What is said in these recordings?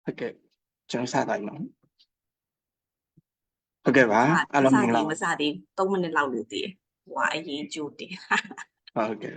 Okay,ကျွန်တော်စတိုင်းနော်ဟုတ်ကဲ့ပါအားလုံးမင်္ဂလာပါ မစသေး3မိနစ်လောက်လို့တည်ဟိုအရေးကြိုးတင် ဟုတ်ကဲ့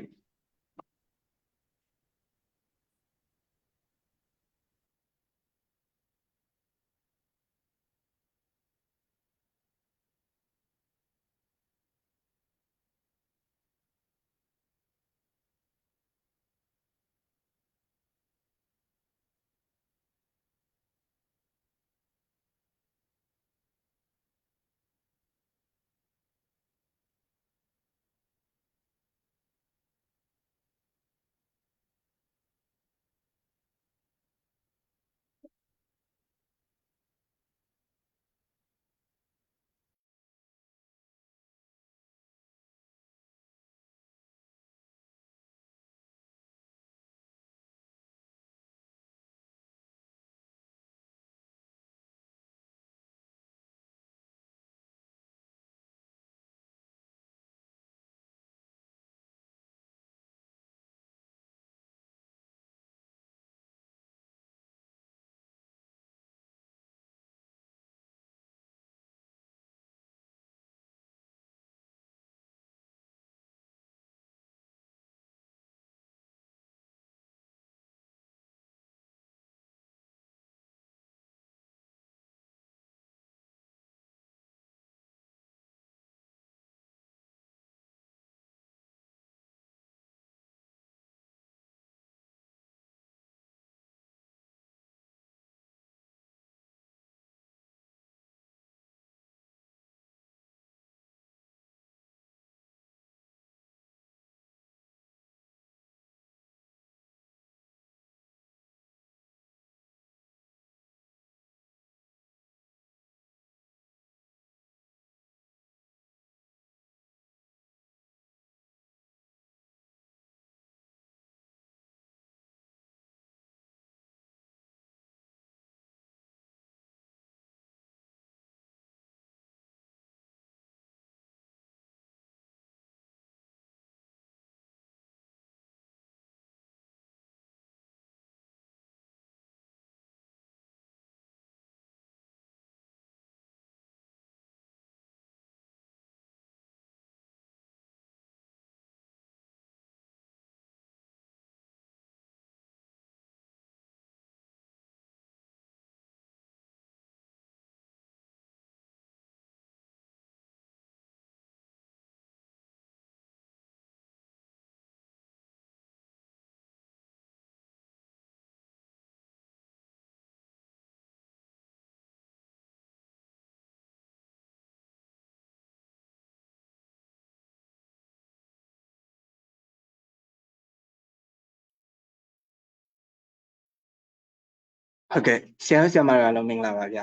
ဟုတ်ကဲ့ဆရာဆရာမတို့အားလုံးမင်္ဂလာပါဗျ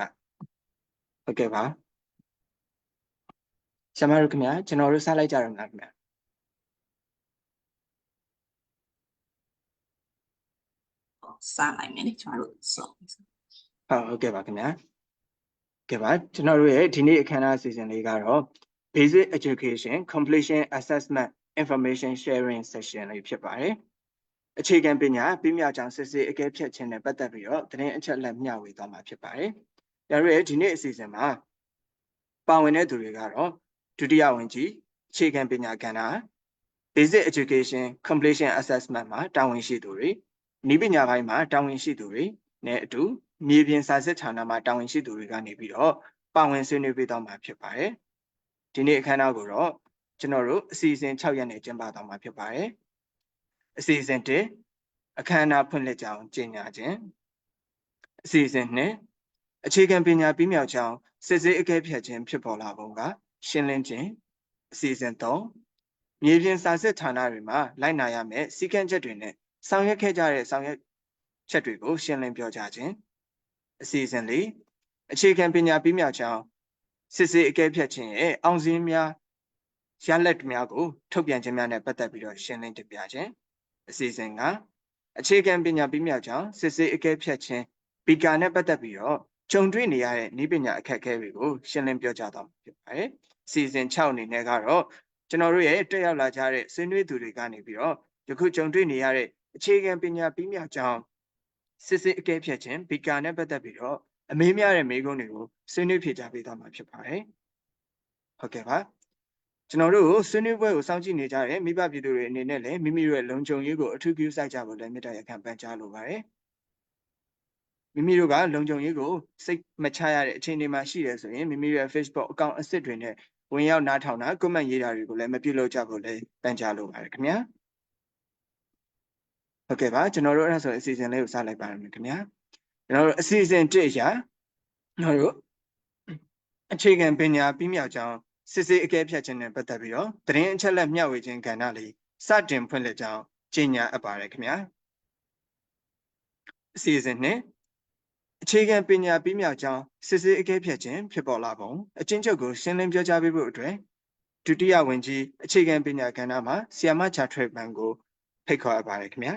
ဟုတ်ကဲ့ပါဆရာမတို့ခင်ဗျာကျွန်တော်တို့စလိုက်ကြရမလားခင်ဗျာစလိုက်မယ်လေကျွန်တော်တို့စောဟုတ်ကဲ့ပါခင်ဗျာကဲပါကျွန်တော်တို့ရဲ့ဒီနေ့အခမ်းအနားအစီအစဉ်လေးကတော့ Basic Education Completion Assessment Information Sharing Session လေးဖြစ်ပါတယ်အခြေခံပညာပြီးမြောက်ကြောင်းစစ်စစ်အကဲဖြတ်ခြင်းနဲ့ပတ်သက်ပြီးတော့သတင်းအချက်အလက်မျှဝေသွားမှာဖြစ်ပါတယ်။ဒါရဲ့ဒီနေ့အစီအစဉ်မှာပါဝင်တဲ့သူတွေကတော့ဒုတိယဝန်ကြီးအခြေခံပညာကဏ္ဍ Basic Education Completion Assessment မှာတာဝန်ရှိသူတွေနည်းပညာပိုင်းမှာတာဝန်ရှိသူတွေနဲ့အတူမြေပြင်စာစစ်ဌာနမှာတာဝန်ရှိသူတွေကနေပြီးတော့ပါဝင်ဆွေးနွေးပေးသွားမှာဖြစ်ပါတယ်။ဒီနေ့အခမ်းအနားကိုတော့ကျွန်တော်တို့အစီအစဉ်6ရက်နဲ့ကျင်းပသွားမှာဖြစ်ပါတယ်။အစီအစဉ်1အခမ်းအနားဖွင့်လှစ်ကြောင်းကြေညာခြင်းအစီအစဉ်2အခြေခံပညာပြီးမြောက်ကြောင်းစစ်ဆေးအကဲဖြတ်ခြင်းဖြစ်ပေါ်လာပုံကရှင်းလင်းခြင်းအစီအစဉ်3မြေပြင်စာစစ်ဌာနတွေမှာလိုက်နာရမယ့်စည်းကမ်းချက်တွေနဲ့ဆောင်ရွက်ခဲ့ကြတဲ့ဆောင်ရွက်ချက်တွေကိုရှင်းလင်းပြောကြားခြင်းအစီအစဉ်4အခြေခံပညာပြီးမြောက်ကြောင်းစစ်ဆေးအကဲဖြတ်ခြင်းရဲ့အောင်စင်းများရလဒ်များကိုထုတ်ပြန်ခြင်းများနဲ့ပတ်သက်ပြီးတော့ရှင်းလင်းတင်ပြခြင်းအစီအစဉ်5အခြေခံပညာပြီးမြောက်ကြောင်းစစ်ဆေးအကဲဖြတ်ခြင်းဘီကာနဲ့ပတ်သက်ပြီးတော့ကြုံတွေ့နေရတဲ့နည်းပညာအခက်အခဲတွေကိုရှင်းလင်းပြောကြားသွားမှာဖြစ်ပါတယ်။စီစဉ်6အနေနဲ့ကတော့ကျွန်တော်တို့ရဲ့တက်ရောက်လာကြတဲ့ဆွေးနွေးသူတွေကနေပြီးတော့ယခုကြုံတွေ့နေရတဲ့အခြေခံပညာပြီးမြောက်ကြောင်း စစ်စစ်အကဲဖြတ်ခြင်းဘီကာနဲ့ပတ်သက်ပြီးတော့အမေးများတဲ့မေးခွန်းတွေကိုဆွေးနွေးဖြေကြားပေးသွားမှာဖြစ်ပါတယ်ဟုတ်ကဲ့ပါကျွန်တော်တို့ဆွေးနွေးပွဲကိုစောင့်ကြည့်နေကြတဲ့မိဘပြည်သူတွေအနေနဲ့လည်းမိမိတို့ရဲ့လုံခြုံရေးကိုအထူးပြုစိုက်ကြဖို့လည်းမေတ္တာရပ်ခံပန်ကြားလိုပါတယ်မိမိတို့ကလုံခြုံရေးကိုစိတ်မချရတဲ့အခြေအနေမှာရှိတယ်ဆိုရင်မိမိတို့ရဲ့ Facebook အကောင့်အစစ်တွေနဲ့ဝင်ရောက်နားထောင်တာ comment ရေးတာတွေကိုလည်းမပြုလုပ်ကြဖို့လည်းပန်ကြားလိုပါတယ်ခင်ဗျာဟုတ်ကဲ့ပါကျွန်တော်တို့အဲ့ဒါဆိုအစီအစဉ်လေးကိုစလိုက်ပါမယ်ခင်ဗျာကျွန်တော်တို့အစီအစဉ်1ရာကျွန်တော်တို့အခြေခံပညာပြီးမြောက်ကြောင်းစစ်စစ်အကဲဖြတ်ခြင်းနဲ့ပတ်သက်ပြီးတော့သတင်းအချက်အလက်မျှဝေခြင်းကဏ္ဍလေးစတင်ဖွင့်လှစ်ကြောင်းကြေညာအပ်ပါတယ်ခင်ဗျာအစီအစဉ်2အခြေခံပညာပြီးမြောက်ကြောင်းစစ်စစ်အကဲဖြတ်ခြင်းဖြစ်ပေါ်လာပုံအကျဉ်းချုပ်ကိုရှင်းလင်းပြောကြားပေးဖို့အတွက်ဒုတိယဝန်ကြီးအခြေခံပညာကဏ္ဍမှာဆီယာမချာထွေပန်ကိုဖိတ်ခေါ်အပ်ပါတယ်ခင်ဗျာ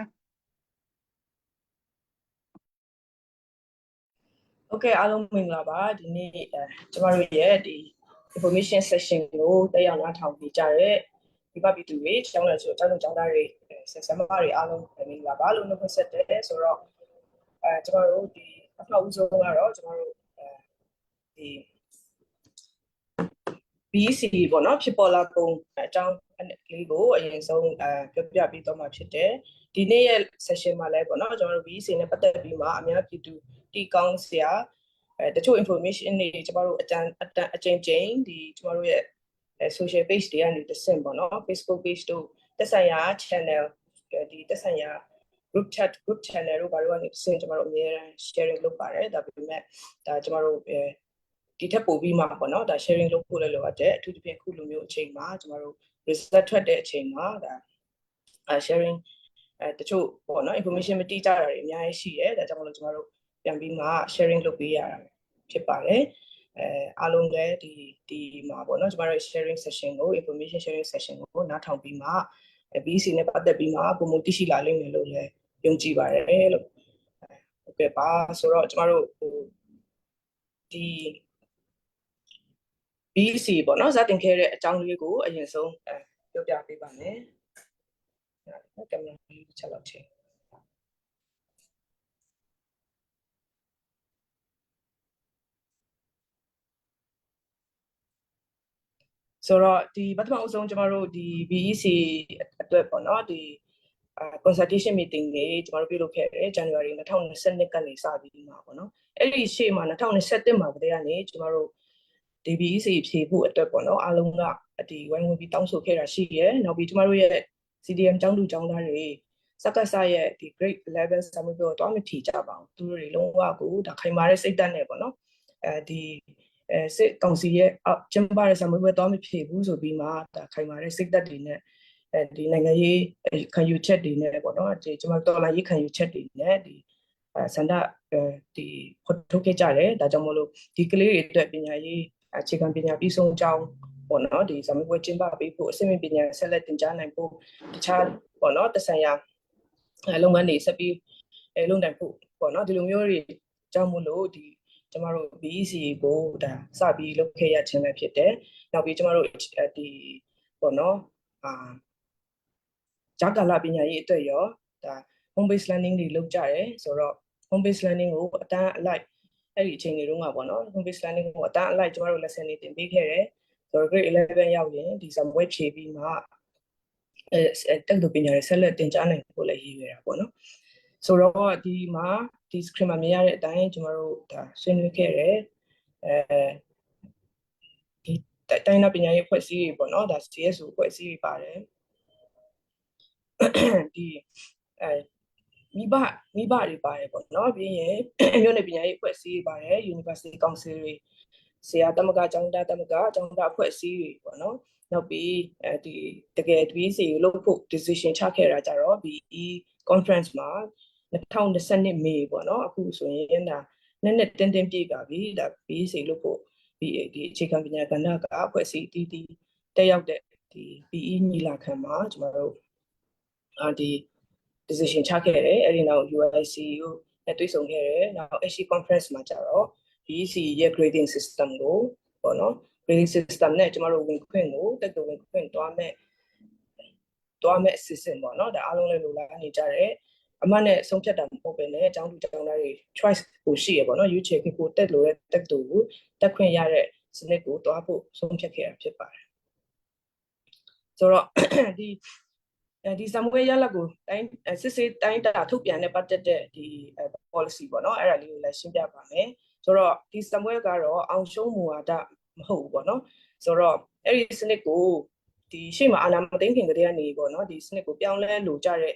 ဟုတ်ကဲ့အားလုံးမင်္ဂလာပါဒီနေ့ကျမတို့ရဲ့ဒီ information session ကိုတက်ရောက်နားထောင်ပေးကြတဲ့ဒီပပီတူတွေကျောင်းလည်းဆိုကျောင်းသားတွေဆက်ဆံမတွေအားလုံးမင်္ဂလာပါလို့နှုတ်ဆက်တယ်ဆိုတော့ကျမတို့ဒီအထောက်အဆုံးကတော့ကျမတို့ဒီ BEC ပေါ့နော်ဖြစ်ပေါ်လာပုံအကြောင်းလေးကိုအရင်ဆုံးပြောပြပေးတော့မှာဖြစ်တယ်ဒီနေ့ရဲ့ session မှာလည်းပေါ့နော်ကျွန်တော်တို့ BEC နဲ့ပတ်သက်ပြီးမှအများပြည်သူတီကောင်းစရာတချို့ information တွေကျမတို့အကြိမ်ကြိမ်ဒီကျမတို့ရဲ့ social page တွေကနေတဆင့်ပေါ့နော် Facebook page တို့တက်ဆိုင်ရာ channel ဒီတက်ဆိုင်ရာ group channel တို့ဘာလို့ကနေတဆင့်ကျမတို့အများအား sharing လုပ်ပါတယ်ဒါပေမဲ့ဒါကျမတို့ဒီထက်ပိုပြီးမှပေါ့နော်ဒါ sharing လုပ်ဖို့လည်းလိုအပ်တယ်အထူးသဖြင့်ခုလိုမျိုးအချိန်မှာကျမတို့ result ထွက်တဲ့အချိန်မှာဒါ sharing တချို့ပေါ့နော် information မတိကျတာတွေအများကြီးရှိတယ်ဒါကြောင့်မလို့ကျမတို့ပြန်ပြီးမှ sharing လုပ်ပေးရတာဖြစ်ပါတယ်အားလုံးလည်းဒီမှာပေါ့နော်ကျမတို့ sharing session ကို information sharing session ကိုနားထောင်ပြီးမှ BEC နဲ့ပတ်သက်ပြီးမှပုံမှန်သိရှိလာလိမ့်မယ်လို့လည်းယုံကြည်ပါတယ်လို့ဟုတ်ကဲ့ပါဆိုတော့ကျမတို့ဒီ BEC ပေါ့နော်စတင်ခဲ့တဲ့အကြောင်းလေးကိုအရင်ဆုံးပြောပြပေးပါမယ်ကင်မရာလေးချက်လောက်ချိန်ဆိုတော့ဒီပထမအဆုံးကျမတို့ဒီ BEC အတွက်ပေါ့နော်ဒီconsultation meeting တွေကျမတို့ပြုလုပ်ခဲ့တယ် January 2022ကနေစပြီးမှာပေါ့နော်အဲ့ဒီရှေ့မှာ2021မှာတည်းကနေကျမတို့ဒီ BEC ဖြေဖို့အတွက်ပေါ့နော်အားလုံးကဒီဝိုင်းဝန်းပြီးတောင်းဆိုခဲ့တာရှိရဲနောက်ပြီးကျမတို့ရဲ့ CDM ကျောင်းသူကျောင်းသားတွေစက္ကစရဲ့ဒီ grade 11 summit ကိုတော့မဖြေကြပါဘူးသူတို့တွေလုံးဝကိုဒါခိုင်မာတဲ့စိတ်ဓာတ်နဲ့ပေါ့နော်ဒီစစ်ကောင်စီရဲ့ကျင်းပတဲ့ summit ကိုတော့မဖြေဘူးဆိုပြီးမှဒါခိုင်မာတဲ့စိတ်ဓာတ်တွေနဲ့ဒီနိုင်ငံရေးခံယူချက်တွေနဲ့ပေါ့နော်ဒီကျမတို့တော်လိုင်းရေးခံယူချက်တွေနဲ့ဒီစန္ဒဒီဖော်ထုတ်ခဲ့ကြတယ်ဒါကြောင့်မလို့ဒီကလေးတွေအတွက်ပညာရေးအခြေခံပညာပြီးဆုံးကြောင်းပေါ့နော်ဒီဇမပွဲကျင်းပပေးဖို့အစိမ့်ပညာဆက်လက်တင်ကြားနိုင်ဖို့တခြားပေါ့နော်တဆိုင်ရာလုပ်ငန်းတွေဆက်ပြီးလုပ်နိုင်ဖို့ပေါ့နော်ဒီလိုမျိုးတွေကြောင့်မလို့ဒီကျမတို့ BEC ကိုဒါစပြီးလုပ်ခဲ့ရခြင်းပဲဖြစ်တယ်နောက်ပြီးကျမတို့ဒီပေါ့နော်ဂျာကာလာပညာရေးအတွက်ရောဒါ home based learning တွေလုပ်ကြတယ်ဆိုတော့ home based learning ကိုအတန်းအလိုက်အဲ့ဒီအချိန်တွေတုန်းကပေါ့နော် home based learning ကိုအတန်းအလိုက်ကျမတို့ lesson တွေတင်ပေးခဲ့တယ်ဆိုတော့ grade 11ရောက်ရင်ဒီ sum ဝဲဖြေပြီးမှတက်လို့ပညာရေးဆက်လက်တင်ကြားနိုင်ဖို့လည်းရည်ရွယ်တာပေါ့နော်ဆိုတော့ဒီမှာဒီ screen မှာမြင်ရတဲ့အတိုင်းကျမတို့ဒါဆွေးနွေးခဲ့တယ်ဒီတိုင်းနာပညာရေးဖွဲ့စည်းတွေပေါ့နော်ဒါ CSO ဖွဲ့စည်းတွေပါတယ်ဒီမိဘတွေပါတယ်ပေါ့နော်ပြီးရင်မြို့နယ်ပညာရေးအဖွဲ့အစည်းတွေပါတယ် University Council တွေဆရာသမဂ္ဂကျောင်းသားသမဂ္ဂကျောင်းသားအဖွဲ့အစည်းတွေပေါ့နော်နောက်ပြီးဒီတကယ် BEC ကိုလုပ်ဖို့ decision ချခဲ့တာကြတော့ BE conference မှာ2022 May ပေါ့နော်အခုဆိုရင်ဒါနှစ်တင်းပြည့်ပါပြီဒါ BEC လုပ်ဖို့ဒီအခြေခံပညာကဏ္ဍကအဖွဲ့အစည်းတီးတက်ရောက်တဲ့ဒီ BE ညီလာခံမှာကျွန်တော်တို့ဒီ decision ချခဲ့တယ်အဲ့ဒီနောက် UIC ကိုတွေ့ဆုံခဲ့တယ်နောက် HC conference မှာကြတော့ BEC ရဲ့ grading system ကိုပေါ့နော် grading system နဲ့ကျွန်တော်တို့ဝင်ခွင့်ကိုတက်တူဝင်ခွင့်တွားမဲ့အစီအစဉ်ပေါ့နော်ဒါအားလုံးလည်းလိုလားနေကြတယ် အမှန်နဲ့ဆုံးဖြတ်တာမဟုတ်ပဲနဲ့အကြောင်းသူကျောင်းသားတွေ choice ကိုရှိရပေါ့နော်ရွေးချယ်ကိုတက်လို့တဲ့တက်တူကိုတက်ခွင့်ရတဲ့စနစ်ကိုတွားဖို့ဆုံးဖြတ်ခဲ့တာဖြစ်ပါတယ်ဆိုတော့ဒီစံပွဲရလက်ကိုတိုင်းစစ်စစ်တိုင်းတာထုတ်ပြန်တဲ့ပတ်သက်တဲ့ဒီ policy ပေါ့နော်အဲ့ဒါလေးကိုလည်းရှင်းပြပါမယ်ဆိုတော့ဒီစံပွဲကတော့အောင်ရှုံးမူဝါဒမဟုတ်ဘူးပေါ့နော်ဆိုတော့အဲ့ဒီစနစ်ကိုဒီရှေ့မှာအာဏာမသိမ်းခင်ကတည်းကနေပေါ့နော်ဒီစနစ်ကိုပြောင်းလဲလို့ကြတဲ့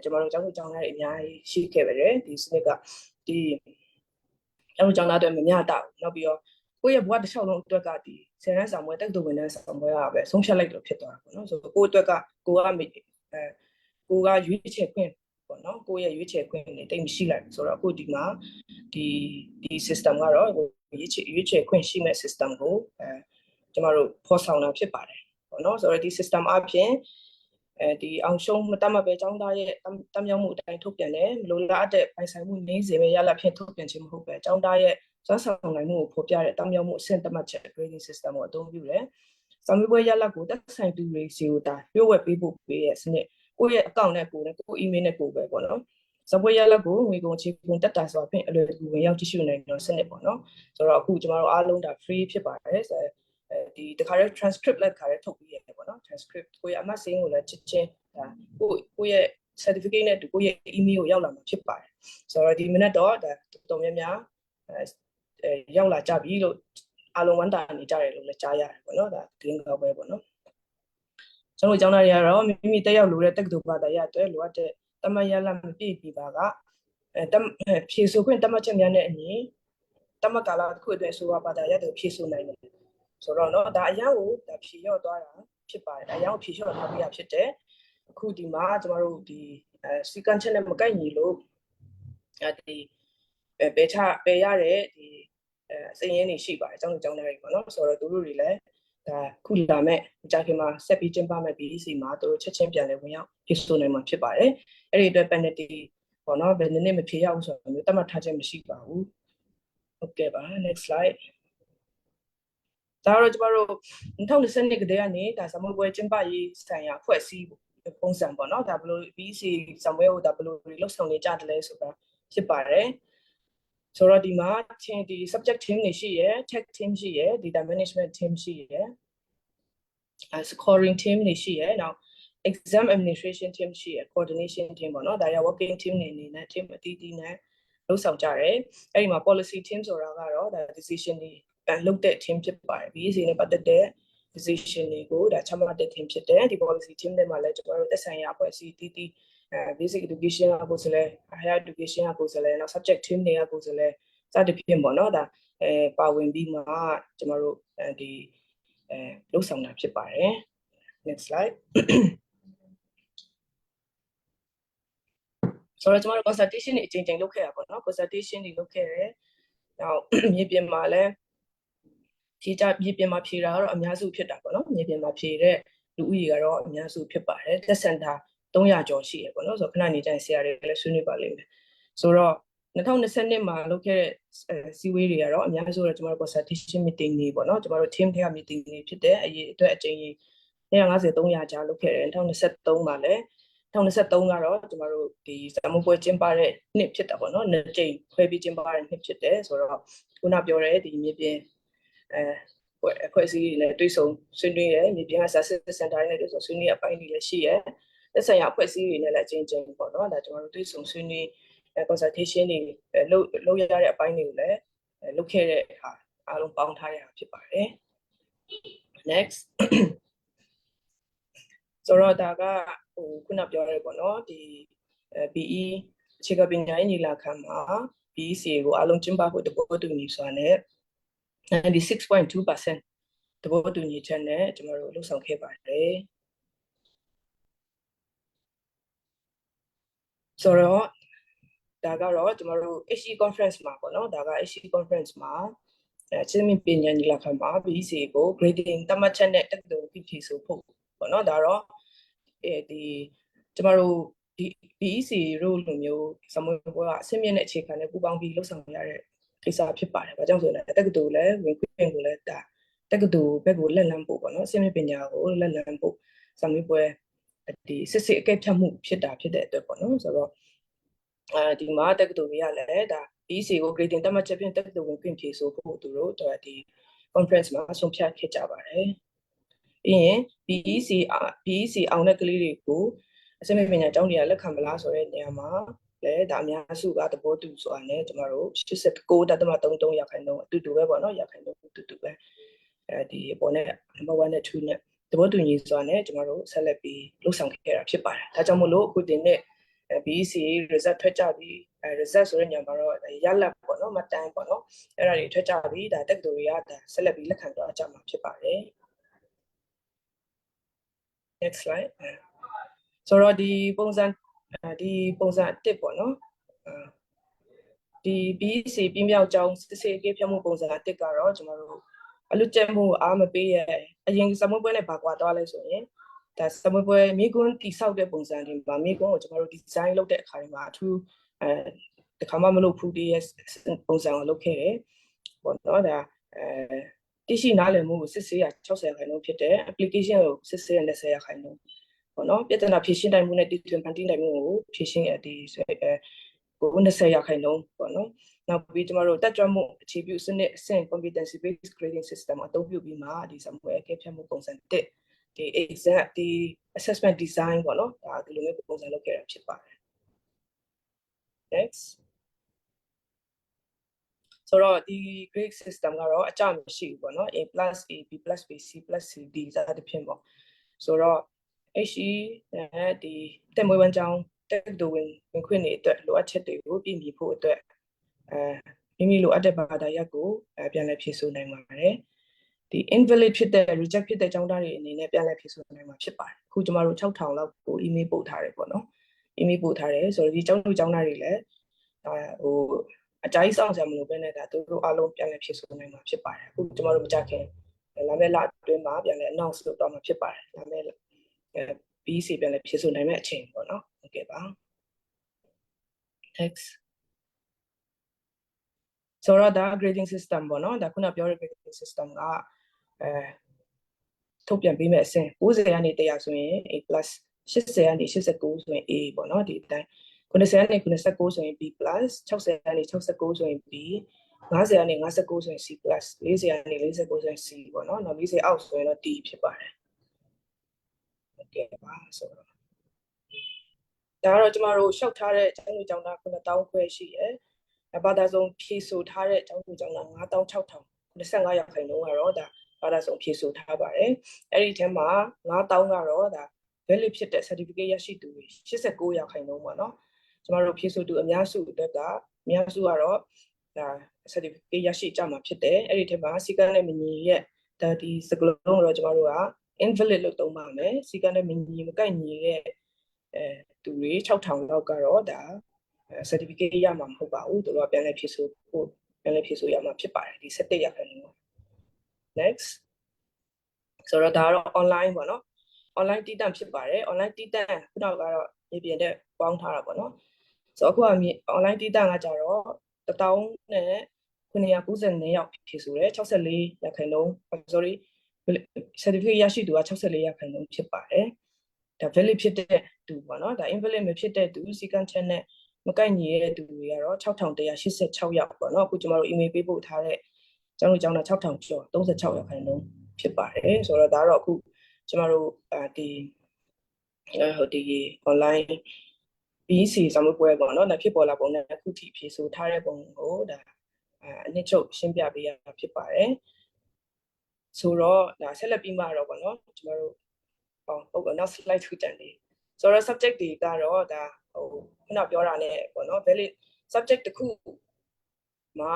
ကျွန်တော်တို့ကျောင်းသားတွေအများကြီးရှိခဲ့ပါတယ်ဒီစနစ်ကဒီကျောင်းသားတွေမမျှတဘူးနောက်ပြီးတော့ကိုယ့်ရဲ့ဘဝတစ်လျှောက်လုံးအတွက်ကဒီဆယ်တန်းဆောင်ပွဲတက်တူဝင်တဲ့ဆောင်ပွဲကပဲဆုံးဖြတ်လိုက်လို့ဖြစ်သွားတာပေါ့နော်ဆိုတော့ကိုယ့်အတွက်ကကိုကရွေးချယ်ခွင့်ပေါ့နော်ကိုယ့်ရဲ့ရွေးချယ်ခွင့်နေတိတ်မရှိလိုက်ဆိုတော့အခုဒီမှာဒီ system ကတော့ရွေးချယ်ခွင့်ရှိမဲ့ system ကိုကျွန်တော်တို့ဖော်ဆောင်တာဖြစ်ပါတယ်ပေါ့နော်ဆိုတော့ဒီ system အပြင်ဒီအောင်ရှုံးမတတ်မှတ်ပဲကျောင်းသားရဲ့တမ်းမြောက်မှုအတိုင်းထုတ်ပြန်တယ်မလိုလားတဲ့ပိုင်ဆိုင်မှုနေစေပဲရလာဖြစ်ထုတ်ပြန်ခြင်းမဟုတ်ပဲကျောင်းသားရဲ့စွမ်းဆောင်နိုင်မှုကိုဖော်ပြတဲ့တမ်းမြောက်မှုအဆင့်တတ်မှတ်ချက် grading system ကိုအသုံးပြုတယ်။စာမေးပွဲရလဒ်ကိုသက်ဆိုင်သူတွေစီကိုတာပြည့်ဝက်ပေးဖို့ပေးတဲ့စနစ်ကိုယ့်ရဲ့ account နဲ့ကိုယ်နဲ့ကိုယ့် email နဲ့ကိုယ်ပဲပေါ့နော်။စာမေးပွဲရလဒ်ကိုငွေကုန်ချေကုန်တက်တာဆိုအဖြစ်အလွယ်တကူဝင်ရောက်ကြည့်ရှုနိုင်တဲ့စနစ်ပေါ့နော်။ဆိုတော့အခုကျွန်တော်တို့အားလုံးဒါ free ဖြစ်ပါတယ်ဆိုဒီတခါတည်း transcript လက်ခါတည်းထုတ်ပြီးရတယ်ပေါ့နော် transcript ကိုယ့်ရဲ့အမှတ်စင်းကိုလည်းချက်ချင်းဒါကိုယ့်ရဲ့ certificate နဲ့ကိုယ့်ရဲ့ email ကိုရောက်လာမှာဖြစ်ပါတယ်ဆိုတော့ဒီမိနစ်တော့ဒါတော်တော်များများရောက်လာကြပြီလို့အားလုံးဝမ်းသာနေကြတယ်လို့လည်းကြားရတယ်ပေါ့နော်ဒါသတင်းကောက်ပဲပေါ့နော်ကျွန်တော်ကျောင်းသားတွေကတော့မိမိတက်ရောက်လို့တဲ့တက္ကသိုလ်ဘာသာရပ်အတွက်လိုအပ်တဲ့တမတ်ရလမပြည့်ပြပါကဖြည့်ဆိုခွင့်တမတ်ချက်များနဲ့အညီတမတ်ကာလတစ်ခုအတွင်းဆိုဘာသာရပ်တွေဖြည့်ဆိုနိုင်တယ်ဆိုတော့နော်ဒါအရာကိုဒါဖြည့်ရော့သွားတာဖြစ်ပါတယ်အရာကိုဖြည့်ရော့ထားပြီးရဖြစ်တယ်အခုဒီမှာကျွန်တော်တို့ဒီစီကံချက်နဲ့မကိုက်ညီလို့ဒီပယ်ရတဲ့ဒီစိတ်ရင်းတွေရှိပါတယ်အကြောင်းသားတွေပေါ့နော်ဆိုတော့သူတို့တွေလည်းဒါခုလာမဲ့ကြာခင်မှာဆက်ပြီးကျင်းပမဲ့ BEC မှာသူတို့ချက်ချင်းပြန်လဲဝင်ရောက်ဖြစ်ဆိုနိုင်မှာဖြစ်ပါတယ်အဲ့ဒီအတွက် penalty ပေါ့နော်ဘယ်နည်းမဖြေရဘူးဆိုတော့မျိုးတတ်မှတ်ထားခြင်းမရှိပါဘူးဟုတ်ကဲ့ပါ next slide ဒါတော့ကျမတို့2020ကတည်းကနေဒါစမပွဲကျင်းပရေးဆိုင်ရာဖွဲ့စည်းပုံစံပေါ့နော်ဒါဘလို့ BEC စမပွဲကိုဒါဘလို့လှုပ်ဆောင်နေကြတယ်လဲဆိုတာဖြစ်ပါတယ်ဆိုတော့ဒီမှာဒီ subject team တွေရှိရယ် tech team ရှိရယ် data management team ရှိရယ် scoring team တွေရှိရယ်နောက် exam administration team ရှိရယ် coordination team ပေါ့နော်ဒါရ working team တွေအနေနဲ့ team အသီးသီးနဲ့လှုပ်ဆောင်ကြတယ်အဲ့ဒီမှာ policy team ဆိုတာကတော့ဒါ decision တွေလုပ်တဲ့ team ဖြစ်ပါတယ် BEC နဲ့ပတ်သက်တဲ့ decision တွေကိုဒါချမှတ်တဲ့ team ဖြစ်တယ်ဒီ policy team တွေမှာလည်းကျွန်တော်တို့သက်ဆိုင်ရာအဖွဲ့အစည်းအသီးသီးbasic education ကကိုယ်စားလှယ် higher education ကကိုယ်စားလှယ်နောက် subject team တွေကကိုယ်စားလှယ်စသဖြင့်ပေါ့နော်ဒါပါဝင်ပြီးမှကျွန်တော်တို့ဒီလှုပ်ဆောင်တာဖြစ်ပါတယ် next slide ဆိုတော့ကျွန်တော်တို့ consultation တွေအချိန်ချင်းလုပ်ခဲ့တာပေါ့နော် consultation တွေလုပ်ခဲ့တယ်နောက်မြေပြင်မှာလည်းမြေပြင်မှာဖြေတာကတော့အများစုဖြစ်တာပေါ့နော်မြေပြင်မှာဖြေတဲ့လူဦးရေကတော့အများစုဖြစ်ပါတယ်တက်စင်တာ300ကျော်ရှိရပေါ့နော်ဆိုတော့ခဏနေတိုင်းဆရာတွေလည်းဆွေးနွေးပါလိမ့်မယ်ဆိုတော့2020မှာလုပ်ခဲ့တဲ့စီဝေးတွေကတော့အများစုတော့ကျွန်တော်တို့ consultation meeting တွေပေါ့နော်ကျွန်တော်တို့ team ထဲက meeting တွေဖြစ်တဲ့အရေးအတွက်အကြိမ်ကြီး150-300ကြားလုပ်ခဲ့တယ်2023မှာလည်း2023ကတော့ကျွန်တော်တို့ဒီစမပွဲကျင်းပတဲ့နှစ်ဖြစ်တာပေါ့နော်နှစ်ကြိမ်ခွဲပြီးကျင်းပတဲ့နှစ်ဖြစ်တယ်ဆိုတော့ခုနပြောတဲ့ဒီမြေပြင်အဖွဲ့အစည်းတွေနဲ့တွေ့ဆုံဆွေးနွေးရမြေပြင်က service center တွေနဲ့တွေ့ဆုံဆွေးနွေးရအပိုင်းတွေလည်းရှိရသက်ဆိုင်ရာအဖွဲ့အစည်းတွေနဲ့လည်းအချင်းချင်းပေါ့နော်ဒါကျွန်တော်တို့တွေ့ဆုံဆွေးနွေးconsultation တွေလုပ်ရတဲ့အပိုင်းတွေကိုလည်းလုပ်ခဲ့တဲ့ဟာအားလုံးပေါင်းထားရတာဖြစ်ပါတယ် next ဆိုတော့ဒါကခုနပြောရဲပေါ့နော်ဒီ BE အခြေခံပညာရေးညီလာခံမှာ BEC ကိုအားလုံးကျင်းပဖို့တဘောတူညီစွာနဲ့96.2% တဘောတူညီချက်နဲ့ကျွန်တော်တို့လှုပ်ဆောင်ခဲ့ပါတယ်ဆိုတော့ဒါကတော့ကျွန်တော်တို့ HE conference မှာပေါ့နော်ဒါက HE conference မှာချင်းပညာညီလာခံမှာ BEC ကို grading တတ်မှတ်ချက်နဲ့တက္ကသိုလ်ဖြည့်ဆိုဖို့ပေါ့နော်ဒါတော့ဒီကျွန်တော်တို့ဒီ BEC တို့လိုမျိုးစမွေးပွဲကအဆင့်မြင့်တဲ့အခြေခံနဲ့ပူးပေါင်းပြီးလှုပ်ဆောင်ရတဲ့ကိစ္စဖြစ်ပါတယ်။ဘာကြောင့်ဆိုတော့တက္ကသိုလ်လည်းဝင်ခွင့်ကိုလည်းဒါတက္ကသိုလ်ဘက်ကိုလက်လန်းဖို့ပေါ့နော်အဆင့်မြင့်ပညာကိုလက်လန်းဖို့စမွေးပွဲဒီစစ်စစ်အကဲဖြတ်မှုဖြစ်တာဖြစ်တဲ့အတွက်ပေါ့နော်ဆိုတော့ ဒီမှာတက္ကသိုလ်တွေကလည်းဒါ BEC ကို grading တတ်မှတ်ချက်ဖြင့်တက္ကသိုလ်ဝင်ခွင့်ဖြေဆိုဖို့သူတို့ဒီ conference မှာဆုံးဖြတ်ခဲ့ကြပါတယ်ပြီးရင် BEC အောင်တဲ့ကလေးတွေကိုအစမပညာကျောင်းတွေကလက်ခံမလားဆိုတဲ့နေရာမှာလည်းဒါအများစုကသဘောတူဆိုတာနဲ့ကျမတို့89.33ရာခိုင်နှုန်းအတူတူပဲပေါ့နော်ရာခိုင်နှုန်းအတူတူပဲဒီပေါ်နဲ့ number 1နဲ့2နဲ့သဘောတူညီစွာနဲ့ကျမတို့ဆက်လက်ပြီးလှုပ်ဆောင်ခဲ့တာဖြစ်ပါတယ်ဒါကြောင့်မို့လို့အခုတင်တဲ့BEC result ထွက်ကြပြီး result ဆိုတဲ့ညမှာတော့ရလဒ်ပေါ့နော်မတန်းပေါ့နော်အဲ့ဒါတွေထွက်ကြပြီးဒါတက္ကသိုလ်တွေကဒါဆက်လက်ပြီးလက်ခံသွားကြမှာဖြစ်ပါတယ် next slide ဆိုတော့ဒီပုံစံအတစ်ပေါ့နော်ဒီ BEC ပြမြောက်ကြောင်းစစ်ဆေးအကဲဖြတ်မှုပုံစံအတစ်ကတော့ကျွန်တော်တို့အလူကျက်မှုအားမပေးရအရင်စမွေးပွဲနဲ့ပါကွာသွားလဲဆိုရင်ဒါစမွေးပွဲမိကွန်းတိဆောက်တဲ့ပုံစံတွေပါမိကွန်းကိုကျွန်တော်တို့ဒီဇိုင်းလုပ်တဲ့အခါမှာအထူးတခါမှမလုပ်ဘူးဒီပုံစံကိုလုပ်ခဲ့တယ်ပေါ့နော်ဒါတိရှိနားလည်မှုကိုစစ်ဆေးရ60%ခိုင်နှုန်းဖြစ်တဲ့ application ကိုစစ်ဆေးရ20%ခိုင်နှုန်းပေါ့နော်ပြဿနာဖြေရှင်းနိုင်မှုနဲ့တည်တွင်ဖန်တီးနိုင်မှုကိုဖြေရှင်းရဒီကို20%ခိုင်နှုန်းပေါ့နော်နောက်ပြီးကျွန်တော်တို့တက်ကြွမှုအခြေပြုစနစ်အဆင့် competency based grading system အသုံးပြုပြီးမှဒီစပွဲအကဲဖြတ်မှုပုံစံတစ်ဒီ exam ဒီ assessment design ပေါ့နော်ဒါဒီလိုမျိုးပုံစံလုပ်ခဲ့တာဖြစ်ပါတယ် next ဆိုတော့ဒီ grade system ကတော့အကြမရှိဘူးပေါ့နော် A plus A B plus B C plus C D စသဖြင့်ပေါ့ဆိုတော့ HE ဒီတက်မွေးဝမ်းကြောင်းတက္ကသိုလ်ဝင်ခွင့်တွေအတွက်လိုအပ်ချက်တွေကိုပြည့်မီဖို့အတွက်မိမိလိုအပ်တဲ့ဘာသာရပ်ကိုပြန်လည်ဖြည့်ဆို့နိုင်ပါတယ်ဒီ invalid ဖြစ်တဲ့ reject ဖြစ်တဲ့ကျောင်းသားတွေအနေနဲ့ပြန်လည်ဖြည့်ဆို့နိုင်မှာဖြစ်ပါတယ်အခုကျမတို့6000လောက်ကို email ပို့ထားတယ်ပေါ့နော် email ပို့ထားတယ်ဆိုတော့ဒီကျောင်းသားတွေလည်းဟိုအကြိုက်ဆောင်စရာမလိုဘဲနဲ့ဒါသူတို့အားလုံးပြန်လည်ဖြည့်ဆို့နိုင်မှာဖြစ်ပါတယ်အခုကျမတို့မကြခင်လာမယ့်လအတွင်းမှာပြန်လည် announce လုပ်တော့မှာဖြစ်ပါတယ်လာမယ့်BEC ပြန်လည်ဖြည့်ဆို့နိုင်မယ့်အချိန်ပေါ့နော်ဟုတ်ကဲ့ပါ next ဆိုတော့ဒါ grading system ပေါ့နော်ဒါခုနပြောတဲ့ grading system ကထုတ်ပြန်ပေးမယ့်အဆင့်90ကနေ100ဆိုရင် A+ 80ကနေ89ဆိုရင် A ပေါ့နော်ဒီအတိုင်း90ကနေ99ဆိုရင် B+ 60ကနေ69ဆိုရင် B 50ကနေ59ဆိုရင် C+ 40ကနေ49ဆိုရင် C ပေါ့နော်နောက်40အောက်ဆိုရင်တော့ D ဖြစ်ပါတယ်ဟုတ်ကဲ့ပါဆိုတော့ဒါကတော့ကျမတို့ရှောက်ထားတဲ့ကျောင်းသူကျောင်းသား9000ခွဲရှိရယ်ဘာသာဆုံးဖြည့်ဆို့ထားတဲ့ကျောင်းသူကျောင်းသား96,000 25%ကတော့ဒါဘာသာဆုံးဖြည့်ဆို့ထားပါတယ်အဲ့ဒီထဲမှာ9000ကတော့ဒါ valid ဖြစ်တဲ့ certificate ရရှိသူတွေ89%ပေါ့နော်ကျမတို့ဖြည့်ဆို့သူအများစုအတွက်ကအများစုကတော့ဒါ certificate ရရှိကြမှာဖြစ်တယ်အဲ့ဒီထဲမှာစီကံနဲ့မညီရဲ့ဒါဒီစကလုံးတော့ကျမတို့က invalid လို့သုံးပါမယ်စီကံနဲ့မညီမကိုက်ညီတဲ့သူတွေ6000လောက်ကတော့ဒါcertificate ရမှာမဟုတ်ပါဘူးသူတို့ကပြန်လည်ဖြည့်ဆို့ဖို့ပြန်လည်ဖြည့်ဆို့ရမှာဖြစ်ပါတယ်ဒီ17% next ဆိုတော့ဒါကတော့ online ပေါ့နော် online တည်တံ့ဖြစ်ပါတယ် online တည်တံ့ခုနောက်ကတော့မြေပြင်တဲ့ပေါင်းထားတာပေါ့နော်ဆိုတော့အခုက online တည်တံ့ကကြတော့1992ယောက်ဖြည့်ဆိုတယ်64% sorry certificate ရရှိသူက64% ဖြစ်ပါတယ်ဒါ valid ဖြစ်တဲ့သူပေါ့နော်ဒါ invalid မဖြစ်တဲ့သူစီကံချက်နဲ့မကိုက်ညီတဲ့သူတွေကတော့6186ယောက်ပေါ့နော်အခုကျွန်တော်တို့ email ပေးပို့ထားတဲ့ကျောင်းသား6000ကျော်36%ဖြစ်ပါတယ်ဆိုတော့ဒါတော့အခုကျွန်တော်တို့ဒီ online BEC စာမေးပွဲပေါ့နော်ဒါဖြစ်ပေါ်လာပုံနဲ့အခုထိဖြေဆိုထားတဲ့ပုံကိုဒါအနည်းချုပ်ရှင်းပြပေးရတာဖြစ်ပါတယ်ဆိုတော့ဒါဆက်လက်ပြီးမှတော့ပေါ့နော်ကျွန်တော်တို့ဟုတ်ကဲ့နောက် slide ထူတန်လေးဆိုတော့ subject တွေကတော့ဒါဟိုခုနပြောတာနဲ့ပေါ့နော် valid subject တစ်ခုမှာ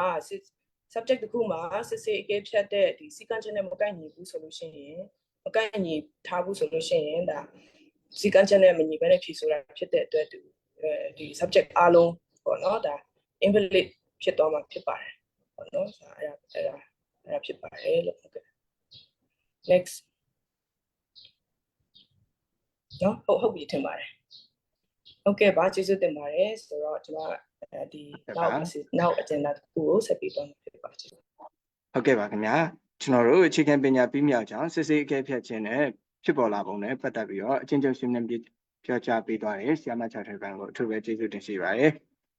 subject တစ်ခုမှာစစ်စစ်အကဲဖြတ်တဲ့ဒီ sequence နဲ့မကိုက်ညီဘူးဆိုလို့ရှိရင်မကိုက်ညီထားဘူးဆိုလို့ရှိရင်ဒါ sequence နဲ့မညီဘဲနဲ့ဖြေဆိုတာဖြစ်တဲ့အတွက်ဒီ subject အားလုံးပေါ့နော်ဒါ invalid ဖြစ်သွားမှာဖြစ်ပါတယ်ပေါ့နော်အဲ့ဒါဖြစ်ပါတယ်လို့ဟုတ်ကဲ့ next နော်ဟုတ်ပြီထင်ပါတယ်ဟုတ်ကဲ့ပါကျေးဇူးတင်ပါတယ်ဆိုတော့ကျွန်တော်ဒီနောက် agenda တစ်ခုကိုဆက်ပြီးတော့ဖြစ်ပါကျေးဇူးဟုတ်ကဲ့ပါခင်ဗျာကျွန်တော်တို့အခြေခံပညာပြီးမြောက်ကြောင်းစစ်စစ်အကဲဖြတ်ခြင်းနဲ့ဖြစ်ပေါ်လာပုံနဲ့ပတ်သက်ပြီးတော့အချင်းချင်းရှင်းလင်းပြကြားပေးသွားတယ်ဆရာမ6ထိုင်ပန်ကိုအထူးပဲကျေးဇူးတင်ရှိပါတယ်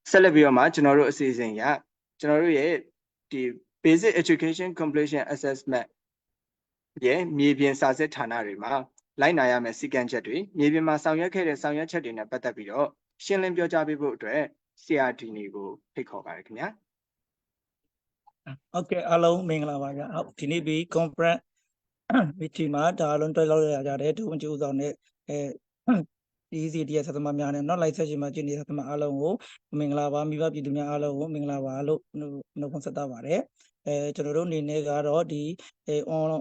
ဆက်လက်ပြီးတော့မှကျွန်တော်တို့အစီအစဉ်ရကျွန်တော်တို့ရဲ့ဒီ basic education completion assessment ရဲ့မြေပြင်စာစစ်ဌာနတွေမှာလိုက်နာရမယ့်စည်းကမ်းချက်တွေမြေပြင်မှာဆောင်ရွက်ခဲ့တဲ့ဆောင်ရွက်ချက်တွေနဲ့ပတ်သက်ပြီးတော့ရှင်းလင်းပြောကြားပေးဖို့အတွက် CRD ကိုဖိတ်ခေါ်ပါတယ်ခင်ဗျာ ဟုတ်ကဲ့အားလုံးမင်္ဂလာပါဗျာဟုတ်ဒီနေ့ပြီး conference meeting မှာဒါလုံးတွဲလောက်ရကြတဲ့ဒုဝန်ကြီးဦးဆောင်တဲ့ECDS သမားများနဲ့ not live session မှာကျင်းနေတဲ့သမားအားလုံးကိုမင်္ဂလာပါမိဘပြည်သူများအားလုံးကိုမင်္ဂလာပါလို့နှုတ်ခွန်းဆက်တာပါတယ်ကျွန်တော်တို့အနေနဲ့ကတော့ဒီ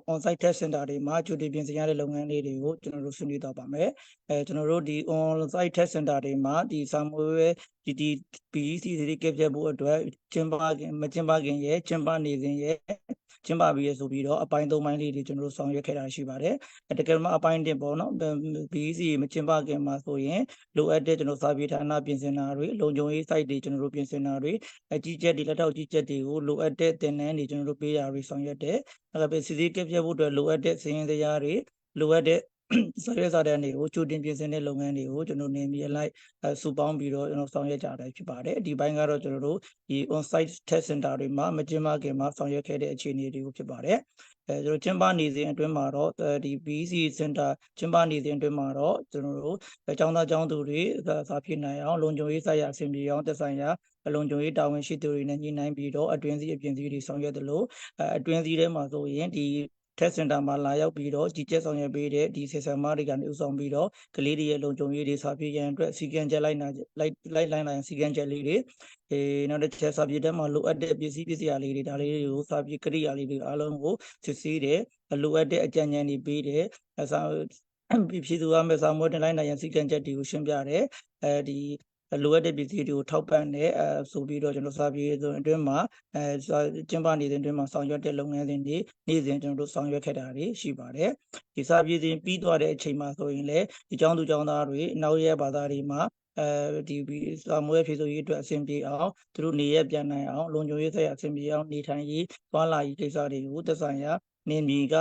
on site test center တွေမှာကြိုတင်ပြင်ဆင်ရတဲ့လုပ်ငန်းလေးတွေကိုကျွန်တော်တို့ဆွေးနွေးတော့ပါမယ်ကျွန်တော်တို့ဒီ on site test center တွေမှာဒီစာမွေးဒီ PEC တွေကပြည့်ဖို့အတွက်ကျင်းပခင်မကျင်းပခင်ရဲ့ကျင်းပနေစဉ်ရဲ့ကျင်းပပြီးရဆိုပြီးတော့အပိုင်း၃ပိုင်းလေးတွေကျွန်တော်တို့ဆောင်ရွက်ခဲ့တာရှိပါတယ်တကယ်မှအပိုင်းတင်ပေါ့နော် PEC မကျင်းပခင်မှာဆိုရင်လိုအပ်တဲ့ကျွန်တော်စာပြေဌာနပြင်ဆင်တာတွေလုံခြုံရေး site တွေကျွန်တော်တို့ပြင်ဆင်တာတွေအကြီးကျယ်ဒီလက်ထောက်ကြီးကျယ်တွေကိုလိုအပ်တဲ့သင်တန်းတွေကျွန်တော်တို့ပေးတာတွေဆောင်ရွက်တယ်အဲ့ဒါပဲစီစီကပြည့်ဖို့အတွက်လိုအပ်တဲ့စီရင်တရားတွေလိုအပ်တဲ့စာရွက်စာတမ်းတွေကိုကြိုတင်ပြင်ဆင်တဲ့လုပ်ငန်းတွေကိုကျွန်တော်နေမြေလိုက်စုပေါင်းပြီးတော့ကျွန်တော်ဆောင်ရွက်ကြတာဖြစ်ပါတယ်ဒီဘက်ကတော့ကျွန်တော်တို့ဒီ on site test center တွေမှာမကျင်းပခင်မှာဆောင်ရွက်ခဲ့တဲ့အခြေအနေတွေကိုဖြစ်ပါတယ်ကျွန်တော်ကျင်းပနေစဉ်အတွင်းမှာတော့ဒီ BC center ကျင်းပနေစဉ်အတွင်းမှာတော့ကျွန်တော်တို့ကျောင်းသားကျောင်းသူတွေစာဖြည့်နိုင်အောင်လုံခြုံရေးဆိုင်ရာအဆင်ပြေအောင်သက်ဆိုင်ရာလုံခြုံရေးတာဝန်ရှိသူတွေနဲ့ညှိနှိုင်းပြီးတော့အတွင်းစည်းအပြင်စည်းတွေဆောင်ရွက်တယ်လို့အတွင်းစည်းထဲမှာဆိုရင်ဒီtest center မှာလာရောက်ပြီးတော့ကြီးကျယ်ဆောင်ရွက်ပေးတဲ့ဒီဆရာမတွေကနေဥဆောင်ပြီးတော့ကလေးတွေရဲ့လုံခြုံရေးတွေစာပြေရန်အတွက်စီကံချက်လိုက်နိုင်စီကံချက်လေးတွေနောက်တစ်ချက်စာပြေတဲ့မှာလိုအပ်တဲ့ပစ္စည်းရာလေးတွေဒါလေးတွေကိုစာပြေကိရိယာလေးတွေအားလုံးကိုစစ်ဆေးတယ်လိုအပ်တဲ့အကြံဉာဏ်တွေပေးတယ်ပြည်သူ့အမစာမွေးတင်လိုက်နိုင်ရန်စီကံချက်တွေကိုရှင်းပြတယ်ဒီလိုအပ်တဲ့ပစ္စည်းတွေကိုထောက်ပံ့တဲ့ဆိုပြီးတော့ကျွန်တော်စာပြေအတွင်းမှာကျင်းပနေတဲ့အတွင်းမှာဆောင်ရွက်တဲ့လုပ်ငန်းစဉ်တွေနေ့စဉ်ကျွန်တော်တို့ဆောင်ရွက်ခဲ့တာတွေရှိပါတယ်ဒီစာပြေစဉ်ပြီးသွားတဲ့အချိန်မှာဆိုရင်လည်းဒီကျောင်းသူကျောင်းသားတွေနောက်ရက်ဘာသာတွေမှာဒီစာမွေးဖြည့်ဆို့ရေးအတွက်အဆင်ပြေအောင်သူတို့နေရပြန်နိုင်အောင်လုံခြုံရေးဆိုင်ရာအဆင်ပြေအောင်နေထိုင်ရေးသွားလာရေးကိစ္စတွေကိုသက်ဆိုင်ရာနေမြေက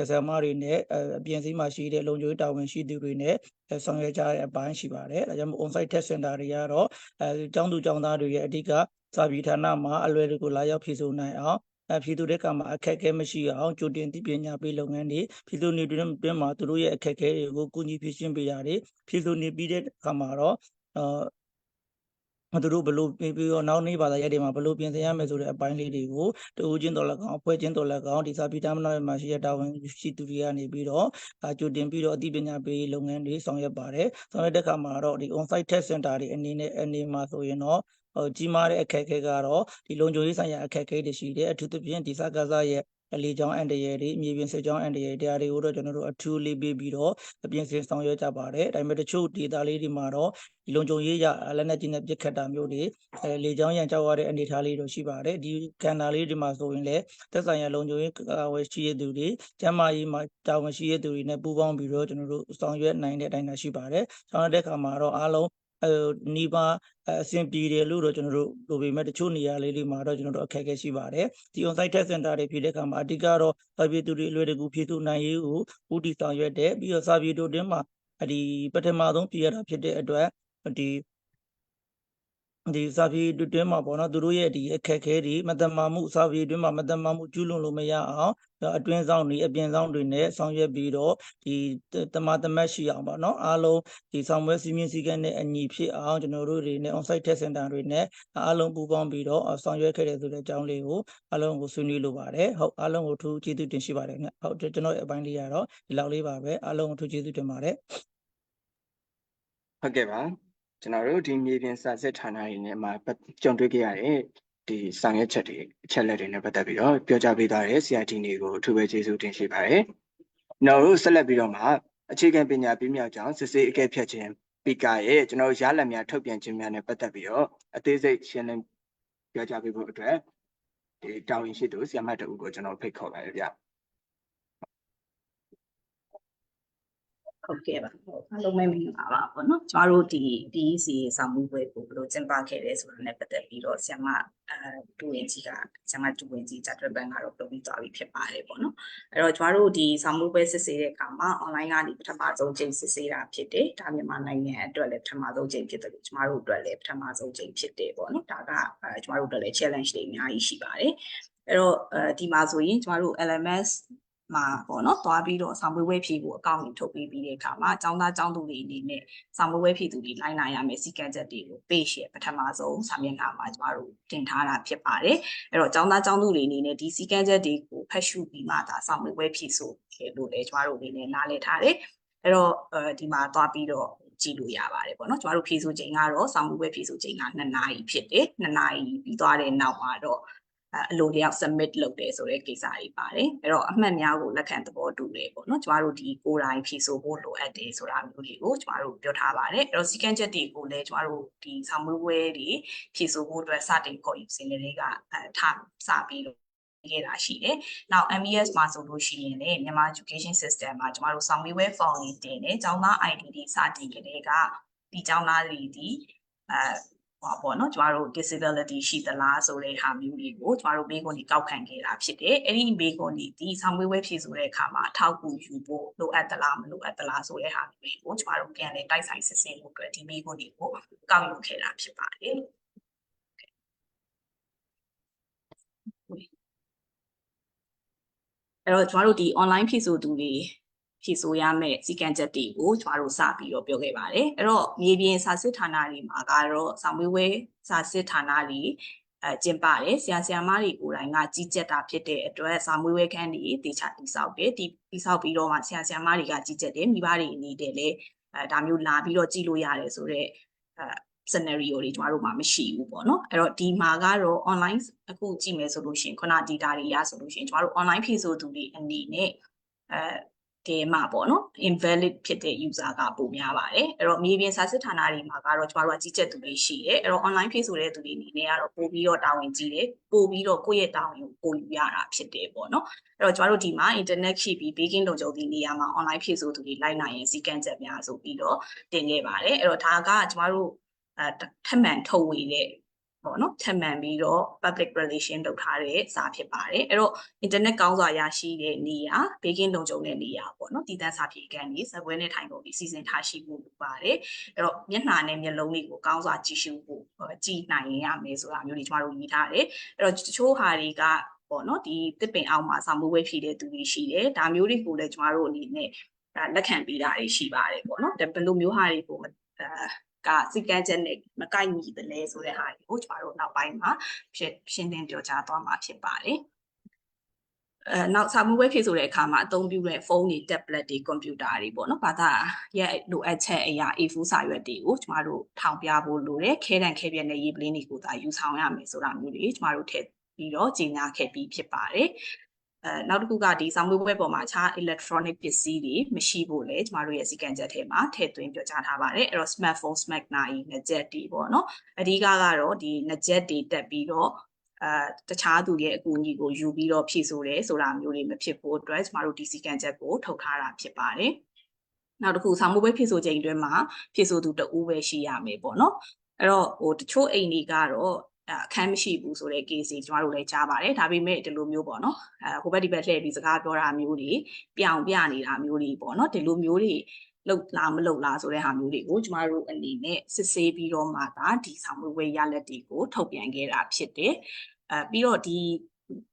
ဆရာမတွေနဲ့အပြင်စည်းမှာရှိတဲ့လုံခြုံရေးတာဝန်ရှိသူတွေနဲ့ဆောင်ရွက်ကြတဲ့အပိုင်းရှိပါတယ်။ဒါကြောင့် on site test center တွေကတော့ကျောင်းသူကျောင်းသားတွေရဲ့အဓိကစာပြေဌာနမှာအလွယ်တကူလာရောက်ဖြည့်ဆို့နိုင်အောင်ဖြည့်သူတဲ့ကမှာအခက်အခဲမရှိအောင်ကြိုတင်သိပညာပေးလုပ်ငန်းတွေဖြည့်သူနေတွင်မှာသူတို့ရဲ့အခက်အခဲတွေကိုကူညီဖြည့်ရှင်းပေးရတယ်ဖြည့်သူနေပြီးတဲ့အခါမှာတော့သူတို့ဘလို့ပြီးတော့နောက်နေ့ဘာသာရက်တွေမှာဘလို့ပြင်ဆင်ရမယ်ဆိုတဲ့အပိုင်းလေးတွေကိုတူချင်းတော်လည်းကောင်းအဖွဲ့ချင်းတော်လည်းကောင်းဒီစာပိတမနာမှာရှိတဲ့တာဝန်ရှိသူတွေကနေပြီးတော့ကြိုတင်ပြီးတော့အသိပညာပေးလုပ်ငန်းတွေဆောင်ရွက်ပါတယ်ဆောင်ရွက်တဲ့အခါမှာတော့ဒီ on site test center တွေအနေမှာဆိုရင်တော့ကြီးမားတဲ့အခက်အခဲကတော့ဒီလုံခြုံရေးဆိုင်ရာအခက်အခဲတွေရှိတယ်အထူးသဖြင့်ဒီစကားစားရဲ့လေကြောင်းအန်တရယ်တွေမြေပြင်စစ်ကြောင်းအန်တရယ်တရားတွေကိုတော့ကျွန်တော်တို့အထူးလေးပေးပြီးတော့အပြင်ဆင်ဆောင်ရွက်ကြပါတယ်ဒါပေမဲ့တချို့ဒေသလေးတွေမှာတော့ဒီလုံခြုံရေးရလက်နက်ကြီးနဲ့ပစ်ခတ်တာမျိုးတွေလေကြောင်းရန်ကြောက်ရတဲ့အနေအထားလေးတွေရှိပါတယ်ဒီကဏ္ဍလေးတွေမှာဆိုရင်လည်းသက်ဆိုင်ရာလုံခြုံရေးဝယ်ရှိရသူတွေကျန်းမာရေးမှာတာဝန်ရှိရသူတွေနဲ့ပူးပေါင်းပြီးတော့ကျွန်တော်တို့ဆောင်ရွက်နိုင်တဲ့အတိုင်းသာရှိပါတယ်ဆောင်ရွက်တဲ့အခါမှာတော့အားလုံးနီးပါးအဆင်ပြေတယ်လို့တော့ကျွန်တော်တို့လိုပေမဲ့တချို့နေရာလေးတွေမှာတော့ကျွန်တော်တို့အခက်အခဲရှိပါတယ်ဒီ on site test center တွေဖြည့်တဲ့အခါမှာအဓိကတော့စာပြေသူတွေအလွယ်တကူဖြည့်ဆို့နိုင်ရေးကိုဦးတည်ဆောင်ရွက်တယ်ပြီးတော့စာပြေတို့တင်းမှာဒီပထမဆုံးပြရတာဖြစ်တဲ့အတွက်ဒီစာပြေတွင်းမှာပေါ့နော်သူတို့ရဲ့ဒီအခက်အခဲတွေမတမာမှုစာပြေတွင်းမှာမတမာမှုကျူးလွန်လို့မရအောင်အတွင်းဆောင်တွေအပြင်ဆောင်တွေနဲ့ဆောင်ရွက်ပြီးတော့ဒီတမတ်ရှိအောင်ပေါ့နော်အားလုံးဒီဆောင်ပွဲစီမင်းစည်းကမ်းနဲ့အညီဖြစ်အောင်ကျွန်တော်တို့တွေနဲ့ on site test center တွေနဲ့အားလုံးပူးပေါင်းပြီးတော့ဆောင်ရွက်ခဲ့တဲ့ဆိုတဲ့အကြောင်းလေးကိုအားလုံးကိုဆွေးနွေးလိုပါတယ်ဟုတ်အားလုံးကိုထူးကျေးဇူးတင်ရှိပါတယ်ခင်ဗျဟုတ်ကျွန်တော်ရဲ့အပိုင်းလေးကတော့ဒီလောက်လေးပါပဲအားလုံးကိုထူးကျေးဇူးတင်ပါတယ်ဟုတ်ကဲ့ပါကျွန်တော်တို့ဒီမြေပြင်စာစစ်ဌာနတွေနဲ့မှာကြုံတွေ့ခဲ့ရတဲ့ဒီဆောင်ရွက်ချက်တွေအချက်လက်တွေနဲ့ပတ်သက်ပြီးတော့ပြောကြားပေးထားတဲ့ CIT တွေကိုအထူးပဲကျေးဇူးတင်ရှိပါတယ်။နောက်တို့ဆက်လက်ပြီးတော့မှအခြေခံပညာပြမြောက်ကြောင်းစစ်ဆေးအကဲဖြတ်ခြင်းပီကာရဲ့ကျွန်တော်ရလဒ်များထုတ်ပြန်ခြင်းများနဲ့ပတ်သက်ပြီးတော့အသေးစိတ်ရှင်းလင်းပြောကြားပေးဖို့အတွက်ဒီတာဝန်ရှိသူဆရာမတူကိုကျွန်တော်ဖိတ်ခေါ်ပါတယ်ဗျ။ ဟုတ်ကဲ့ပါဟုတ်အားလုံးပဲမင်္ဂလာပါပေါ့နော်ကျမတို့ဒီ DEC ဆောင်မှုပွဲကိုဘယ်လိုကျင်းပခဲ့လဲဆိုတာနဲ့ပတ်သက်ပြီးတော့ဆရာမတူဝင်ကြီးဂျာတွဲဘန်ကတော့ပြောပြီးသွားပြီဖြစ်ပါတယ်ပေါ့နော်အဲ့တော့ကျမတို့ဒီဆောင်မှုပွဲစစ်ဆေးတဲ့အခါမှာ online ကနေပထမဆုံးချိန်စစ်ဆေးတာဖြစ်တယ်ဒါမြန်မာနိုင်ငံအတွက်လည်းပထမဆုံးချိန်ဖြစ်တယ်လို့ကျမတို့အတွက်လည်းပထမဆုံးချိန်ဖြစ်တယ်ပေါ့နော်ဒါကကျမတို့အတွက်လည်း challenge တွေအများကြီးရှိပါတယ်အဲ့တော့ဒီမှာဆိုရင်ကျမတို့ LMS မှာပေါ့နော်တွားပြီးတော့ဆောင်ပွဲဖြည့်ဖို့အကောင့်တွေထုတ်ပေးပြီးတဲ့အခါမှာကျောင်းသားကျောင်းသူတွေအနေနဲ့ဆောင်ပွဲဖြည့်သူတွေလိုက်နိုင်ရမယ်စီကံချက်တွေကို page ရဲ့ပထမဆုံးစာမျက်နှာမှာကျမတို့တင်ထားတာဖြစ်ပါတယ်အဲ့တော့ကျောင်းသားကျောင်းသူတွေအနေနဲ့ဒီစီကံချက်တွေကိုဖတ်ရှုပြီးမှဒါဆောင်ပွဲဖြည့်ဆိုလို့လည်းကျမတို့အနေနဲ့နားလည်ထားတယ်အဲ့တော့ဒီမှာတွားပြီးတော့ကြည့်လို့ရပါတယ်ပေါ့နော်ကျမတို့ဖြည့်ဆိုချိန်ကတော့ဆောင်ပွဲဖြည့်ဆိုချိန်က2 နာရီဖြစ်တယ်2 နာရီပြီးသွားတဲ့နောက်မှာတော့အလိုလျောက် submit လုပ်တယ်ဆိုတဲ့ကိစ္စတွေပါတယ်အဲ့တော့အမှတ်များကိုလက်ခံသဘောတူတယ်ပေါ့နော်ကျမတို့ဒီကိုယ်တိုင်ဖြည့်ဆို့ဖို့လိုအပ်တယ်ဆိုတာမျိုးတွေကိုကျမတို့ပြောထားပါတယ်အဲ့တော့စီကံချက်တွေကိုလည်းကျမတို့ဒီဆောင်မွေးပွဲတွေဖြည့်ဆို့ဖို့အတွက်စတင်ခေါ်ယူစဉ်တွေကထားစပြီးတော့ခဲ့တာရှိတယ်။ Now MES မှာဆိုလို့ရှိရင်လည်းမြန်မာ education system မှာကျမတို့ဆောင်မွေးပွဲ form တွေတင်တယ်ကျောင်းသား ID တွေစတင်ကြတဲ့ကဒီကျောင်းသားတွေဒီပေါ့နော်ကျမတို့ disability ရှိသလားဆိုတဲ့ဟာမျိုးတွေကိုကျမတို့မေးခွန်းတွေကောက်ခံခဲ့တာဖြစ်တယ်အဲ့ဒီမေးခွန်းတွေဒီဆောင်မွေးပွဲဖြည့်ဆိုတဲ့အခါမှာအထောက်အကူယူဖို့လိုအပ်သလားမလိုအပ်သလားဆိုတဲ့ဟာမျိုးတွေကိုကျမတို့ပြန်လည်တိုက်ဆိုင်စစ်ဆေးမှုအတွက်ဒီမေးခွန်းတွေကိုကောက်ယူခဲ့တာဖြစ်ပါတယ်အဲ့တော့ကျမတို့ဒီ online ဖြည့်ဆိုသူတွေဖြည့်ဆိုရမယ့်စီကံချက်တွေကိုကျမတို့စပြီးတော့ပြောခဲ့ပါတယ်အဲ့တော့မြေပြင်စာစစ်ဌာနတွေမှာကတော့ဆောင်မွေးပွဲစာစစ်ဌာနတွေကျင်းပတယ်ဆရာမတွေကိုယ်တိုင်ကကြီးကြပ်တာဖြစ်တဲ့အတွက်ဆောင်မွေးပွဲခန်းတွေတေချာတိဆောက်တယ်ဒီတိဆောက်ပြီးတော့မှဆရာမတွေကကြီးကြပ်တယ်မိဘတွေအနေနဲ့လည်းဒါမျိုးလာပြီးတော့ကြည့်လို့ရတယ်ဆိုတော့scenario တွေကျမတို့မှာမရှိဘူးပေါ့နော်အဲ့တော့ဒီမှာကတော့ online အခုကြည့်မယ်ဆိုလို့ရှိရင်ခုန data တွေရဆိုလို့ရှိရင်ကျမတို့ online ဖြည့်ဆို့သူတွေအနေနဲ့ဒီမှာပေါ့နော် invalid ဖြစ်တဲ့ user ကပိုများပါတယ်အဲ့တော့မြေပြင်စာစစ်ဌာနတွေမှာကတော့ကျမတို့ကကြီးကြပ်သူတွေရှိတယ်အဲ့တော့ online ဖြည့်ဆိုတဲ့သူတွေအနေနဲ့ကတော့ပို့ပြီးတော့တာဝန်ကြီးတယ်ပို့ပြီးတော့ကိုယ့်ရဲ့တာဝန်ကိုပို့ယူရတာဖြစ်တယ်ပေါ့နော်အဲ့တော့ကျမတို့ဒီမှာ internet ရှိပြီး baking လုံခြုံသည့်နေရာမှာ online ဖြည့်ဆို့သူတွေလိုက်နိုင်ရင်စီကံချက်များဆိုပြီးတော့တင်ခဲ့ပါတယ်အဲ့တော့ဒါကကျမတို့ထပ်မံထုတ်ဝေတဲ့ပေါ့နော်ထပ်မံပြီးတော့ public relation လုပ်ထားတဲ့စာဖြစ်ပါတယ်အဲ့တော့ internet ကောင်းစွာရရှိတဲ့နေရာ baking လုံခြုံတဲ့နေရာပေါ့နော်တည်တံ့စာဖြည့်ခန်းတွေစပွဲနဲ့ထိုင်ကုန်တွေစီစဉ်ထားရှိမှုပါတယ်အဲ့တော့မျက်နှာနဲ့မျက်လုံးတွေကိုကောင်းစွာကြည့်ရှုဖို့ကြည့်နိုင်ရမယ်ဆိုတာမျိုးတွေကျမတို့ရေးထားတယ်အဲ့တော့တချို့ဟာတွေကပေါ့နော်ဒီတစ်ပင်အောင်မှာစာမိုးဝဲဖြည့်တဲ့သူတွေရှိတယ်ဒါမျိုးတွေကိုလည်းကျမတို့အနေနဲ့လက်ခံပေးတာတွေရှိပါတယ်ပေါ့နော်ဒါဘယ်လိုမျိုးဟာတွေကိုကစီကံချက်နဲ့မကိုက်ညီတယ်လဲဆိုတဲ့ဟာကိုကျမတို့နောက်ပိုင်းမှာရှင်းလင်းပြောကြားသွားမှာဖြစ်ပါတယ်နောက်စာမှုဝဲဖြည့်ဆိုတဲ့အခါမှာအသုံးပြုတဲ့ဖုန်းတွေ tablet တွေ computer တွေပေါ့နော်ဘာသာရဲ့လိုအပ်ချက်အရာ A4 စာရွက်တွေကိုကျမတို့ထောင်ပြဖို့လိုတယ်ခဲတံခဲပြက်နဲ့ရေးပလင်းတွေကိုသာယူဆောင်ရမယ်ဆိုတာမျိုးတွေကျမတို့ထည့်ပြီးတော့ကြီးညာခဲ့ပြီးဖြစ်ပါတယ်နောက်တစ်ခုကဒီဆောင်မွေးပွဲပေါ်မှာအခြား electronic ပစ္စည်းတွေမရှိဖို့လဲကျမတို့ရဲ့စီကံချက်ထဲမှာထည့်သွင်းပြောကြားထားပါတယ်အဲ့တော့ smartphone smart နိုင်ငကြက်တွေပေါ့နော်အဓိကကတော့ဒီငကြက်တွေတက်ပြီးတော့တခြားသူရဲ့အကူအညီကိုယူပြီးတော့ဖြည့်ဆို့တယ်ဆိုတာမျိုးတွေမဖြစ်ဖို့အတွက်ကျမတို့ဒီစီကံချက်ကိုထုတ်ထားတာဖြစ်ပါတယ်နောက်တစ်ခုဆောင်မွေးပွဲဖြည့်ဆို့ချိန်အတွင်းမှာဖြည့်ဆို့သူတဦးပဲရှိရမယ်ပေါ့နော်အဲ့တော့တချို့အိမ်တွေကတော့အခန်းမရှိဘူးဆိုတဲ့ case တွေကျမတို့လည်းကြားပါတယ်ဒါပေမဲ့ဒီလိုမျိုးပေါ့နော်ဟိုဘက်ဒီဘက်လှည့်ပြီးစကားပြောတာမျိုးတွေပြောင်ပြနေတာမျိုးတွေပေါ့နော်ဒီလိုမျိုးတွေလောက်လားမလောက်လားဆိုတဲ့ဟာမျိုးတွေကိုကျမတို့အနေနဲ့စစ်ဆေးပြီးတော့မှဒါဒီဆောင်မွေးပွဲရလဒ်တွေကိုထုတ်ပြန်ခဲ့တာဖြစ်တယ်ပြီးတော့ဒီ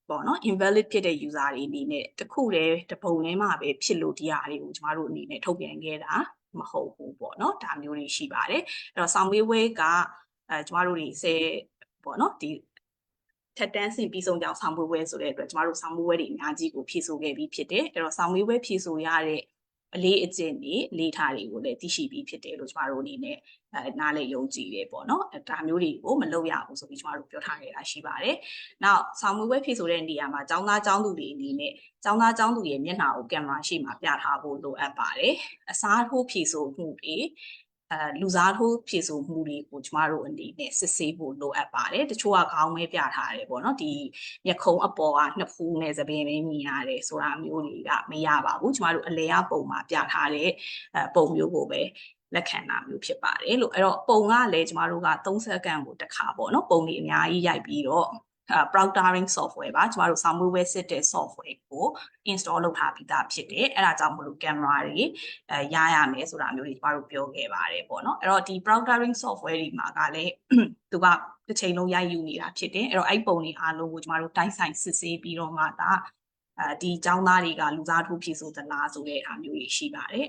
ပေါ့နော် invalid ဖြစ်တဲ့ user တွေအနေနဲ့တခုတည်းတပုံထဲမှာပဲဖြစ်လို့ဒီဟာတွေကိုကျမတို့အနေနဲ့ထုတ်ပြန်ခဲ့တာမဟုတ်ဘူးပေါ့နော်ဒါမျိုးတွေရှိပါတယ်အဲ့တော့ဆောင်မွေးပွဲကကျမတို့တွေပေါ့နော်ဒီထက်တန်းဆင်ပြီးဆုံးကြောင်းဆောင်မွေးပွဲဆိုတဲ့အတွက်ကျမတို့ဆောင်မွေးပွဲတွေအများကြီးကိုဖြည့်ဆို့ခဲ့ပြီးဖြစ်တယ်အဲ့တော့ဆောင်မွေးပွဲဖြည့်ဆို့ရတဲ့အလေးအကျင့်တွေအလေးထားတွေကိုလည်းသိရှိပြီးဖြစ်တယ်လို့ကျမတို့အနေနဲ့နားလည်ယုံကြည်တယ်ပေါ့နော်ဒါမျိုးတွေကိုမလုပ်ရဘူးဆိုပြီးကျမတို့ပြောထားခဲ့တာရှိပါတယ်နောက်ဆောင်မွေးပွဲဖြည့်ဆို့တဲ့နေရာမှာကျောင်းသားကျောင်းသူတွေအနေနဲ့ကျောင်းသားကျောင်းသူရဲ့မျက်နှာကိုကင်မရာရှေ့မှာပြထားဖို့လိုအပ်ပါတယ်အစားထိုးဖြည့်ဆို့မှုတွေ လူစားထိုးဖြည့်ဆို့မှုတွေကိုကျမတို့အနေနဲ့စစ်ဆေးဖို့လိုအပ်ပါတယ်တချို့ကခေါင်းမဲပြထားတယ်ပေါ့နော်ဒီမျက်ခုံးအပေါ်ကနှစ်ဖူးနဲ့သပင်ပဲမြင်ရတယ်ဆိုတာမျိုးတွေကမရပါဘူးကျမတို့အလဲအပုံမှာပြထားတဲ့ပုံမျိုးကိုပဲလက်ခံတာမျိုးဖြစ်ပါတယ်လို့အဲ့တော့ပုံကလည်းကျမတို့က30စက္ကန့်ကိုတစ်ခါပေါ့နော်ပုံတွေအများကြီးရိုက်ပြီးတော့proctoring software ပါကျမတို့ Samuel စစ်တဲ့ software ကို install လုပ်ထားပြီးသားဖြစ်တယ်အဲ့ဒါကြောင့်မလို့ camera တွေရရမယ်ဆိုတာမျိုးတွေကျမတို့ပြောခဲ့ပါတယ်ပေါ့နော်အဲ့တော့ဒီ proctoring software တွေမှာကလည်းသူကတစ်ချိန်လုံးရိုက်ယူနေတာဖြစ်တယ်အဲ့တော့အဲ့ပုံတွေအားလုံးကိုကျမတို့တိုင်းဆိုင်စစ်ဆေးပြီးတော့မှဒါဒီចောင်းသားတွေကလူစားထိုးဖြည့်ဆို့သလားဆိုတဲ့အားမျိုးတွေရှိပါတယ်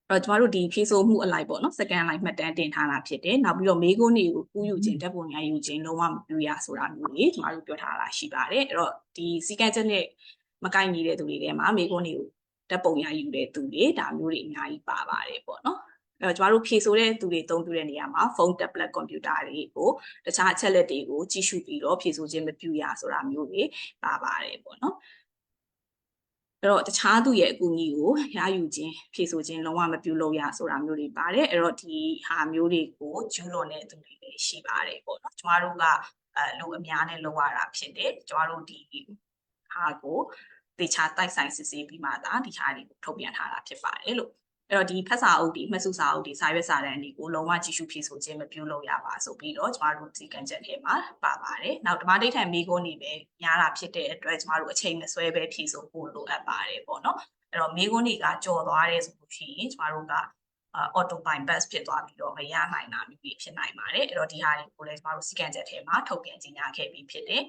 ကျမတို့ဒီဖြည့်ဆို့မှုအလိုက်ပေါ့နော်စကန်အလိုက်မှတ်တမ်းတင်ထားတာဖြစ်တယ်နောက်ပြီးတော့မေးခွန်းတွေကိုကူးယူခြင်းဓာတ်ပုံရိုက်ယူခြင်းလုံးဝမပြုရဆိုတာမျိုးတွေကျမတို့ပြောထားတာရှိပါတယ်အဲ့တော့ဒီစီကံချက်နဲ့မကိုက်ညီတဲ့သူတွေထဲမှာမေးခွန်းတွေကိုဓာတ်ပုံရိုက်ယူတဲ့သူတွေဒါမျိုးတွေအများကြီးပါပါတယ်ပေါ့နော်အဲ့တော့ကျမတို့ဖြည့်ဆို့တဲ့သူတွေအသုံးပြုတဲ့နေရာမှာဖုန်း tablet ကွန်ပျူတာတွေကိုတခြားအချက်လက်တွေကိုကြည့်ရှုပြီးတော့ဖြည့်ဆို့ခြင်းမပြုရဆိုတာမျိုးတွေပါပါတယ်ပေါ့နော်အဲ့တော့တခြားသူရဲ့အကူအညီကိုရယူခြင်းဖြည့်ဆို့ခြင်းလုံးဝမပြုလုပ်ရဆိုတာမျိုးတွေပါတယ်အဲ့တော့ဒီဟာမျိုးတွေကိုကျူးလွန်တဲ့သူတွေလည်းရှိပါတယ်ပေါ့နော်ကျမတို့ကလူအများနဲ့လုပ်ရတာဖြစ်တယ်ကျမတို့ဒီဟာကိုတေချာတိုက်ဆိုင်စစ်ဆေးပြီးမှသာဒီဟာတွေကိုထုတ်ပြန်ထားတာဖြစ်ပါတယ်လို့အဲ့တော့ဒီဖတ်စာအုပ်ဒီမှတ်စုစာအုပ်ဒီစာရွက်စာတမ်းတွေကိုလုံးဝကြည့်ရှုဖြည့်ဆို့ခြင်းမပြုလုပ်ရပါဆိုပြီးတော့ကျမတို့စီကံချက်ထဲမှာပါပါတယ်နောက်ဓမ္မဒိဋ္ဌံမိကုန်းနေပဲများတာဖြစ်တဲ့အတွက်ကျမတို့အချိန်မဆွဲပဲဖြည့်ဆို့ဖို့လိုအပ်ပါတယ်ပေါ့နော်အဲ့တော့မိကုန်းတွေကကြော်သွားတယ်ဆိုလို့ရှိရင်ကျမတို့ကauto bypass ဖြစ်သွားပြီးတော့မရနိုင်တာမျိုးဖြစ်နိုင်ပါတယ်အဲ့တော့ဒီဟာတွေကိုလည်းကျမတို့စီကံချက်ထဲမှာထုတ်ပြန်ကြေညာခဲ့ပြီးဖြစ်တယ်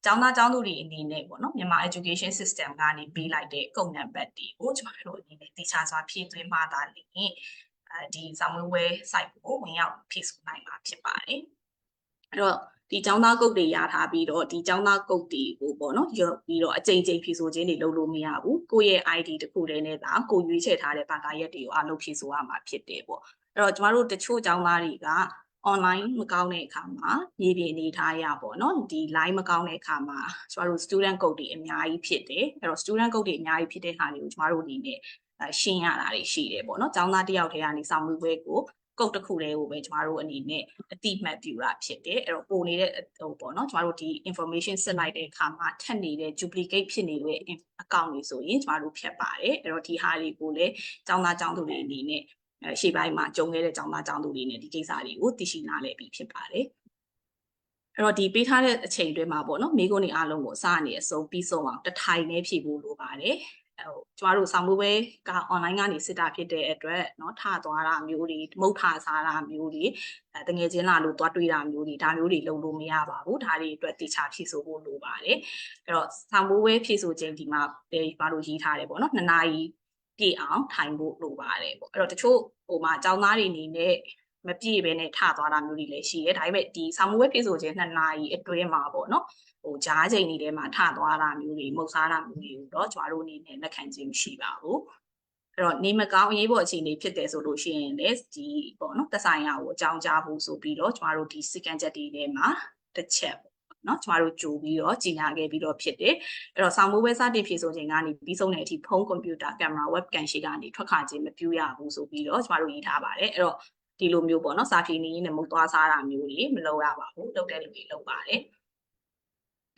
ကျောင်းသားကျောင်းသူတွေအနေနဲ့ပေါ့နော်မြန်မာ education system ကနေပေးလိုက်တဲ့ကုန်နံပါတ်တွေကိုကျမတို့အနေနဲ့တိကျစွာဖြည့်သွင်းမှသာလျှင်ဒီ Samuel site ကိုဝင်ရောက်ဖြည့်ဆို့နိုင်မှာဖြစ်ပါတယ်အဲ့တော့ဒီကျောင်းသားကုတ်တွေရထားပြီးတော့ဒီကျောင်းသားကုတ်တွေကိုပေါ့နော်ရောပြီးတော့အကြိမ်ကြိမ်ဖြည့်ဆို့ခြင်းတွေလုပ်လို့မရဘူးကိုယ့်ရဲ့ ID တခုတည်းနဲ့သာကိုရွေးချယ်ထားတဲ့ဘာသာရပ်တွေကိုအလုပ်ဖြည့်ဆို့ရမှာဖြစ်တယ်ပေါ့အဲ့တော့ကျမတို့တချို့ကျောင်းသားတွေက online မကောင်းတဲ့အခါမှာမြေပြင်အနေထားရပေါ့နော်ဒီ line မကောင်းတဲ့အခါမှာကျမတို့ student code တွေအများကြီးဖြစ်တယ်အဲ့တော့ student code တွေအများကြီးဖြစ်တဲ့အခါတွေကိုကျမတို့အနေနဲ့ရှင်းရတာတွေရှိတယ်ပေါ့နော်ကျောင်းသားတစ်ယောက်တည်းကနေစာမေးပွဲကိုကုတ်တစ်ခုလေးကိုပဲကျမတို့အနေနဲ့အတိမှတ်ပြုတာဖြစ်တယ်အဲ့တော့ပို့နေတဲ့ဟိုပေါ့နော်ကျမတို့ဒီ information စစ်လိုက်တဲ့အခါမှာထပ်နေတဲ့ duplicate ဖြစ်နေတဲ့ account တွေဆိုရင်ကျမတို့ဖြတ်ပါတယ်အဲ့တော့ဒီဟာတွေကိုလည်းကျောင်းသားကျောင်းသူတွေအနေနဲ့ရှေ့ပိုင်းမှာကြုံခဲ့တဲ့ကျောင်းသားကျောင်းသူတွေနဲ့ဒီကိစ္စတွေကိုသိရှိနားလည်ပြီးဖြစ်ပါတယ်အဲ့တော့ဒီပေးထားတဲ့အချိန်အတွင်းမှာပေါ့နော်မိကုန်းတွေအားလုံးကိုအစအနေအဆုံးပြီးဆုံးအောင်တစ်ထိုင်နဲ့ဖြည့်ဖို့လိုပါတယ်ကျမတို့စာမေးပွဲက online ကနေစစ်တာဖြစ်တဲ့အတွက်เนาะထသွားတာမျိုးတွေမုတ်ထစားတာမျိုးတွေတငယ်ချင်းလာလို့သွားတွေးတာမျိုးတွေဒါမျိုးတွေလုပ်လို့မရပါဘူးဒါတွေအတွက်တေချာဖြည့်ဆို့ဖို့လိုပါတယ်အဲ့တော့စာမေးပွဲဖြည့်ဆို့ခြင်းဒီမှာဘာလို့ရေးထားတယ်ပေါ့နော်2နာရီပြည့်အောင်ထိုင်ဖို့လိုပါတယ်ပေါ့အဲ့တော့တချို့ဟိုမှာအကြောင်းသားတွေအနေနဲ့မပြည့်ပဲနဲ့ထသွားတာမျိုးတွေလည်းရှိတယ်ဒါပေမဲ့ဒီစာမေးပွဲဖြည့်ဆို့ခြင်း2နာရီအတွင်းမှာပေါ့နော်ဟိုကြားချိန်တွေထဲမှာထသွားတာမျိုးတွေမုတ်စားတာမျိုးတွေကိုတော့ကျမတို့အနေနဲ့လက်ခံခြင်းမရှိပါဘူးအဲ့တော့နေမကောင်းအရေးပေါ်အခြေအနေဖြစ်တယ်ဆိုလို့ရှိရင်လည်းဒီပေါ့နော်သက်ဆိုင်ရာကိုအကြောင်းကြားဖို့ဆိုပြီးတော့ကျမတို့ဒီစီကံချက်တွေထဲမှာတစ်ချက်เนาะကျမတို့ကြိုပြီးတော့ကြီးညာခဲ့ပြီးတော့ဖြစ်တယ်အဲ့တော့စာမေးပွဲစတင်ဖြည့်ဆို့ခြင်းကနေပြီးဆုံးတဲ့အထိဖုန်းကွန်ပျူတာကင်မရာဝက်ကန်ရှိကနေထွက်ခါခြင်းမပြုရဘူးဆိုပြီးတော့ကျမတို့ရေးထားပါတယ်အဲ့တော့ဒီလိုမျိုးပေါ့နော်စာဖြေနေရင်းနဲ့မုတ်သွားစားတာမျိုးတွေမလုပ်ရပါဘူးလုပ်တဲ့လူတွေလုပ်ပါတယ်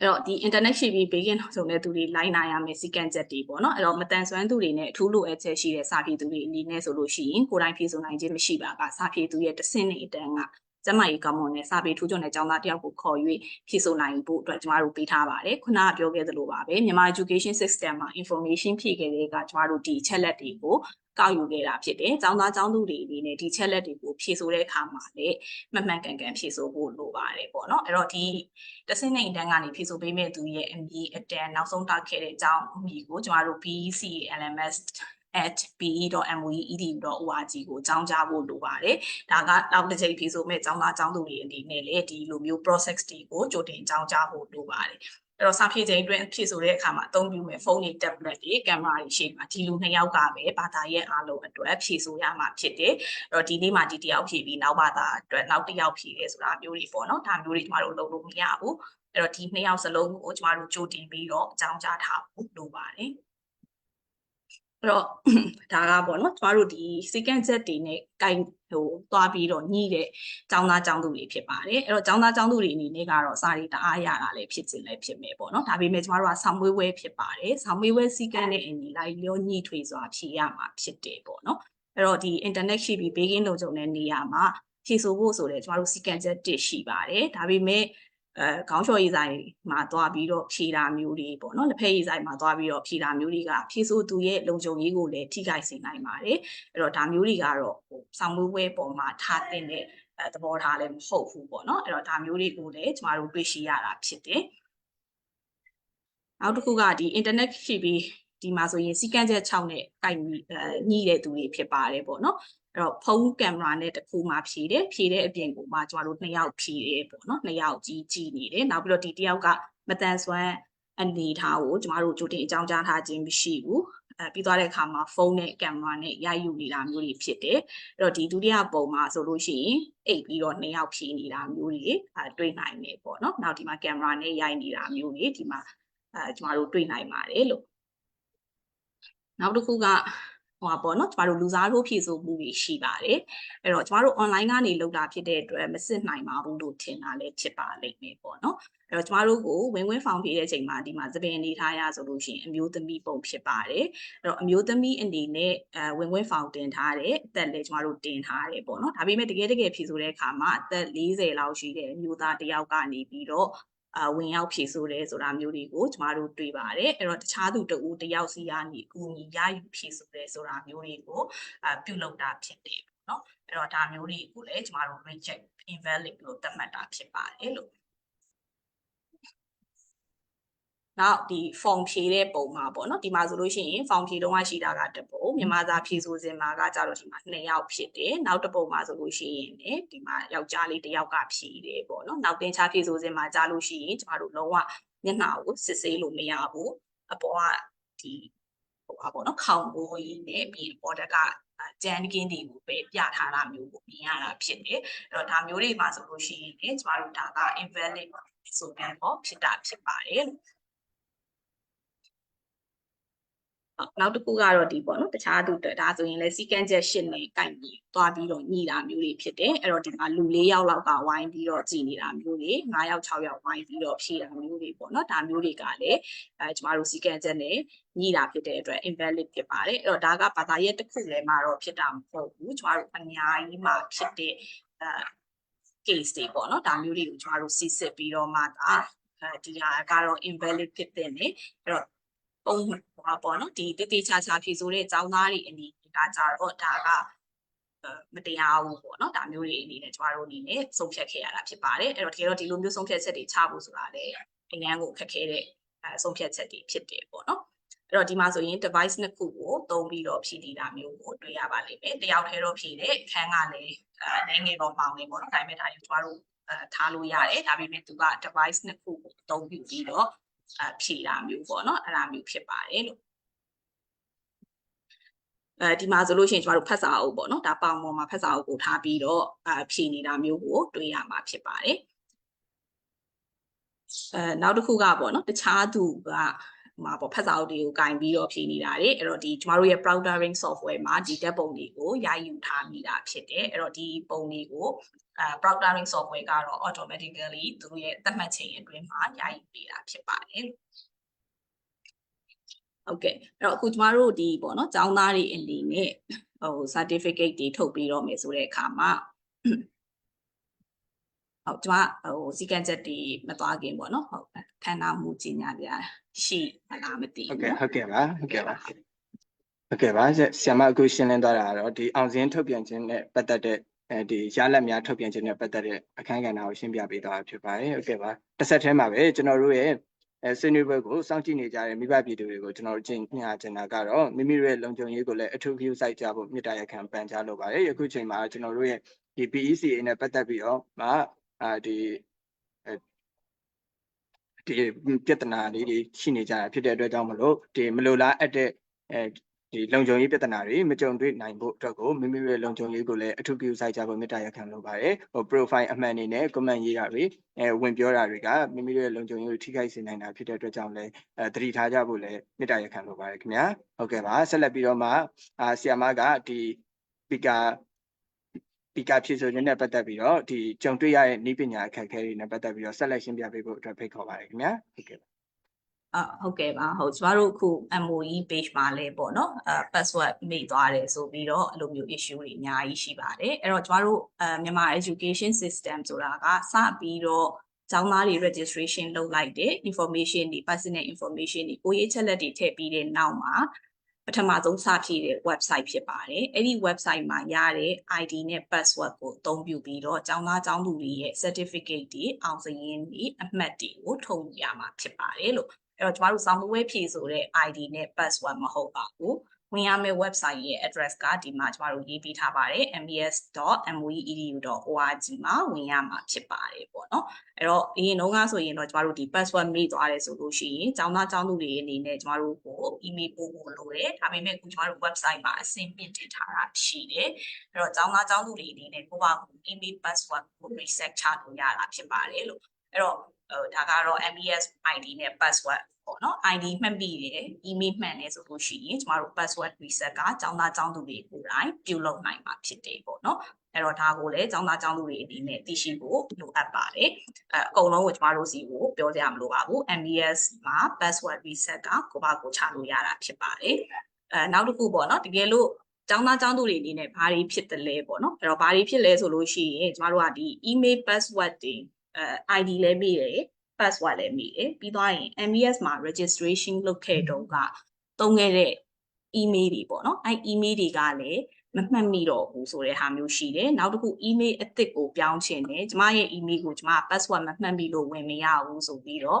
အဲ့တော့ဒီ internet ရှိပြီးဘေးကင်းဆုံးတဲ့သူတွေလိုက်နိုင်ရမယ်စီကံချက်တွေပေါ့နော်အဲ့တော့မတန်ဆွမ်းသူတွေနဲ့အထူးလိုအပ်ချက်ရှိတဲ့စာဖြေသူတွေအနေနဲ့ဆိုလို့ရှိရင်ကိုယ်တိုင်ဖြေဆိုနိုင်ခြင်းမရှိပါကစာဖြေသူရဲ့တဆင့်နဲ့အတန်းကကျမကြီးကောင်းမွန်တဲ့စာပေထူးချွန်တဲ့ကျောင်းသားတယောက်ကိုခေါ်၍ဖြည့်ဆို့နိုင်ဖို့အတွက်ကျမတို့ပေးထားပါတယ်ခုနကပြောခဲ့သလိုပါပဲမြန်မာ education system မှာ information ဖြည့်ခဲ့တဲ့ကကျမတို့ဒီအချက်လက်တွေကိုကောက်ယူခဲ့တာဖြစ်တယ်ကျောင်းသားကျောင်းသူတွေအနေနဲ့ဒီချက်လက်တွေကိုဖြည့်ဆို့တဲ့အခါမှာလည်းမှန်မှန်ကန်ကန်ဖြည့်ဆို့ဖို့လိုပါတယ်ပေါ့နော်အဲ့တော့ဒီတဆင့်နဲ့အတန်းကနေဖြည့်ဆို့ပေးမဲ့သူရဲ့အမည်အတန်းနောက်ဆုံးတောက်ခဲ့တဲ့အကြောင်းအမည်ကိုကျမတို့ BECLMS@be.moe.edu.org ကိုအကြောင်းကြားဖို့လိုပါတယ်ဒါကနောက်တစ်ချိန်ဖြည့်ဆို့မဲ့ကျောင်းသားကျောင်းသူတွေအနေနဲ့လည်းဒီလိုမျိုး process တွေကိုကြိုတင်အကြောင်းကြားဖို့လိုပါတယ်အဲ့တော့စာဖြည့်ချိန်အတွင်းဖြည့်ဆို့တဲ့အခါမှာအသုံးပြုမဲ့ဖုန်းတွေ tablet တွေ camera တွေရှိမှာဒီလူ2ယောက်ကပဲဘာသာရဲ့အားလုံးအတွက်ဖြည့်ဆို့ရမှာဖြစ်တယ်အဲ့တော့ဒီနေ့မှဒီတယောက်ဖြည့်ပြီးနောက်ဘာသာအတွက်နောက်တစ်ယောက်ဖြည့်ရဲဆိုတာမျိုးတွေပေါ့နော်ဒါမျိုးတွေကျမတို့လုပ်လို့မရဘူးအဲ့တော့ဒီ2ယောက်စလုံးကိုကျမတို့ကြိုတင်ပြီးတော့အကြောင်းကြားထားဖို့လိုပါတယ် အဲ့တော့ဒါကပေါ့နော်ကျမတို့ဒီစီကန့်ချက်တွေနဲ့ကိုင်သွားပြီးတော့ညှိတဲ့ကျောင်းသားကျောင်းသူတွေဖြစ်ပါတယ်အဲ့တော့ကျောင်းသားကျောင်းသူတွေအနေနဲ့ကတော့စာတွေတအားရတာလည်းဖြစ်မယ်ပေါ့နော်ဒါပေမဲ့ကျမတို့ကဆောင်းမွေးဝဲဖြစ်ပါတယ်ဆောင်းမွေးဝဲစီကန့်နဲ့အညီလိုက်လျောညှိထွေစွာဖြေရမှာဖြစ်တယ်ပေါ့နော်အဲ့တော့ဒီ internet ရှိပြီးဘေးကင်းလုံခြုံတဲ့နေရာမှာဖြေဆိုဖို့ဆိုတဲ့ကျမတို့စီကန့်ချက်တစ်ရှိပါတယ်ဒါပေမဲ့ခေါင်းလျှော်ရည်ဆိုင်မှာသွားပြီးတော့ဖြေတာမျိုးတွေပေါ့နော်လက်ဖက်ရည်ဆိုင်မှာသွားပြီးတော့ဖြေတာမျိုးတွေကဖြေဆိုသူရဲ့လုံခြုံရေးကိုလည်းထိခိုက်စေနိုင်ပါတယ်အဲ့တော့ဒါမျိုးတွေကတော့ဆောင်းမွေးဝဲပေါ်မှာထားတဲ့သဘောထားလည်းမဟုတ်ဘူးပေါ့နော်အဲ့တော့ဒါမျိုးတွေကိုလည်းကျမတို့တွေ့ရှိရတာဖြစ်တယ်နောက်တစ်ခုကဒီ internet ရှိပြီးဒီမှာဆိုရင်စီကန့်ချက်6နဲ့ကိုက်ညှိတဲ့သူတွေဖြစ်ပါတယ်ပေါ့နော်အဲ့တော့ဖုန်းကင်မရာနဲ့တစ်ခုမှဖြည့်တဲ့အပြင်ကိုမှကျမတို့2ယောက်ဖြည့်တယ်ပေါ့နော်2ယောက်ကြည့်နေတယ်နောက်ပြီးတော့ဒီတစ်ယောက်ကမတန်ဆွမ်းအနေထားကိုကျမတို့ကြိုတင်အကြောင်းကြားထားခြင်းမရှိဘူးပြီးသွားတဲ့အခါမှာဖုန်းနဲ့ကင်မရာနဲ့ရိုက်ယူနေတာမျိုးတွေဖြစ်တယ်အဲ့တော့ဒီဒုတိယပုံမှာဆိုလို့ရှိရင်အိတ်ပြီးတော့2ယောက်ဖြည့်နေတာမျိုးတွေတွေ့နိုင်တယ်ပေါ့နော်နောက်ဒီမှာကင်မရာနဲ့ရိုက်နေတာမျိုးတွေဒီမှာကျမတို့တွေ့နိုင်ပါတယ်လို့နောက်တစ်ခုကဟိုပါပေါ့နော်ကျမတို့လူစားထိုးဖြည့်ဆို့မှုတွေရှိပါတယ်အဲ့တော့ကျမတို့ online ကနေလုပ်တာဖြစ်တဲ့အတွက်မစစ်နိုင်ပါဘူးလို့ထင်တာလည်းဖြစ်ပါလိမ့်မယ်ပေါ့နော်အဲ့တော့ကျမတို့ကိုဝင်ဖောင်ဖြည့်တဲ့အချိန်မှာဒီမှာသပင်အနေထားရဆိုလို့ရှိရင်အမျိုးသမီးပုံဖြစ်ပါတယ်အဲ့တော့အမျိုးသမီးအနေနဲ့ဝင်ဖောင်တင်ထားတဲ့အသက်လည်းကျမတို့တင်ထားတယ်ပေါ့နော်ဒါပေမဲ့တကယ်ဖြည့်ဆိုတဲ့အခါမှာအသက်40လောက်ရှိတဲ့အမျိုးသားတစ်ယောက်ကနေပြီးတော့ဝင်ရောက်ဖြည့်ဆို့တယ်ဆိုတာမျိုးတွေကိုကျမတို့တွေ့ပါတယ်အဲ့တော့တခြားသူတဦးတယောက်စီကနေအကူအညီရယူဖြည့်ဆို့တယ်ဆိုတာမျိုးတွေကိုပြုလုပ်တာဖြစ်တယ်ပေါ့နော်အဲ့တော့ဒါမျိုးတွေကိုလည်းကျမတို့ reject invalid လို့သတ်မှတ်တာဖြစ်ပါတယ်လို့နောက်ဒီ form ဖြည့်တဲ့ပုံမှာပေါ့နော်ဒီမှာဆိုလို့ရှိရင် form ဖြည့်တော့ရှိတာကတစ်ပုံမြန်မာစာဖြည့်ဆိုစဉ်မှာကကြတော့ဒီမှာ2ယောက်ဖြစ်တယ်နောက်တစ်ပုံမှာဆိုလို့ရှိရင်လည်းဒီမှာယောက်ျားလေးတစ်ယောက်ကဖြည့်တယ်ပေါ့နော်နောက်တင်ချဖြည့်ဆိုစဉ်မှာကြားလို့ရှိရင်ကျမတို့လုံးဝမျက်နှာကိုစစ်ဆေးလို့မရဘူးအပေါ်ကဒီဟိုပါပေါ့နော်ခေါင်းကိုရင်းနဲ့ပြီးပေါ်တက်ကကြမ်းကင်းတွေကိုပဲပြထားတာမျိုးကိုမြင်ရတာဖြစ်တယ်အဲ့တော့ဒါမျိုးတွေမှာဆိုလို့ရှိရင်ကျမတို့ဒါက invalid ဆိုပြီးတော့ဖြစ်တာဖြစ်ပါတယ်နောက်တစ်ခုကတော့ဒီပေါ့နော်တခြားသူဒါဆိုရင်လည်းစီကန့်ချက်8နဲ့ကိုက်ပြီးသွားပြီးတော့ညှိတာမျိုးတွေဖြစ်တယ်အဲ့တော့ဒီမှာလူ4ယောက်လောက်ကဝိုင်းပြီးတော့ကြည်နေတာမျိုးတွေ5ယောက်6ယောက်ဝိုင်းပြီးတော့ဖြည့်တာမျိုးတွေပေါ့နော်ဒါမျိုးတွေကလည်းကျမတို့စီကန့်ချက်နဲ့ညှိတာဖြစ်တဲ့အတွက် invalid ဖြစ်ပါတယ်အဲ့တော့ဒါကဘာသာရပ်တစ်ခုလည်းမှာတော့ဖြစ်တာမဟုတ်ဘူးကျမတို့အများကြီးမှာဖြစ်တဲ့case တွေပေါ့နော်ဒါမျိုးတွေကိုကျမတို့စစ်စစ်ပြီးတော့မှဒီဟာကတော့ invalid ဖြစ်တဲ့နေအဲ့တော့ပုံပါပေါ့နော်ဒီတိတိကျကျဖြေဆိုတဲ့ကျောင်းသားတွေအနေနဲ့ကကြတော့ဒါကမတရားဘူးပေါ့နော်ဒါမျိုးတွေအနေနဲ့ကျမတို့အနေနဲ့ဆုံးဖြတ်ခဲ့ရတာဖြစ်ပါတယ်အဲ့တော့တကယ်တော့ဒီလိုမျိုးဆုံးဖြတ်ချက်တွေချဖို့ဆိုတာလည်းအញ្ញမ်းကိုခက်ခဲတဲ့ဆုံးဖြတ်ချက်တွေဖြစ်တယ်ပေါ့နော်အဲ့တော့ဒီမှာဆိုရင် device နှစ်ခုကိုသုံးပြီးတော့ဖြည့်တည်တာမျိုးကိုတွေ့ရပါလိမ့်မယ်တယောက်တည်းတော့ဖြည့်တယ်အခန်းကလည်းအနေငယ်တော့ပေါင်းနေပေါ့နော်ဒါပေမဲ့ဒါယူကျမတို့ထားလို့ရတယ်ဒါပေမဲ့သူက device နှစ်ခုကိုသုံးပြီးတော့ဖြည့်တာမျိုးပေါ့နော်အဲ့ဒါမျိုးဖြစ်ပါတယ်လို့ဒီမှာဆိုလို့ရှိရင်ကျမတို့ဖတ်စာအုပ်ပေါ့နော်ဒါပေါင်ပေါ်မှာဖတ်စာအုပ်ကိုထားပြီးတော့ဖြည့်နေတာမျိုးကိုတွေ့ရမှာဖြစ်ပါတယ်နောက်တစ်ခုကပေါ့နော်တခြားသူကမှာပေါ့ဖတ်စာအုပ်တွေကိုကင်ပြီးတော့ဖြည့်နေတာတွေအဲ့တော့ဒီကျမတို့ရဲ့ proctoring software မှာဒီဓာတ်ပုံတွေကိုရယူထားမိတာဖြစ်တယ်အဲ့တော့ဒီပုံတွေကို proctoring software ကတော့ automatically သူရဲ့သတ်မှတ်ချိန်အတွင်းမှာရယူနေတာဖြစ်ပါတယ်ဟုတ်ကဲ့အဲ့တော့အခုကျမတို့ဒီပေါ့နော်ကျောင်းသားတွေအနေနဲ့certificate တွေထုတ်ပြီးတော့မယ်ဆိုတဲ့အခါမှာဟုတ်ကျမစီကံချက်တွေမသွားခင်ပေါ့နော်ဟုတ်ခန္ဓာမူကြီးညာပြရှိမလားမသိဘူးဟုတ်ကဲ့ပါဆရာမအခုရှင်းလင်းသွားတာကတော့ဒီအောင်စင်းထုတ်ပြန်ခြင်းနဲ့ပတ်သက်တဲ့ဒီရလဒ်များထုတ်ပြန်ခြင်းနဲ့ပတ်သက်တဲ့အခန်းကဏ္ဍကိုရှင်းပြပေးသွားဖြစ်ပါတယ်ဟုတ်ကဲ့ပါတစ်ဆက်တည်းမှာပဲကျွန်တော်တို့ရဲ့ဆွေးနွေးပွဲကိုစောင့်ကြည့်နေကြတဲ့မိဘပြည်သူတွေကိုကျွန်တော်တို့ညှာချင်တာကတော့မိမိတို့ရဲ့လုံခြုံရေးကိုလည်းအထူးဂရုစိုက်ကြဖို့မြစ်တာရက်ခံပန်ကြားလိုပါတယ်ယခုချိန်မှာကျွန်တော်တို့ရဲ့ဒီ PECA နဲ့ပတ်သက်ပြီးတော့ဒီပြဿနာလေးတွေရှိနေကြတာဖြစ်တဲ့အတွက်ကြောင့်မလို့ဒီမလိုလားအပ်တဲ့ ဒီလုံခြုံရေးပြဿနာတွေမကြုံတွေ့နိုင်ဖို့အတွက်ကိုမိမိရဲ့လုံခြုံရေးကိုလည်းအထူးပြုစိုက်ကြဖို့မေတ္တာရပ်ခံလိုပါတယ်ဟို profile အမှန်အနေနဲ့ comment ရေးတာတွေဝင်ပြောတာတွေကမိမိရဲ့လုံခြုံရေးကိုထိခိုက်စေနိုင်တာဖြစ်တဲ့အတွက်ကြောင့်လည်းသတိထားကြဖို့လည်းမေတ္တာရပ်ခံလိုပါတယ်ခင်ဗျာဟုတ်ကဲ့ပါဆက်လက်ပြီးတော့မှဆရာမကဒီပီကာဖြည့်ဆိုခြင်းနဲ့ပတ်သက်ပြီးတော့ဒီကြုံတွေ့ရတဲ့နည်းပညာအခက်အခဲတွေနဲ့ပတ်သက်ပြီးတော့ဆက်လက်ရှင်းပြပေးဖို့အတွက်ဖိတ်ခေါ်ပါတယ်ခင်ဗျာဟုတ်ကဲ့ဟုတ်ကဲ့ပါဟုတ်ကျမတို့အခု MOE page မှာလဲပေါ့နော်password မိသွားတယ်ဆိုပြီးတော့အဲ့လိုမျိုး issue တွေအများကြီးရှိပါတယ်အဲ့တော့ကျမတို့မြန်မာ education system ဆိုတာကစပြီးတော့ကျောင်းသားတွေ registration လုပ်လိုက်တဲ့ information တွေ personal information တွေကိုရေးချက်လက်တွေထည့်ပြီးတဲ့နောက်မှာပထမဆုံးစဖြည့်တဲ့ website ဖြစ်ပါတယ်အဲ့ဒီ website မှာရတဲ့ ID နဲ့ password ကိုအသုံးပြုပြီးတော့ကျောင်းသားကျောင်းသူတွေရဲ့ certificate တွေအောင်စာရင်းတွေအမှတ်တွေကိုထုတ်ယူရမှာဖြစ်ပါတယ်လို့အဲ့တော့ကျမတို့စာမှုဝဲဖြည့်ဆိုတဲ့ ID နဲ့ password မဟုတ်ပါဘူးဝင်ရမယ့် website ရဲ့ address ကဒီမှာကျမတို့ရေးပေးထားပါတယ် mbs.moeedu.org မှာဝင်ရမှာဖြစ်ပါတယ်ပေါ့နော်အဲ့တော့အရင်တုန်းကဆိုရင်တော့ကျမတို့ဒီ password မေ့သွားတယ်ဆိုလို့ရှိရင်ကျောင်းသားကျောင်းသူတွေအနေနဲ့ကျမတို့ကို email ပို့ဖို့လိုတယ်ဒါပေမဲ့အခုကျမတို့ website မှာအဆင့်မြင့်တင်ထားတာရှိတယ်အဲ့တော့ကျောင်းသားကျောင်းသူတွေအနေနဲ့ကိုယ့်ဘာကို email password ကို reset ချလို့ရတာဖြစ်ပါတယ်လို့အဲ့တော့ဒါကတော့ MBS ID နဲ့ password ပေါ့နော် ID မှတ်ပြီးတယ် email မှန်တယ်ဆိုလို့ရှိရင်ကျမတို့ password reset ကကျောင်းသားကျောင်းသူတွေကိုယ်တိုင်ပြုလုပ်နိုင်မှာဖြစ်တယ်ပေါ့နော်အဲ့တော့ဒါကိုလည်းကျောင်းသားကျောင်းသူတွေအနေနဲ့သိရှိဖို့လိုအပ်ပါတယ်အကုန်လုံးကိုကျမတို့စီကိုပြောကြရမလို့ပါဘူး MBS မှာ password reset ကကိုယ့်ဘာကိုချလို့ရတာဖြစ်ပါတယ်နောက်တစ်ခုပေါ့နော်တကယ်လို့ကျောင်းသားကျောင်းသူတွေအနေနဲ့ဘာတွေဖြစ်တယ်လဲပေါ့နော်အဲ့တော့ဘာတွေဖြစ်လဲဆိုလို့ရှိရင်ကျမတို့ကဒီ email password တွေID လည်းမိတယ် password လည်းမိတယ်ပြီးသွားရင် MBS မှာ registration လုပ်ခဲ့တော့ကသုံးခဲ့တဲ့ email တွေပေါ့နော်အဲ့ email တွေကလည်းမမှတ်မိတော့ဘူးဆိုတဲ့ဟာမျိုးရှိတယ်နောက်တစ်ခု email အသစ်ကိုပြောင်းချင်တယ်ကျမရဲ့ email ကိုကျမ password မမှတ်မိလို့ဝင်မရဘူးဆိုပြီးတော့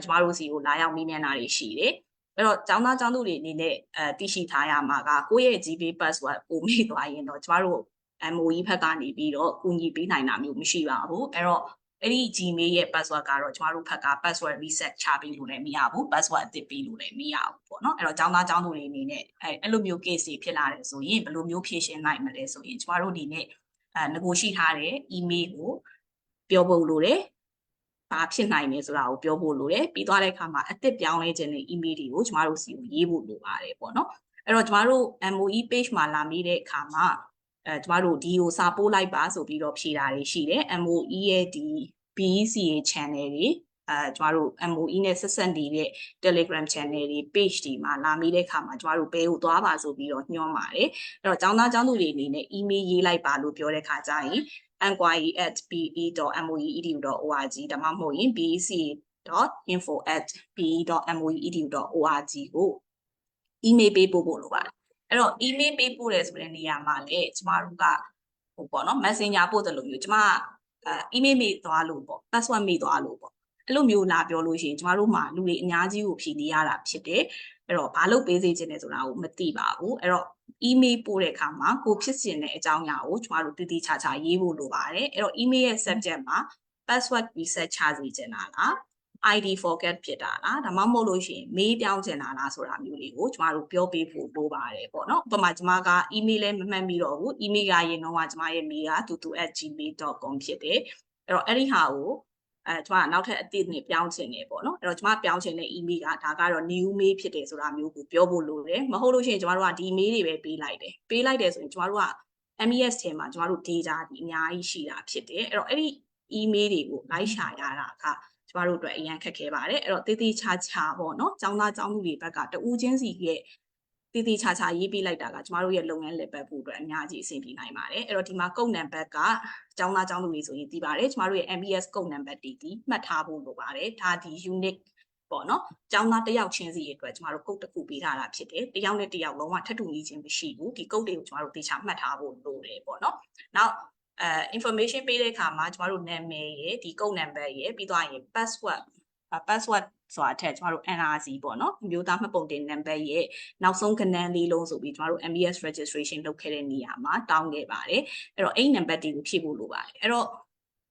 ကျမတို့စီကိုလာရောက်မေးမြန်းတာတွေရှိတယ်အဲ့တော့ကျောင်းသားကျောင်းသူတွေအနေနဲ့သိရှိထားရမှာကကိုယ့်ရဲ့ Gmail password ကိုမေ့သွားရင်တော့ကျမတို့ MOE ဘက်ကနေပြီးတော့ကူညီပေးနိုင်တာမျိုးမရှိပါဘူးအဲ့တော့အဲ့ဒီ Gmail ရဲ့ password ကတော့ကျမတို့ဘက်က password reset ချပေးလို့လည်းမရဘူး password အသစ်ပေးလို့လည်းမရဘူးပေါ့နော်အဲ့တော့ကျောင်းသားကျောင်းသူတွေအနေနဲ့အဲ့လိုမျိုး case တွေဖြစ်လာတယ်ဆိုရင်ဘယ်လိုမျိုးဖြေရှင်းနိုင်မလဲဆိုရင်ကျမတို့ဒီနေ့ငကိုရှိထားတဲ့ email ကိုပြောဖို့လိုတယ်ဘာဖြစ်နိုင်လဲဆိုတာကိုပြောဖို့လိုတယ်ပြီးသွားတဲ့အခါမှာအသစ်ပြောင်းလဲခြင်းတဲ့ email တွေကိုကျမတို့စီကိုရေးဖို့လိုပါတယ်ပေါ့နော်အဲ့တော့ကျမတို့ MOE page မှာလာမိတဲ့အခါမှာကျမတို့ဒီကိုစာပို့လိုက်ပါဆိုပြီးတော့ဖြေတာတွေရှိတယ် MOE ရဲ့ဒီ BECA channel တွေကျမတို့ MOE နဲ့ဆက်ဆက်နေတဲ့ Telegram channel တွေ page တွေမှာလာမိတဲ့အခါမှာကျမတို့ဘယ်ကိုသွားပါဆိုပြီးတော့ညွှန်ပါတယ်အဲ့တော့ကျောင်းသားကျောင်းသူတွေအနေနဲ့ email ရေးလိုက်ပါလို့ပြောတဲ့အခါကျရင် enquiry@be.moeedu.org ဒါမှမဟုတ်ရင် bec.info@be.moeedu.org ကို email ပေးပို့ဖို့လိုပါတယ်အဲ့တော့ email ပေးပို့တယ်ဆိုတဲ့နေရာမှာလည်းကျမတို့ကဟိုပေါ့နော် messenger ပို့တယ်လို့မျိုးကျမemail မေ့သွားလို့ပေါ့ password မေ့သွားလို့ပေါ့အဲ့လိုမျိုးလာပြောလို့ရှိရင်ကျမတို့မှာလူတွေအများကြီးကိုဖြေနေရတာဖြစ်တယ်အဲ့တော့ဘာလို့ပေးစေချင်လဲဆိုတာကိုမသိပါဘူးအဲ့တော့ email ပို့တဲ့အခါမှာကိုဖြစ်စင်တဲ့အကြောင်းအရာကိုကျမတို့တည်တည်ချာချာရေးဖို့လိုပါတယ်အဲ့တော့ email ရဲ့ subject မှာ password reset ချစေချင်တာလား ID forget ဖြစ်တာလားဒါမှမဟုတ်လို့ရှိရင်မေးပြောင်းချင်တာလားဆိုတာမျိုးလေးကိုကျမတို့ပြောပေးဖို့လိုပါတယ်ပေါ့နော်ဥပမာကျမက email လည်းမမှတ်မိတော့ဘူး email ကရင်တော့ကျမရဲ့ mail က tutu@gmail.com ဖြစ်တယ်အဲ့တော့အဲ့ဒီဟာကိုကျမကနောက်ထပ်အသစ်နဲ့ပြောင်းချင်တယ်ပေါ့နော်အဲ့တော့ကျမပြောင်းချင်တဲ့ email ကဒါကတော့ new mail ဖြစ်တယ်ဆိုတာမျိုးကိုပြောဖို့လိုတယ်မဟုတ်လို့ရှိရင်ကျမတို့ကဒီ mail တွေပဲပေးလိုက်တယ်ဆိုရင်ကျမတို့က MES ထဲမှာကျမတို့ data ဒီအများကြီးရှိတာဖြစ်တယ်အဲ့တော့အဲ့ဒီ email တွေကိုလိုက်ရှာရတာကကျမတို့အတွက်အရင်ခက်ခဲပါတယ်အဲ့တော့တေးသေးချာချာပေါ့နော်ကျောင်းသားကျောင်းသူတွေဘက်ကတဦးချင်းစီရဲ့တေးသေးချာချာရေးပေးလိုက်တာကကျမတို့ရဲ့လုပ်ငန်းလည်ပတ်ဖို့အတွက်အများကြီးအဆင်ပြေနိုင်ပါတယ်အဲ့တော့ဒီမှာကုတ်နံပါတ်ကကျောင်းသားကျောင်းသူတွေဆိုရင်သိပါတယ်ကျမတို့ရဲ့ MBS ကုတ်နံပါတ်တီမှတ်ထားဖို့လိုပါတယ်ဒါဒီ unique ပေါ့နော်ကျောင်းသားတစ်ယောက်ချင်းစီအတွက်ကျမတို့ကုတ်တစ်ခုပေးထားတာဖြစ်တယ်တစ်ယောက်နဲ့တစ်ယောက်လုံးဝထပ်တူညီခြင်းမရှိဘူးဒီကုတ်တွေကိုကျမတို့တေချာမှတ်ထားဖို့လိုတယ်ပေါ့နော်နောက်information ပေးတဲ့အခါမှာကျမတို့နာမည်ရယ်ဒီကုတ်နံပါတ်ရယ်ပြီးသွားရင် password ဆိုတာထက်ကျမတို့ NRC ပေါ့နော်အမျိုးသားမှတ်ပုံတင်နံပါတ်ရဲ့နောက်ဆုံးခဏန်းလေးလုံးဆိုပြီးကျမတို့ MBS registration လုပ်ခဲ့တဲ့နေရာမှာတောင်းခဲ့ပါတယ်အဲ့တော့အဲ့နံပါတ်တွေကိုဖြည့်ဖို့လိုပါတယ်အဲ့တော့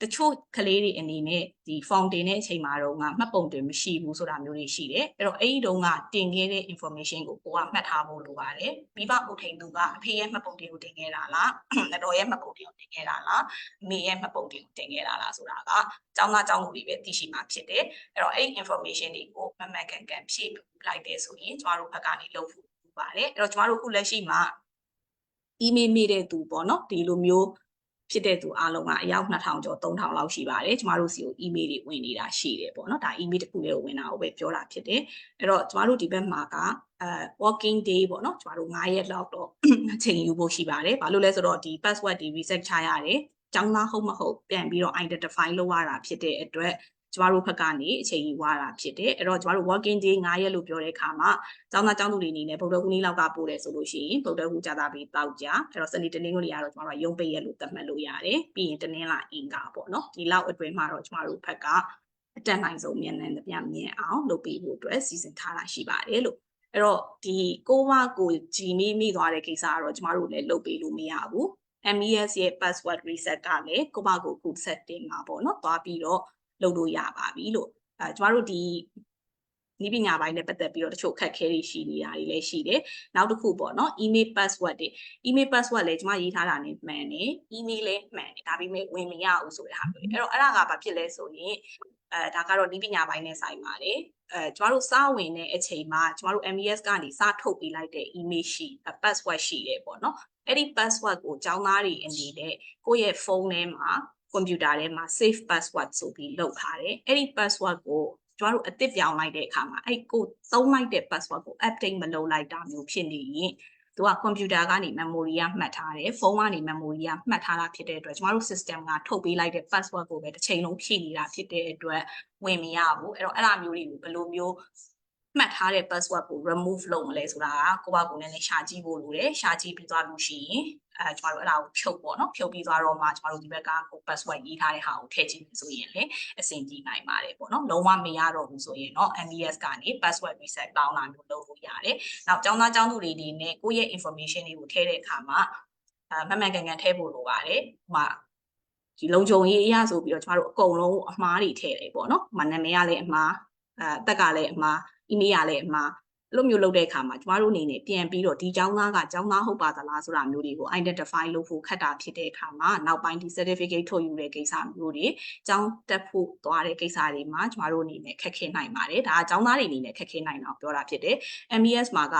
တချို့ကလေးတွေအနေနဲ့ဒီ form တင်တဲ့အချိန်မှာတော့ငါမှတ်ပုံတင်မရှိဘူးဆိုတာမျိုးတွေရှိတယ်အဲ့တော့အဲ့ဒီတုန်းကတင်ခဲ့တဲ့ information ကိုကိုကမှတ်ထားဖို့လိုပါတယ်မိဘကိုထိန်သူကအဖေရဲ့မှတ်ပုံတင်ကိုတင်ခဲ့တာလားအတော်ရဲ့မှတ်ပုံတင်ကိုတင်ခဲ့တာလားအမေရဲ့မှတ်ပုံတင်ကိုတင်ခဲ့တာလားဆိုတာကကျောင်းသားကျောင်းသူတွေပဲသိရှိမှာဖြစ်တယ်အဲ့တော့အဲ့ information တွေကိုမှတ်မှန်ကန်ကန်ဖြည့်လိုက်တဲ့ဆိုရင်ကျမတို့ဘက်ကနေလုပ်ဖို့လိုပါတယ်အဲ့တော့ကျမတို့ခုလက်ရှိမှာ email မိတဲ့သူပေါ့နော်ဒီလိုမျိုးဖြစ်တဲ့သူအားလုံးကအယောက်2000ကျော်3000လောက်ရှိပါတယ်ကျမတို့စီကို email တွေဝင်နေတာရှိတယ်ပေါ့နော်ဒါ email တစ်ခုလေးကိုဝင်တာကိုပဲပြောတာဖြစ်တယ်အဲ့တော့ကျမတို့ဒီဘက်မှာကworking day ပေါ့နော်ကျမတို့9ရက်လောက်တော့အချိန်ယူဖို့ရှိပါတယ်ဘာလို့လဲဆိုတော့ဒီ password တွေ reset ချရတယ်ကျောင်းသားဟုတ်မဟုတ်ပြန်ပြီးတော့ identify လုပ်ရတာဖြစ်တဲ့အတွက်ကျမတို့ဘက်ကနေအချိန်ယူရတာဖြစ်တယ်အဲ့တော့ကျမတို့ working day 9ရက်လို့ပြောတဲ့အခါမှာကျောင်းသားကျောင်းသူတွေအနေနဲ့ဗုဒ္ဓဟူးနေ့လောက်ကပို့တယ်ဆိုလို့ရှိရင်ဗုဒ္ဓဟူးကြာသပတေးတောက်ကြအဲ့တော့စနေတနင်္ဂနွေကတော့ကျမတို့ရုံးပိတ်ရက်လို့သတ်မှတ်လို့ရတယ်ပြီးရင်တနင်္လာအင်္ဂါပေါ့နော်ဒီလောက်အတွင်းမှာတော့ကျမတို့ဘက်ကအတက်နိုင်ဆုံးမြန်မြန်မြင်အောင်လုပ်ပေးဖို့အတွက်စီစဉ်ထားတာရှိပါတယ်လို့အဲ့တော့ဒီကိုဝါကိုဂျီမိသွားတဲ့ကိစ္စကတော့ကျမတို့လည်းလုပ်ပေးလို့မရဘူး MES ရဲ့ password reset ကလည်းကိုဝါကိုခု setting မှာပေါ့နော်သွားပြီးတော့လုပ်လို့ရပါပြီလို့ကျမတို့ဒီနီးပညာပိုင်းနဲ့ပတ်သက်ပြီးတော့တချို့ခက်ခဲတွေရှိနေတာတွေလည်းရှိတယ်နောက်တစ်ခုပေါ့နော် email password တွေ email password လည်းကျမရေးထားတာနဲ့မှန်တယ် email လည်းမှန်တယ်ဒါပေမဲ့ဝင်မရဘူးဆိုတဲ့ဟာမျိုးအဲ့တော့အဲ့ဒါကဘာဖြစ်လဲဆိုရင်ဒါကတော့နီးပညာပိုင်းနဲ့ဆိုင်ပါတယ်ကျမတို့စဝင်တဲ့အချိန်မှာကျမတို့ MES ကနေစထုတ်ပေးလိုက်တဲ့ email ရှိ password ရှိတယ်ပေါ့နော်အဲ့ဒီ password ကိုကျောင်းသားတွေအနေနဲ့ကိုယ့်ရဲ့ဖုန်းထဲမှာကွန်ပျူတာထဲမှာ save password ဆိုပြီးလုပ်ထားတယ်အဲ့ဒီ password ကိုကျမတို့အသစ်ပြောင်းလိုက်တဲ့အခါမှာအဲ့ကိုသုံးလိုက်တဲ့ password ကို update မလုပ်လိုက်တာမျိုးဖြစ်နေရင်သူကကွန်ပျူတာကနေ memory ကမှတ်ထားတယ်ဖုန်းကနေ memory ကမှတ်ထားတာဖြစ်တဲ့အတွက်ကျမတို့ system ကထုတ်ပေးလိုက်တဲ့ password ကိုပဲတစ်ချိန်လုံးဖြည့်နေတာဖြစ်တဲ့အတွက်ဝင်မရဘူးအဲ့တော့အဲ့ဒါမျိုးတွေကိုဘယ်လိုမျိုးမှတ်ထားတဲ့ password ကို remove လုပ်မလဲဆိုတာကကိုယ့်ဘာကိုယ်နဲ့ရှာကြည့်ဖို့လိုတယ်ရှာကြည့်ပြီးသွားလို့ရှိရင်ကျမတို့အဲ့ဒါကိုဖြုတ်ပေါ့နော်ဖြုတ်ပြီးသွားတော့မှကျမတို့ဒီဘက်ကကို password ရေးထားတဲ့ဟာကိုထည့်ကြည့်လို့ဆိုရင်လည်းအဆင်ပြေနိုင်ပါတယ်ပေါ့နော်လုံးဝမရတော့ဘူးဆိုရင်တော့ MES ကနေ password reset တောင်းတာမျိုးလုပ်လို့ရတယ်နောက်ကျောင်းသားကျောင်းသူတွေအနေနဲ့ကိုယ့်ရဲ့ information တွေကိုထည့်တဲ့အခါမှာမှန်မှန်ကန်ကန်ထည့်ဖို့လိုပါတယ်ဥပမာဒီလုံခြုံရေးအရဆိုပြီးတော့ကျမတို့အကုန်လုံးအမှားတွေထည့်တယ်ပေါ့နော်နာမည်ကလည်းအမှားအသက်ကလည်းအမှား email ကလည်းအမှားအဲ့လိုမျိုးလုပ်တဲ့အခါမှာကျမတို့အနေနဲ့ပြန်ပြီးတော့ဒီကျောင်းသားကကျောင်းသားဟုတ်ပါသလားဆိုတာမျိုးတွေကို identify လုပ်ဖို့ခက်တာဖြစ်တဲ့အခါမှာနောက်ပိုင်းဒီ certificate ထုတ်ယူတဲ့ကိစ္စမျိုးတွေကျောင်းတက်ဖို့သွားတဲ့ကိစ္စတွေမှာကျမတို့အနေနဲ့ခက်ခဲနိုင်ပါတယ်ဒါကကျောင်းသားတွေအနေနဲ့ခက်ခဲနိုင်အောင်ပြောတာဖြစ်တယ် MES မှာက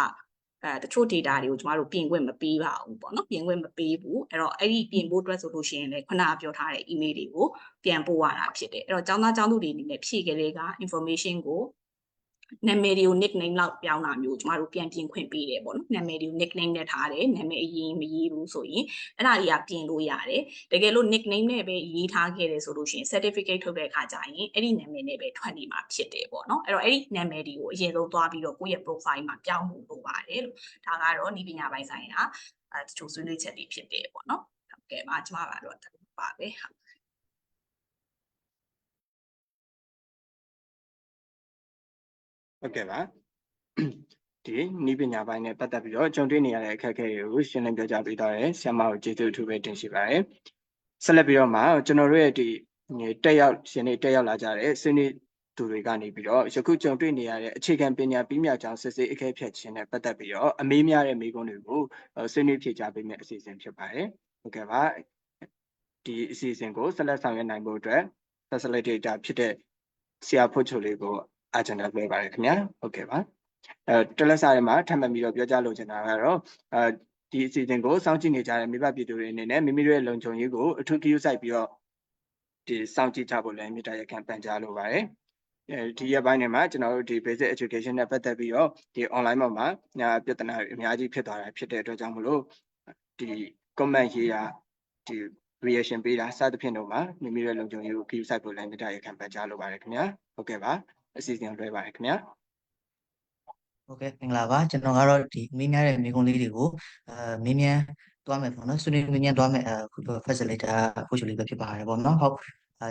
တချို့ data တွေကိုကျမတို့ပြင်ခွင့်မပေးပါဘူးပေါ့နော်ပြင်ခွင့်မပေးဘူးအဲ့တော့အဲ့ဒီပြင်ဖို့အတွက်ဆိုလို့ရှိရင်လည်းခုနကပြောထားတဲ့ email တွေကိုပြန်ပို့ရတာဖြစ်တယ်အဲ့တော့ကျောင်းသားကျောင်းသူတွေအနေနဲ့ဖြည့်ကြတဲ့က information ကိုနာမည်တွေကို nickname လောက်ပြောင်းတာမျိုးကျမတို့ပြန်ပြင်ခွင့်ပေးတယ်ပေါ့နော်နာမည်တွေကို nickname နဲ့ထားတယ်နာမည်အရင်မရေးဘူးဆိုရင်အဲ့ဒါတွေကပြင်လို့ရတယ်တကယ်လို့ nickname နဲ့ပဲရေးထားခဲ့တယ်ဆိုလို့ရှိရင် certificate ထုတ်တဲ့အခါကျရင်အဲ့ဒီနာမည်နဲ့ပဲထွက်နေမှာဖြစ်တယ်ပေါ့နော်အဲ့တော့အဲ့ဒီနာမည်တွေကိုအရင်ဆုံးသွားပြီးတော့ကိုယ့်ရဲ့ profile မှာပြောင်းဖို့လိုပါတယ်လို့ဒါကတော့နည်းပညာပိုင်းဆိုင်ရာတချို့ဆွေးနွေးချက်တွေဖြစ်တယ်ပေါ့နော်ဟုတ်ကဲ့ပါကျမကတော့ဒါပါပဲဟုတ်ကဲ့ပါဒီနည်းပညာပိုင်းနဲ့ပတ်သက်ပြီးတော့ကြုံတွေ့နေရတဲ့အခက်အခဲတွေကိုရှင်းလင်းပြောကြားပေးသွားတယ်ဆရာမကိုကျေးဇူးအထူးပဲတင်ရှိပါတယ်ဆက်လက်ပြီးတော့မှကျွန်တော်တို့ရဲ့ဒီတက်ရောက်လာကြတဲ့ဆွေးနွေးသူတွေကနေပြီးတော့ယခုကြုံတွေ့နေရတဲ့အခြေခံပညာပြီးမြောက်ကြောင်းစစ်ဆေးအခက်ဖြတ်ခြင်းနဲ့ပတ်သက်ပြီးတော့အမေးများတဲ့မေးခွန်းတွေကိုဆွေးနွေးဖြေကြားပေးမယ့်အစီအစဉ်ဖြစ်ပါတယ်ဟုတ်ကဲ့ပါဒီအစီအစဉ်ကိုဆက်လက်ဆောင်ရွက်နိုင်ဖို့အတွက် facilitator ဖြစ်တဲ့ဆရာဖို့ချိုလေးကိုအားချင်တယ်ပြောပါတယ်ခင်ဗျာဟုတ်ကဲ့ပါတလက်စာထဲမှာထပ်မံပြီးတော့ပြောကြားလိုချင်တာကတော့ဒီအစီအစဉ်ကိုစောင့်ကြည့်နေကြတဲ့မိဘပြည်သူတွေအနေနဲ့မိမိတို့ရဲ့လုံခြုံရေးကိုအထူးဂရုစိုက်ပြီးတော့ဒီစောင့်ကြည့်ကြဖို့လည်းမေတ္တာရပ်ခံပန်ကြားလိုပါတယ်ဒီရက်ပိုင်းတွေမှာကျွန်တော်တို့ဒီ basic education နဲ့ပတ်သက်ပြီးတော့ဒီ online မှာပြဿနာတွေအများကြီးဖြစ်သွားတာဖြစ်တဲ့အတွက်ကြောင့်မလို့ဒီ comment ရေးတာဒီ reaction ပေးတာစသဖြင့်တို့မှာမိမိတို့လုံခြုံရေးကိုဂရုစိုက်ဖို့လည်းမေတ္တာရပ်ခံပန်ကြားလိုပါတယ်ခင်ဗျာဟုတ်ကဲ့ပါအစီအစဉ်လွှဲပါတယ်ခင်ဗျာဟုတ်ကဲ့မင်္ဂလာပါကျွန်တော်ကတော့ဒီမေးမြန်းတဲ့မိကုံးလေးတွေကိုမေးမြန်းသွားမယ်ပေါ့နော်ဆွေးနွေးမေးမြန်းသွားမယ်facilitator ဖို့ချိုလေးပဲဖြစ်ပါတယ်ပေါ့နော်ဟုတ်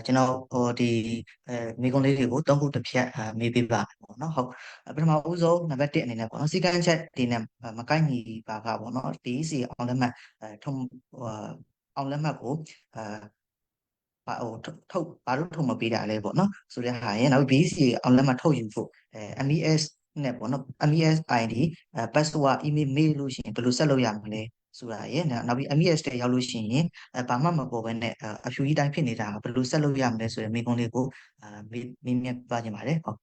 ကျွန်တော်ဒီမိကုံးလေးတွေကို3ခုတစ်ဖြတ်မေးပေးပါမယ်ပေါ့နော်ဟုတ်ပထမဦးဆုံးနံပါတ်1အနေနဲ့ပေါ့နော်စီကံချက်ဒီနဲ့မကိုက်ညီပါကပေါ့နော်ဒီစီအောင်လက်မှတ်ထုံအောင်လက်မှတ်ကို ဘာလို့ထုတ်မပေးတာလဲပေါ့နော်ဆိုတဲ့ဟာရင်နောက် BEC အောင်လက်မှတ်ထုတ်ယူဖို့MES နဲ့ပေါ့နော် MES ID password email mail လို့ရှိရင်ဘယ်လိုဆက်လုပ်ရမလဲဆိုတာရယ်နောက်ပြီး MES တဲ့ရောက်လို့ရှိရင်ဘာမှမပေါ်ဘဲနဲ့အဖြူကြီးတိုင်းဖြစ်နေတာဘယ်လိုဆက်လုပ်ရမလဲဆိုတဲ့မိကုံးလေးကိုမေးမြန်းပါကြပါတယ်ဟုတ်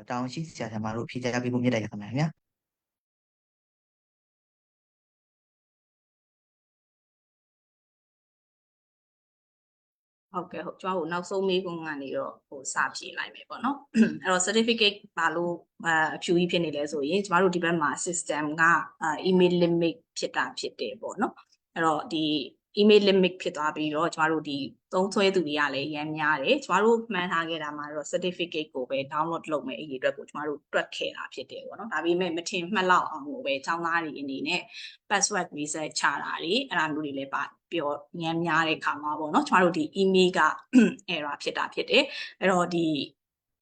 တောင်းရှိဆရာဆရာမတို့ဖြေကြားပေးဖို့မြတ်တယ်ခင်ဗျာဟုတ်ကဲ့ဟုတ်ကျွန်တော်တို့နောက်ဆုံးမေးခွန်းကနေတော့စဖြေလိုက်မယ်ပေါ့နော်အဲ့တော့ certificate ဘာလို့အဖြူကြီးဖြစ်နေလဲဆိုရင်ကျွန်တော်တို့ဒီဘက်မှာ system ကemail limit ဖြစ်တာဖြစ်တယ်ပေါ့နော်အဲ့တော့ဒီ email limit ဖြစ်သွားပြီးတော့ကျွန်တော်တို့ဒီသုံးဆွဲသူတွေကလည်းရမ်းများတယ်ကျွန်တော်တို့မှန်းထားခဲ့တာမှာတော့ certificate ကိုပဲ download လုပ်မယ်အရေးအတွက်ကိုကျွန်တော်တို့တွက်ခဲ့တာဖြစ်တယ်ပေါ့နော်ဒါပေမဲ့မထင်မှတ်လောက်အောင်ကိုပဲကျောင်းသားတွေအနေနဲ့ password reset ချတာတွေအဲ့လိုမျိုးတွေလည်းပြောညံများတဲ့ခါမှာပေါ့နော်ကျွန်တော်တို့ဒီ email က error ဖြစ်တာဖြစ်တယ်အဲ့တော့ဒီ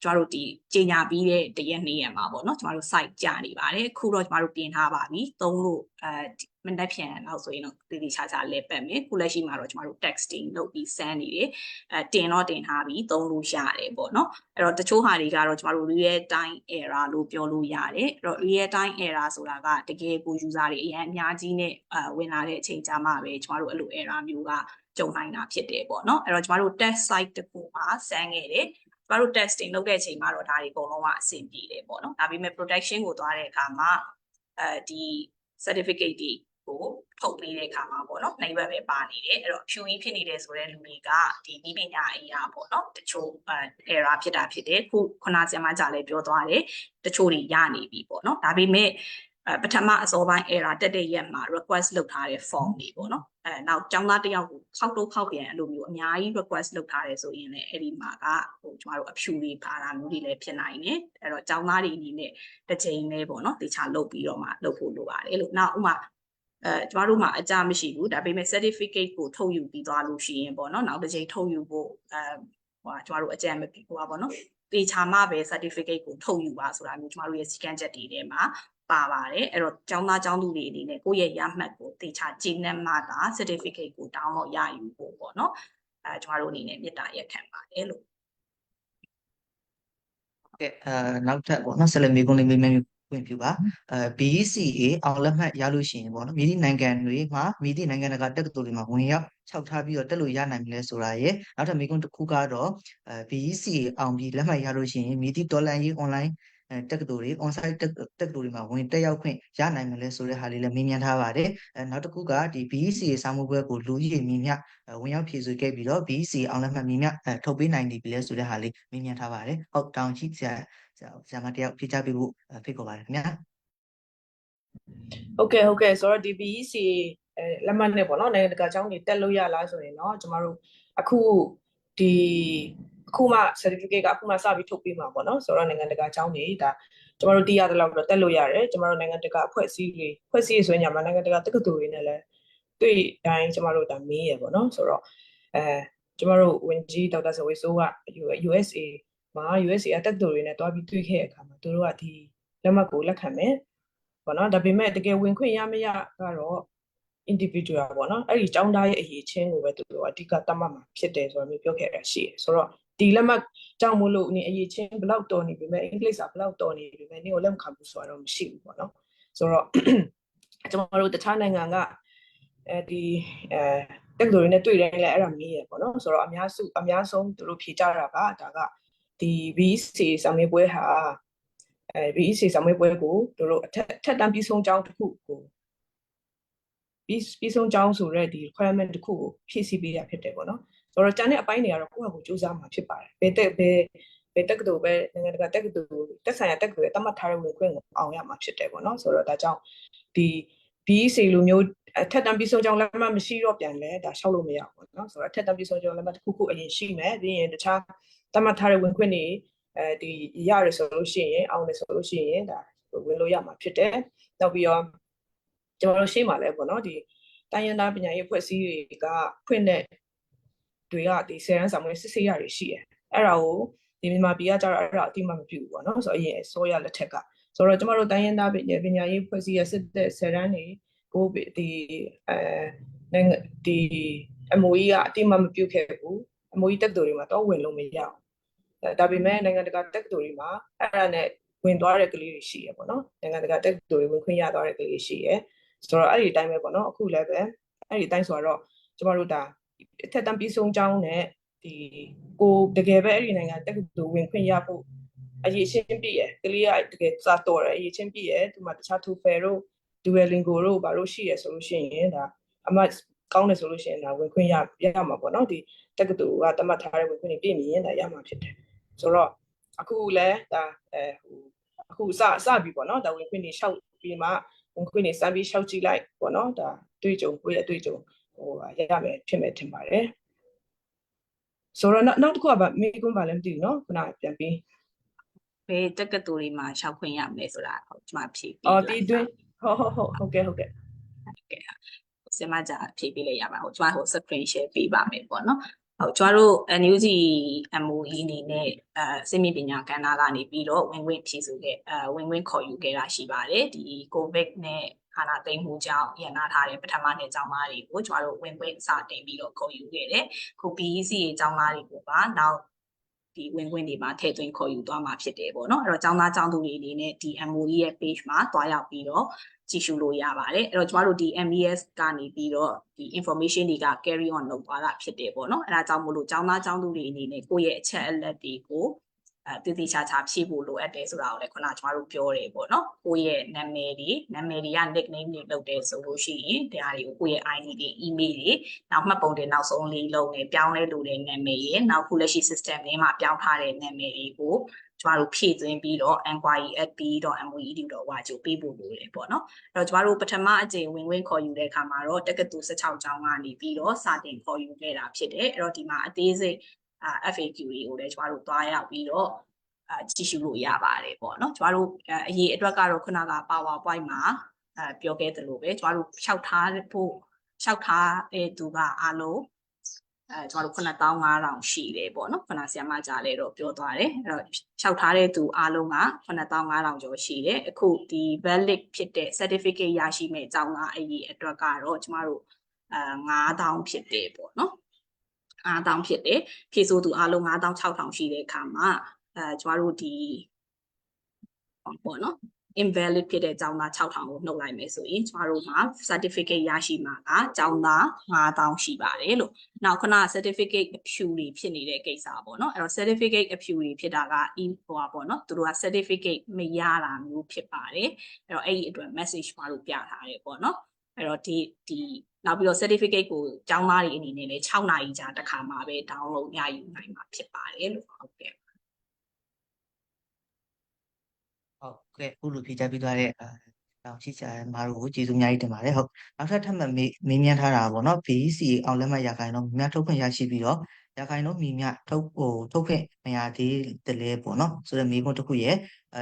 ကျွန်တော်တို့ဒီကြီးညာပြီးတဲ့တရက်2ရက်မှာပေါ့နော်ကျွန်တော်တို့ site ကြာနေပါတယ်အခုတော့ကျွန်တော်တို့ပြင်ထားပါပြီသုံးလို့မနှက်ဖြန်လောက်ဆိုရင်တော့တည်တည်ချာချာလဲပတ်မယ်ခုလက်ရှိမှာတော့ကျွန်တော်တို့ texting လုပ်ပြီး send နေတယ်တင်တော့တင်ထားပြီးသုံးလို့ရတယ်ပေါ့နော်အဲ့တော့တချို့ဟာတွေကတော့ကျွန်တော်တို့ real time error လို့ပြောလို့ရတယ်အဲ့တော့ real time error ဆိုတာကတကယ်ကို user တွေအရင်အများကြီးနဲ့ဝင်လာတဲ့အချိန်ကြာမှပဲကျွန်တော်တို့အဲ့လို error မျိုးကကြုံနိုင်တာဖြစ်တယ်ပေါ့နော်အဲ့တော့ကျွန်တော်တို့ test site တစ်ခုမှာ send ခဲ့တယ်ကျမတို့ testing လုပ်တဲ့အချိန်မှာတော့ဒါတွေအကုန်လုံးကအဆင်ပြေတယ်ပေါ့နော်ဒါပေမဲ့ protection ကိုသွားတဲ့အခါမှာဒီ certificate တွေကိုထုတ်ပေးတဲ့အခါမှာပေါ့နော်နိုင်ဘက်ပဲပါနေတယ်အဲ့တော့ဖြူကြီးဖြစ်နေတယ်ဆိုတဲ့လူတွေကဒီနည်းပညာအရာပေါ့နော်တချို့error ဖြစ်တာဖြစ်တယ်ခုခုနဆရာမကြာလည်းပြောသွားတယ်တချို့တွေရနေပြီပေါ့နော်ဒါပေမဲ့ပထမအစောပိုင်း error တက်တဲ့ရက်မှာ request လုပ်ထားတဲ့ form တွေပေါ့နော်နောက်ကျောင်းသားတယောက်ကိုခောက်ပြန်အဲ့လိုမျိုးအများကြီး request လုပ်ထားတယ်ဆိုရင်လည်းအဲ့ဒီမှာကကျမတို့အဖြူတွေပါတာမျိုးတွေလည်းဖြစ်နိုင်တယ်အဲ့တော့ကျောင်းသားတွေအနေနဲ့တစ်ချိန်လေးပေါ့နော်တေချာလုပ်ပြီးတော့မှလုပ်ဖို့လိုပါတယ်လို့နောက်ဥမာကျမတို့မှာအကြမရှိဘူးဒါပေမဲ့ certificate ကိုထုတ်ယူပြီးသွားလို့ရှိရင်ပေါ့နော်နောက်တစ်ချိန်ထုတ်ယူဖို့ကျမတို့အကြံမပြဘူးပေါ့နော်တေချာမှပဲ certificate ကိုထုတ်ယူပါဆိုတာမျိုးကျမတို့ရဲ့စည်းကမ်းချက်တွေထဲမှာပါပါတယ်အဲ့တော့ကျောင်းသားကျောင်းသူတွေအနေနဲ့ကိုယ့်ရဲ့ရမှတ်ကိုတေချာကြည့်နေမှသာ certificate ကို download ရယူဖို့ပေါ့နော်ကျမတို့အနေနဲ့မေတ္တာရက်ခံပါတယ်လို့ကဲနောက်ထပ်ပေါ့နော်ဆက်လက်မေးခွန်းလေးမေးမြန်းခွင့်ပြုပါ BECA အောင်လက်မှတ်ရလို့ရှိရင်ပေါ့နော်မိသည့်နိုင်ငံတွေမှာမိသည့်နိုင်ငံတကာတက္ကသိုလ်တွေမှာဝင်ရောက်ခြောက်ထားပြီးတော့တက်လို့ရနိုင်မလဲဆိုတာရယ်နောက်ထပ်မေးခွန်းတစ်ခုကတော့BECA အောင်ပြီးလက်မှတ်ရလို့ရှိရင်မိသည့်တော်လန်ရေး online တက္ကသိုလ်တွေ on-site တက္ကသိုလ်တွေမှာဝင်တက်ရောက်ခွင့်ရနိုင်မလဲဆိုတဲ့ဟာလေးလည်းမေးမြန်းထားပါတယ်နောက်တစ်ခုကဒီ BECA စာမှုပွဲကိုလူကြီးတွေမြင်မြဝင်ရောက်ဖြည့်ဆွေခဲ့ပြီးတော့ BECA အောင်လက်မှတ်မြင်မြထုတ်ပေးနိုင်ပြီလဲဆိုတဲ့ဟာလေးမေးမြန်းထားပါတယ်ဟုတ်တောင်းရှိဆရာမတယောက်ဖြေချပေးဖို့ဖိတ်ခေါ်ပါတယ်ခင်ဗျာဟုတ်ကဲ့ဆိုတော့ဒီ BEC လက်မှတ်နဲ့ပေါ့နော်နိုင်ငံတကာကျောင်းတွေတက်လို့ရလားဆိုရင်เนาะကျမတို့အခုမှ certificate ကအခုမှစပြီးထုတ်ပေးမှာပေါ့နော်ဆိုတော့နိုင်ငံတကာကျောင်းတွေဒါကျမတို့သိရတဲ့လောက်တော့တက်လို့ရတယ်ကျမတို့နိုင်ငံတကာအဖွဲ့အစည်းတွေဆိုရင်ညမှာနိုင်ငံတကာတက္ကသိုလ်တွေနဲ့လည်းတွေ့တိုင်းကျမတို့ဒါမေးရပေါ့နော်ဆိုတော့ကျမတို့ဝန်ကြီးဒေါက်တာဇဝေစိုးက USA မှာ USA တက္ကသိုလ်တွေနဲ့တွားပြီးတွေ့ခဲ့တဲ့အခါမှာသူတို့ကဒီလက်မှတ်ကိုလက်ခံမယ်ပေါ့နော်ဒါပေမဲ့တကယ်ဝင်ခွင့်ရမရကတော့ individual ပေါ့နော်အဲ့ဒီကျောင်းသားရဲ့အရေးချင်းကိုပဲသူတို့အဓိကသတ်မှတ်မှာဖြစ်တယ်ဆိုတော့မျိုးပြောခဲ့တာရှိတယ်ဆိုတော့ဒီလက်မှတ်ကြောင့်မို့လို့အရေးချင်းဘယ်လောက်တော်နေပြီမဲ့အင်္ဂလိပ်စာဘယ်လောက်တော်နေပြီမဲ့နည်းကိုလက်မခံဘူးဆိုတော့မရှိဘူးပေါ့နော်ဆိုတော့ကျွန်တော်တို့တခြားနိုင်ငံကဒီတက္ကသိုလ်တွေနဲ့တွေ့တိုင်းလည်းအဲ့ဒါမေးရပေါ့နော်ဆိုတော့အများဆုံးသူတို့ဖြေကြတာကဒါကဒီ BEC စာမေးပွဲဟာBEC စာမေးပွဲကိုသူတို့အထက်တန်းပြီးဆုံးကျောင်းတစ်ခုကိုပြီးဆုံးကျောင်းဆိုတဲ့ဒီ requirement တစ်ခုကိုဖြည့်ဆည်းပေးရဖြစ်တယ်ပေါ့နော်ဆိုတော့ကျန်တဲ့အပိုင်းတွေကတော့ကိုယ့်ဟာကိုယ်စူးစမ်းမှာဖြစ်ပါတယ်ဘယ်တက္ကသိုလ်ပဲနိုင်ငံတကာတက္ကသိုလ်တက်ဆိုင်ရာတက္ကသိုလ်ရဲ့တတ်မှတ်ထားတဲ့ဝင်ခွင့်ကိုအောင်ရမှာဖြစ်တယ်ပေါ့နော်ဆိုတော့ဒါကြောင့်ဒီ BEC လိုမျိုးအထက်တန်းပြီးဆုံးကျောင်းလက်မှတ်မရှိတော့ပြန်လဲဒါရှောက်လို့မရဘူးပေါ့နော်ဆိုတော့အထက်တန်းပြီးဆုံးကျောင်းလက်မှတ်တစ်ခုအရင်ရှိမယ်ပြီးရင်တခြားတတ်မှတ်ထားတဲ့ဝင်ခွင့်တွေဒီရတယ်ဆိုလို့ရှိရင်အောင်တယ်ဆိုလို့ရှိရင်ဒါဝင်လို့ရမှာဖြစ်တယ်နောက်ပြီးတော့ကျွန်တော်တို့ရှေ့မှာလဲပေါ့နော်ဒီတိုင်းရင်းသားပညာရေးအဖွဲ့အစည်းတွေကဖွင့်တဲ့တွေကဒီဆယ်ရန်ဆောင်မှုစစ်ဆေးရတွေရှိတယ်အဲ့ဒါကိုဒီမြန်မာပြည်ကကြတော့အဲ့ဒါအတိမမပြုဘူးပေါ့နော်ဆိုတော့အရင်အစိုးရလက်ထက်ကဆိုတော့ကျွန်တော်တို့တိုင်းရင်းသားပညာရေးအဖွဲ့အစည်းရစစ်တဲ့ဆယ်ရန်တွေကိုဒီနိုင်ငံဒီ MOE ကအတိမမပြုတ်ခဲ့ဘူး MOE တက်သူတွေမှာတော့ဝင်လို့မရအောင်ဒါပေမဲ့နိုင်ငံတကာတက်သူတွေမှာအဲ့ဒါနဲ့ဝင်သွားတဲ့ကလေးတွေရှိရပေါ့နော်နိုင်ငံတကာတက်သူတွေဝင်ခွင့်ရသွားတဲ့ကလေးတွေရှိရဆိုတော့အဲ့ဒီအတိုင်းပဲပေါ့နော်အခုလည်းပဲအဲ့ဒီအတိုင်းဆိုတော့ကျမတို့ဒါအထက်တန်းပြီးဆုံးကျောင်းနဲ့ဒီကိုတကယ်ပဲအဲ့ဒီနိုင်ငံတက်သူဝင်ခွင့်ရဖို့အရေးချင်းပြည့်ရကလေးကတကယ်စာတော်တယ်အရေးချင်းပြည့်ရဒီမှာတခြား TOEFL တို့ Duolingo တို့ဘာလို့ရှိရဆိုလို့ရှိရင်ဒါအမှကောင်းတယ်ဆိုလို့ရှိရင်ဒါဝင်ခွင့်ရမှာပေါ့နော်ဒီတက္ကသိုလ်ကတတ်မှတ်ထားတဲ့ဝင်ခွင့်တွေပြည့်မြင်ရင်ဒါရမှာဖြစ်တယ်ဆိုတော့အခုလည်းဒါအခုစပြီပေါ့နော်ဒါဝင်ခွင့်တွေရှောက်ပြီးမှဝင်ခွင့်တွေစမ်းပြီးရှောက်ကြည့်လိုက်ပေါ့နော်ဒါတွေ့ကြုံကိုယ့်ရဲ့တွေ့ကြုံရမယ်ဖြစ်မယ်ထင်ပါတယ်ဆိုတော့နောက်တစ်ခုကမိကွန်းပါလည်းမသိဘူးနော်ခုနပြန်ပြီးဘယ်တက္ကသိုလ်တွေမှာရှောက်ခွင့်ရမလဲဆိုတာကျွန်မဖြေပြီးဒီတွင်းဟုတ်ကဲ့ဆင်မကြဖြေပေးလိုက်ရပါကျွန်မscreen share ပေးပါမယ်ပေါ့နော်ကျွန်တော်တို့ NUG MOE အနေနဲ့စစ်မြေပညာကဏ္ဍကနေပြီးတော့ဝင်ခွင့်ဖြည့်ဆိုခဲ့ဝင်ခွင့်ခေါ်ယူခဲ့တာရှိပါတယ်ဒီ COVID နဲ့အာဏာသိမ်းမှုကြောင့်ရန်နာထားတဲ့ပထမနှစ်ကျောင်းသားတွေကိုကျွန်တော်တို့ဝင်ခွင့်စတင်ပြီးတော့ခေါ်ယူခဲ့တယ်ခု BEC ကျောင်းသားတွေကိုပါနောက်ဒီဝင်ခွင့်တွေမှာထည့်သွင်းခေါ်ယူသွားမှာဖြစ်တယ်ပေါ့နော်အဲ့တော့ကျောင်းသားကျောင်းသူတွေအနေနဲ့ဒီ MOE ရဲ့ page မှာတွားရောက်ပြီးတော့ကြည့်ရှုလို့ရပါတယ်အဲ့တော့ကျွန်တော်တို့ဒီ MES ကနေပြီးတော့ဒီ information တွေက carry on လုပ်သွားတာဖြစ်တယ်ပေါ့နော်အဲ့ဒါကြောင့်မို့လို့ကျောင်းသားကျောင်းသူတွေအနေနဲ့ကိုယ့်ရဲ့အချက်အလက်တွေကိုတည်တည်ချာချာဖြည့်ဖို့လိုအပ်တယ်ဆိုတာကိုလည်းခုနကျွန်တော်တို့ပြောတယ်ပေါ့နော်ကိုယ့်ရဲ့နာမည်တွေက nickname တွေလုပ်တယ်ဆိုလို့ရှိရင်ဒါတွေကိုကိုယ့်ရဲ့ ID တွေ email တွေနောက်မှတ်ပုံတွေနောက်ဆုံးလေးလုံးနဲ့ပြောင်းလဲလို့တဲ့နာမည်ရဲ့နောက်ခုလက်ရှိ system ထဲမှာပြောင်းထားတဲ့နာမည်တွေကိုကျွန်တော်တို့ဖြည့်သွင်းပြီးတော့ enquiry@be.moe.wa ပေးဖို့လိုတယ်ပေါ့နော်အဲ့တော့ကျွန်တော်တို့ပထမအကြိမ်ဝင်ခွင့်ခေါ်ယူတဲ့အခါမှာတော့တက္ကသိုလ်16ကျောင်းကနေပြီးတော့စတင်ခေါ်ယူခဲ့တာဖြစ်တယ်အဲ့တော့ဒီမှာအသေးစိတ် FAQ တွေကိုလည်းကျွန်တော်တို့တွားရောက်ပြီးတော့ကြည့်ရှုလို့ရပါတယ်ပေါ့နော်ကျွန်တော်တို့အရေးအတွက်ကတော့ခုနက PowerPoint မှာပြောခဲ့သလိုပဲကျွန်တော်တို့လျှောက်ထားတဲ့သူကအားလုံးကျွန်တော်တို့9500ရှိတယ်ပေါ့နော်ခုနဆရာမကြားလဲတော့ပြောသွားတယ်အဲ့တော့လျှောက်ထားတဲ့သူအားလုံးက9500ကျော်ရှိတယ်အခုဒီ valid ဖြစ်တဲ့ certificate ရရှိမဲ့အကြောင်းသားအရေးအတွက်ကတော့ကျွန်တော်တို့9000ဖြစ်တယ်ပေါ့နော်9000ဖြစ်တယ်ဖြည့်ဆို့သူအားလုံး9600ရှိတဲ့အခါမှာကျွန်တော်တို့ဒီပေါ့နော်invalid ဖြစ်တဲ့ကျောင်းသား6000ကိုနှုတ်လိုက်မယ်ဆိုရင်ကျမတို့မှာ certificate ရရှိမှာကကျောင်းသား9000ရှိပါတယ်လို့နောက်ခုန certificate အဖြူတွေဖြစ်နေတဲ့ကိစ္စပေါ့နော်အဲ့တော့ certificate အဖြူတွေဖြစ်တာကပေါ့နော်သူတို့က certificate မရတာမျိုးဖြစ်ပါတယ်အဲ့တော့အဲ့ဒီအတွက် message မှာလို့ပြထားတယ်ပေါ့နော်အဲ့တော့ဒီနောက်ပြီးတော့ certificate ကိုကျောင်းသားတွေအနေနဲ့လည်း6နာရီကြာတစ်ခါမှပဲ download ရယူနိုင်မှာဖြစ်ပါတယ်လို့ဟုတ်ကဲ့ဟုတ်ကဲ့အခုလိုဖြေကြားပေးသွားတဲ့တောင်ရှိချာမာတို့ကိုကျေးဇူးအများကြီးတင်ပါတယ်ဟုတ်နောက်ထပ်မှမေးမြန်းထားတာပေါ့နော် BEC အောင်လက်မှတ်ရခိုင်တော့မြတ်ထုတ်ခွင့်ရရှိပြီးတော့ရခိုင်တော့မြတ်ထုတ်ခွင့်မရသေးတယ်လေပေါ့နော်ဆိုတော့မေးခွန်းတစ်ခုရဲ့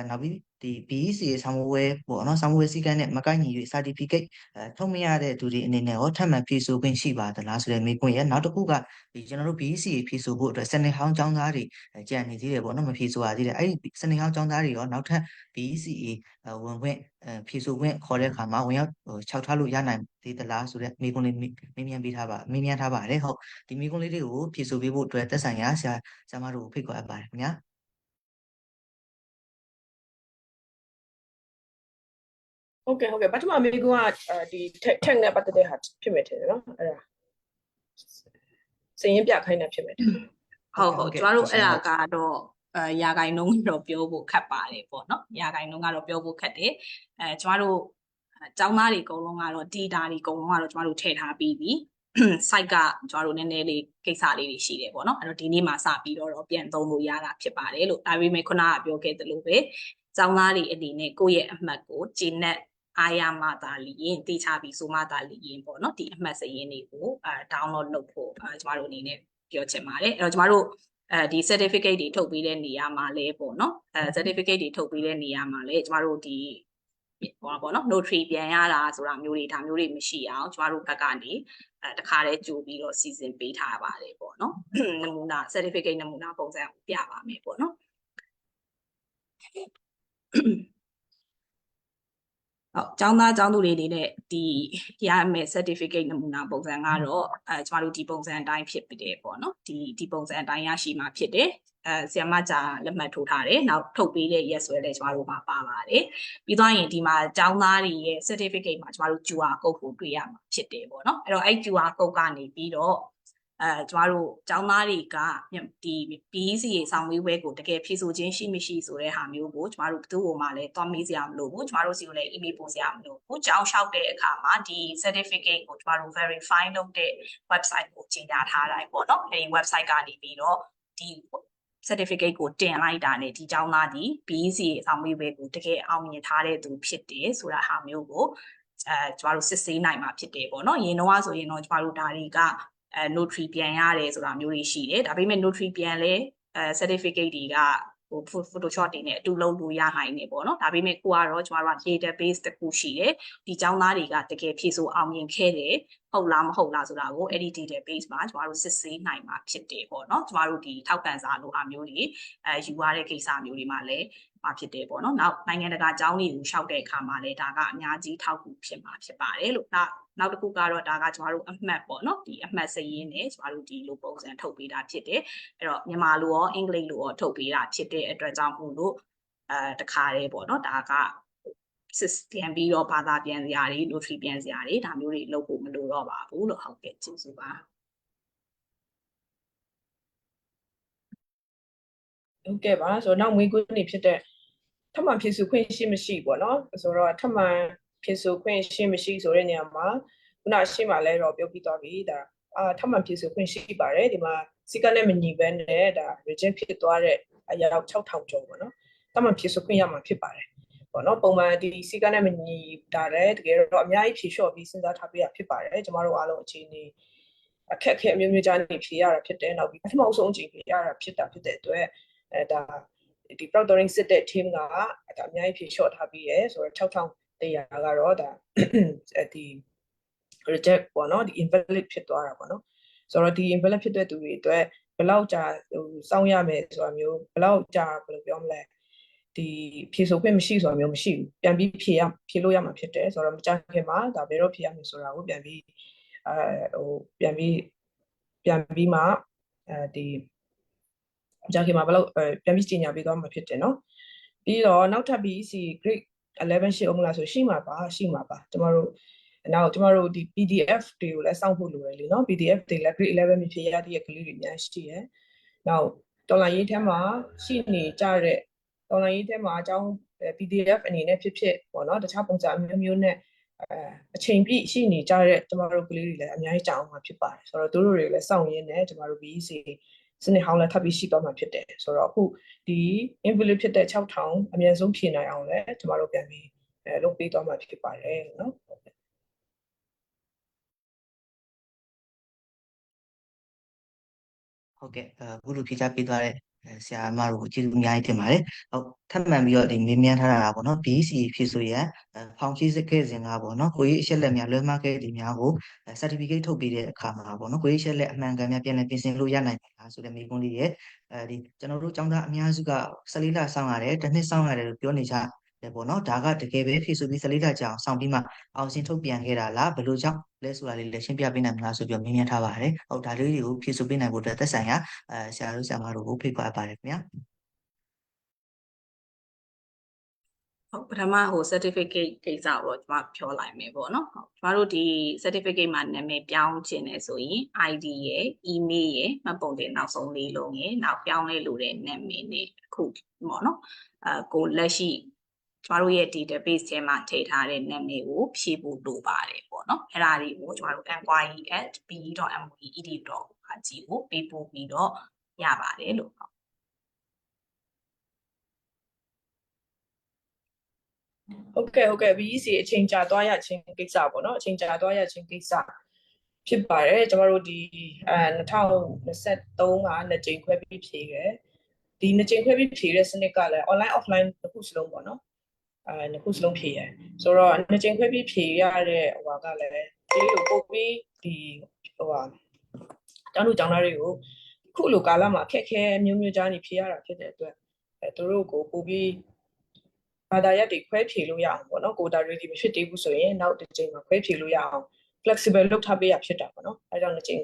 နောက်ပြီးဒီ BEC ဆောင်းဝဲပေါ့နော်ဆောင်းဝဲစည်းကမ်းနဲ့မကိုက်ညီ၍ certificate ထုတ်မရတဲ့သူတွေအနေနဲ့ရောထပ်မံဖြည့်ဆို့ခွင့်ရှိပါသလားဆိုတဲ့မေးခွန်းရဲ့နောက်တစ်ခုကဒီကျွန်တော်တို့ BEC ဖြည့်ဆို့ဖို့အတွက်စနေဟောင်းကျောင်းသားတွေကြံနေသေးတယ်ပေါ့နော်မဖြည့်ဆို့ရသေးတယ်အဲ့ဒီစနေဟောင်းကျောင်းသားတွေရောနောက်ထပ် BEC ဝင်ခွင့်ဖြည့်ဆို့ခွင့်ခေါ်တဲ့အခါမှာဝင်ရောက်ခြောက်ထားလို့ရနိုင်သေးသလားဆိုတဲ့မေးခွန်းလေးမေးမြန်းထားပါတယ်ဟုတ်ဒီမေးခွန်းလေးတွေကိုဖြည့်ဆို့ပေးဖို့အတွက်သက်ဆိုင်ရာဆရာမတို့ကိုဖိတ်ခေါ်အပ်ပါတယ်ခင်ဗျာဟုတ်ကဲ့ပထမမေးခွန်းကဒီ tech နဲ့ပတ်သက်တဲ့ဟာဖြစ်မယ်ထင်တယ်နော်အဲ့ဒါစရင်ပြခိုင်းတာဖြစ်မယ်ထင်တယ်ဟုတ်ကျမတို့အဲ့ဒါကတော့ရာဂိုင်နှုန်းတော့ပြောဖို့ခက်ပါတယ်ပေါ့နော်ရာဂိုင်နှုန်းကတော့ပြောဖို့ခက်တယ်ကျမတို့ကျောင်းသားတွေအကုန်လုံးကတော့ data တွေအကုန်လုံးကတော့ကျမတို့ထည့်ထားပြီးပြီ site ကကျမတို့နည်းနည်းလေးကိစ္စလေးတွေရှိတယ်ပေါ့နော်အဲ့တော့ဒီနေ့မှာစပြီးတော့ပြန်သုံးလို့ရတာဖြစ်ပါတယ်လို့ဒါပေမဲ့ခုနကပြောခဲ့သလိုပဲကျောင်းသားတွေအနေနဲ့ကိုယ့်ရဲ့အမှတ်ကိုဂျင်းနဲ့အားရမှသာလျင်တိချပြီးဆိုမှသာလျင်ပေါ့နော်ဒီအမှတ်စရင်းတွေကိုdownload လုပ်ဖို့ကျမတို့အနေနဲ့ပြောချင်ပါတယ်အဲ့တော့ကျမတို့ဒီ certificate တွေထုတ်ပေးတဲ့နေရာမှာလဲပေါ့နော်certificate တွေထုတ်ပေးတဲ့နေရာမှာလဲကျမတို့ဒီပေါ့နော် notary ပြန်ရတာဆိုတာမျိုးတွေဒါမျိုးတွေမရှိအောင်ကျမတို့ဘက်ကနေတခါတည်းကြိုပြီးတော့စီစဉ်ပေးထားပါတယ်ပေါ့နော်နမူနာ certificate နမူနာပုံစံကိုပြပါမယ်ပေါ့နော် ကျောင်းသားကျောင်းသူတွေအနေနဲ့ဒီရမယ် certificate နမူနာပုံစံကတော့ကျမတို့ဒီပုံစံအတိုင်းဖြစ်ပြီးတယ်ပေါ့နော်ဒီပုံစံအတိုင်းရရှိမှာဖြစ်တယ်ဆီယမကြာလက်မှတ်ထိုးထားတယ်နောက်ထုတ်ပေးတဲ့ရက်စွဲလည်းကျမတို့မှာပါပါတယ်ပြီးသွားရင်ဒီမှာကျောင်းသားတွေရဲ့ certificate မှာကျမတို့ QR code ကိုတွေ့ရမှာဖြစ်တယ်ပေါ့နော်အဲ့တော့အဲ့ QR code ကနေပြီးတော့ကျမတို့ကျောင်းသားတွေကဒီ BEC ရေဆောင်ဝေးပွဲကိုတကယ်ဖြည့်ဆို့ခြင်းရှိမရှိဆိုတဲ့ဟာမျိုးကိုကျမတို့ဘယ်သူ့ကိုမှလည်းတွားမေးစရာမလိုဘူးကျမတို့စီကိုလည်း email ပို့စရာမလိုဘူးကျောင်းလျှောက်တဲ့အခါမှာဒီ certificate ကိုကျမတို့ verify လုပ်တဲ့ website ကိုကြီးညာထားတာပေါ့နော်အဲဒီ website ကနေပြီးတော့ဒီ certificate ကိုတင်လိုက်တာနဲ့ဒီကျောင်းသားဒီ BEC ရေဆောင်ဝေးပွဲကိုတကယ်အောင်မြင်ထားတဲ့သူဖြစ်တယ်ဆိုတာဟာမျိုးကိုကျမတို့စစ်ဆေးနိုင်မှာဖြစ်တယ်ပေါ့နော်ရင်တော့ဆိုရင်တော့ကျမတို့ဒါတွေကnotary ပြန်ရတယ်ဆိုတာမျိုးတွေရှိတယ်ဒါပေမဲ့ notary ပြန်လဲcertificate တွေကPhotoshop တွေနဲ့အတူလုပ်လို့ရနိုင်နေပေါ့နော်ဒါပေမဲ့ကိုကတော့ကျမတို့က database တစ်ခုရှိတယ်ဒီကျောင်းသားတွေကတကယ်ဖြည့်ဆို့အောင်မြင်ခဲ့တယ်ဟုတ်လားမဟုတ်လားဆိုတာကိုအဲ့ဒီ database မှာကျမတို့စစ်ဆေးနိုင်မှာဖြစ်တယ်ပေါ့နော်ကျမတို့ဒီထောက်ပံ့စာလိုအမျိုးတွေယူရတဲ့ကိစ္စမျိုးတွေမှာလည်းဖြစ်တယ်ပေါ့နော်နောက်နိုင်ငံတကာကျောင်းတွေကိုရှောက်တဲ့အခါမှာလည်းဒါကအများကြီးထောက်ကူဖြစ်မှာဖြစ်ပါတယ်လို့နောက်တစ်ခုကတော့ဒါကကျမတို့အမှတ်ပေါ့နော်ဒီအမှတ်စရင်းနဲ့ကျမတို့ဒီလိုပုံစံထုတ်ပေးတာဖြစ်တယ်အဲ့တော့မြန်မာလိုရောအင်္ဂလိပ်လိုရောထုတ်ပေးတာဖြစ်တဲ့အတွက်ကြောင့်မို့လို့တခါတည်းပေါ့နော်ဒါကပြန်ပြီးတော့ဘာသာပြန်စရာတွေ notary ပြန်စရာတွေဒါမျိုးတွေလုပ်ဖို့မလိုတော့ပါဘူးလို့ဟုတ်ကဲ့ကျေးဇူးပါဟုတ်ကဲ့ပါဆိုတော့နောက်မွေးခွန်းနေဖြစ်တဲ့ထပ်မံဖြည့်ဆို့ခွင့်ရှိမရှိပေါ့နော်ဆိုတော့ထပ်မံဖြည့်ဆို့ခွင့်ရှိမရှိဆိုတဲ့နေရာမှာခုနရှိမှလည်းတော့ပြောပြသွားပြီဒါထပ်မံဖြည့်ဆို့ခွင့်ရှိပါတယ်ဒီမှာစီကနဲ့မညီဘဲနဲ့ဒါ reject ဖြစ်သွားတဲ့အရာ6000ကျော်ပေါ့နော်ထပ်မံဖြည့်ဆို့ခွင့်ရမှာဖြစ်ပါတယ်ပေါ့နော်ပုံမှန်ဒီစီကနဲ့မညီတာလည်းတကယ်တော့အများကြီးဖြည့်လျှော့ပြီးစဉ်းစားထားပေးရဖြစ်ပါတယ်ကျမတို့အားလုံးအခြေအနေအခက်အခဲအမျိုးမျိုးကြားနေဖြည့်ရတာဖြစ်တယ်နောက်ပြီးပထမဆုံးအချိန်ဖြည့်ရတာဖြစ်တဲ့အတွက်ဒါဒီ proctoring စစ်တဲ့ team ကဒါအများကြီးဖြည့်လျှော့ထားပြီးရယ်ဆိုတော့6100ကတော့ဒါဒီ reject ပေါ့နော်ဒီ invalid ဖြစ်သွားတာပေါ့နော်ဆိုတော့ဒီ invalid ဖြစ်တဲ့သူတွေအတွက်ဘယ်လောက်ကြာစောင့်ရမယ်ဆိုတာမျိုးဘယ်လောက်ကြာဘယ်လိုပြောမလဲဒီဖြည့်ဆို့ခွင့်မရှိဆိုတာမျိုးမရှိဘူးပြန်ပြီးဖြည့်လို့ရမှာဖြစ်တယ်ဆိုတော့မကြာခင်မှာဒါဘယ်တော့ဖြည့်ရမယ်ဆိုတာကိုပြန်ပြီးပြန်ပြီးမှဒီကြာခင်မှာဘယ်လောက်ပြန်ပြီးကြီးညာပေးသွားမှာဖြစ်တယ်เนาะပြီးတော့နောက်ထပ် BEC grade 11ရှိအောင်မလားဆိုရှိမှာပါကျမတို့ဒီ PDF တွေကိုလည်းစောင့်ဖို့လိုတယ်လေเนาะ PDF တွေလည်း grade 11မြဖြစ်ရတဲ့ကလေးတွေအများရှိရယ်နောက်တော်လိုင်းရေးထဲမှာရှိနေကြတဲ့တော်လိုင်းရေးထဲမှာအကြောင်း PDF အနေနဲ့ဖြစ်ပေါ့เนาะတခြားပုံစံအမျိုးမျိုးနဲ့အချိန်ပြည့်ရှိနေကြတဲ့ကျမတို့ကလေးတွေလည်းအများကြီးကြောက်အောင်မှာဖြစ်ပါတယ်ဆိုတော့တို့တွေလည်းစောင့်ရင်းနဲ့ကျမတို့ BECစနစ်ဟောင်းလည်းထပ်ပြီးရှိသွားမှာဖြစ်တယ်ဆိုတော့အခုဒီ invalid ဖြစ်တဲ့6000အများဆုံးဖြည့်နိုင်အောင်လည်းကျမတို့ပြန်ပြီးလုပ်ပေးသွားမှာဖြစ်ပါတယ်เนาะဟုတ်ကဲ့အခုလိုဖြေချပေးသွားတဲ့ဆရာမတို့ကိုကျေးဇူးအများကြီးတင်ပါတယ်ဟုတ်ထပ်မံပြီးတော့ဒီမေးမြန်းထားတာပေါ့နော် BEC ဖြည့်ဆိုရန်ဖောင်ဖြည့်စခဲ့စဉ်ကပေါ့နော်ကိုကြီးအချက်လက်များလွဲမှားခဲ့တဲ့များကို certificate ထုတ်ပေးတဲ့အခါမှာပေါ့နော်ကိုကြီးအချက်လက်အမှန်ကန်များပြန်လည်ပြင်ဆင်လို့ရနိုင်ပါလားဆိုတဲ့မေးခွန်းလေးရဲ့ဒီကျွန်တော်တို့ကျောင်းသားအများစုက14လစောင့်ရတယ်တစ်နှစ်စောင့်ရတယ်လို့ပြောနေကြတယ်ပေါ့နော်ဒါကတကယ်ပဲဖြည့်ဆိုပြီး14လကြာအောင်စောင့်ပြီးမှအောင်စင်ထုတ်ပြန်ခဲ့တာလားဘယ်လိုကြောင့်လဲဆိုတာလေးလည်းရှင်းပြပေးနိုင်မလားဆိုပြီးမေးမြန်းထားပါတယ်ဟုတ်ဒါလေးတွေကိုဖြည့်ဆိုပေးနိုင်ဖို့အတွက်သက်ဆိုင်ရာဆရာတို့ဆရာမတို့ကိုဖိတ်ခေါ်ပါတယ်ခင်ဗျာဟုတ်ပထမcertificate ကိစ္စကိုကျွန်မပြောလိုက်မယ်ပေါ့နော်ဟုတ်ကျွန်တော်တို့ဒီ certificate မှာနာမည်ပြောင်းခြင်းလဲဆိုရင် ID ရယ် email ရယ်မှတ်ပုံတင်နောက်ဆုံးလေးလုံးရယ်နောက်ပြောင်းလဲလို့တဲ့နာမည်နဲ့အခုပေါ့နော်ကိုလက်ရှိကျွန်တော်တို့ရဲ့ database ထဲမှာထည့်ထားတဲ့နာမည်ကိုဖြည့်ဖို့လိုပါတယ်ပေါ့နော်အဲ့ဒါတွေကိုကျွန်တော်တို့ enquiry@be.moe.edu.ag ကိုပေးပို့ပြီးတော့ရပါတယ်လို့ဟုတ်ကဲ့ BEC အချိန်ကြာသွားရခြင်းကိစ္စပေါ့နော်အချိန်ကြာသွားရခြင်းကိစ္စဖြစ်ပါတယ်ကျမတို့ဒီ2023မှာ2ကြိမ်ခွဲပြီးဖြည့်ခဲ့ဒီ2ကြိမ်ခွဲပြီးဖြည့်တဲ့စနစ်ကလည်း online offline တစ်ခုစလုံးပေါ့နော်နှစ်ခုစလုံးဖြည့်ရဆိုတော့2ကြိမ်ခွဲပြီးဖြည့်ရတဲ့ဟိုကလည်းဒီလိုပို့ပြီးဒီကျောင်းသားတွေကိုခုလိုကာလမှာခက်ခဲမျိုးကြားနေဖြည့်ရတာဖြစ်တဲ့အတွက်သူတို့ကိုပို့ပြီး ဘာသာရပ်တွေခွဲဖြေလို့ရအောင်ပေါ့နော်ကိုတာ ready မဖြစ်သေးဘူးဆိုရင်နောက်တစ်ချိန်မှာခွဲဖြေလို့ရအောင် flexible လုပ်ထားပေးရဖြစ်တာပေါ့နော်အဲကြောင့်နှစ်ချိန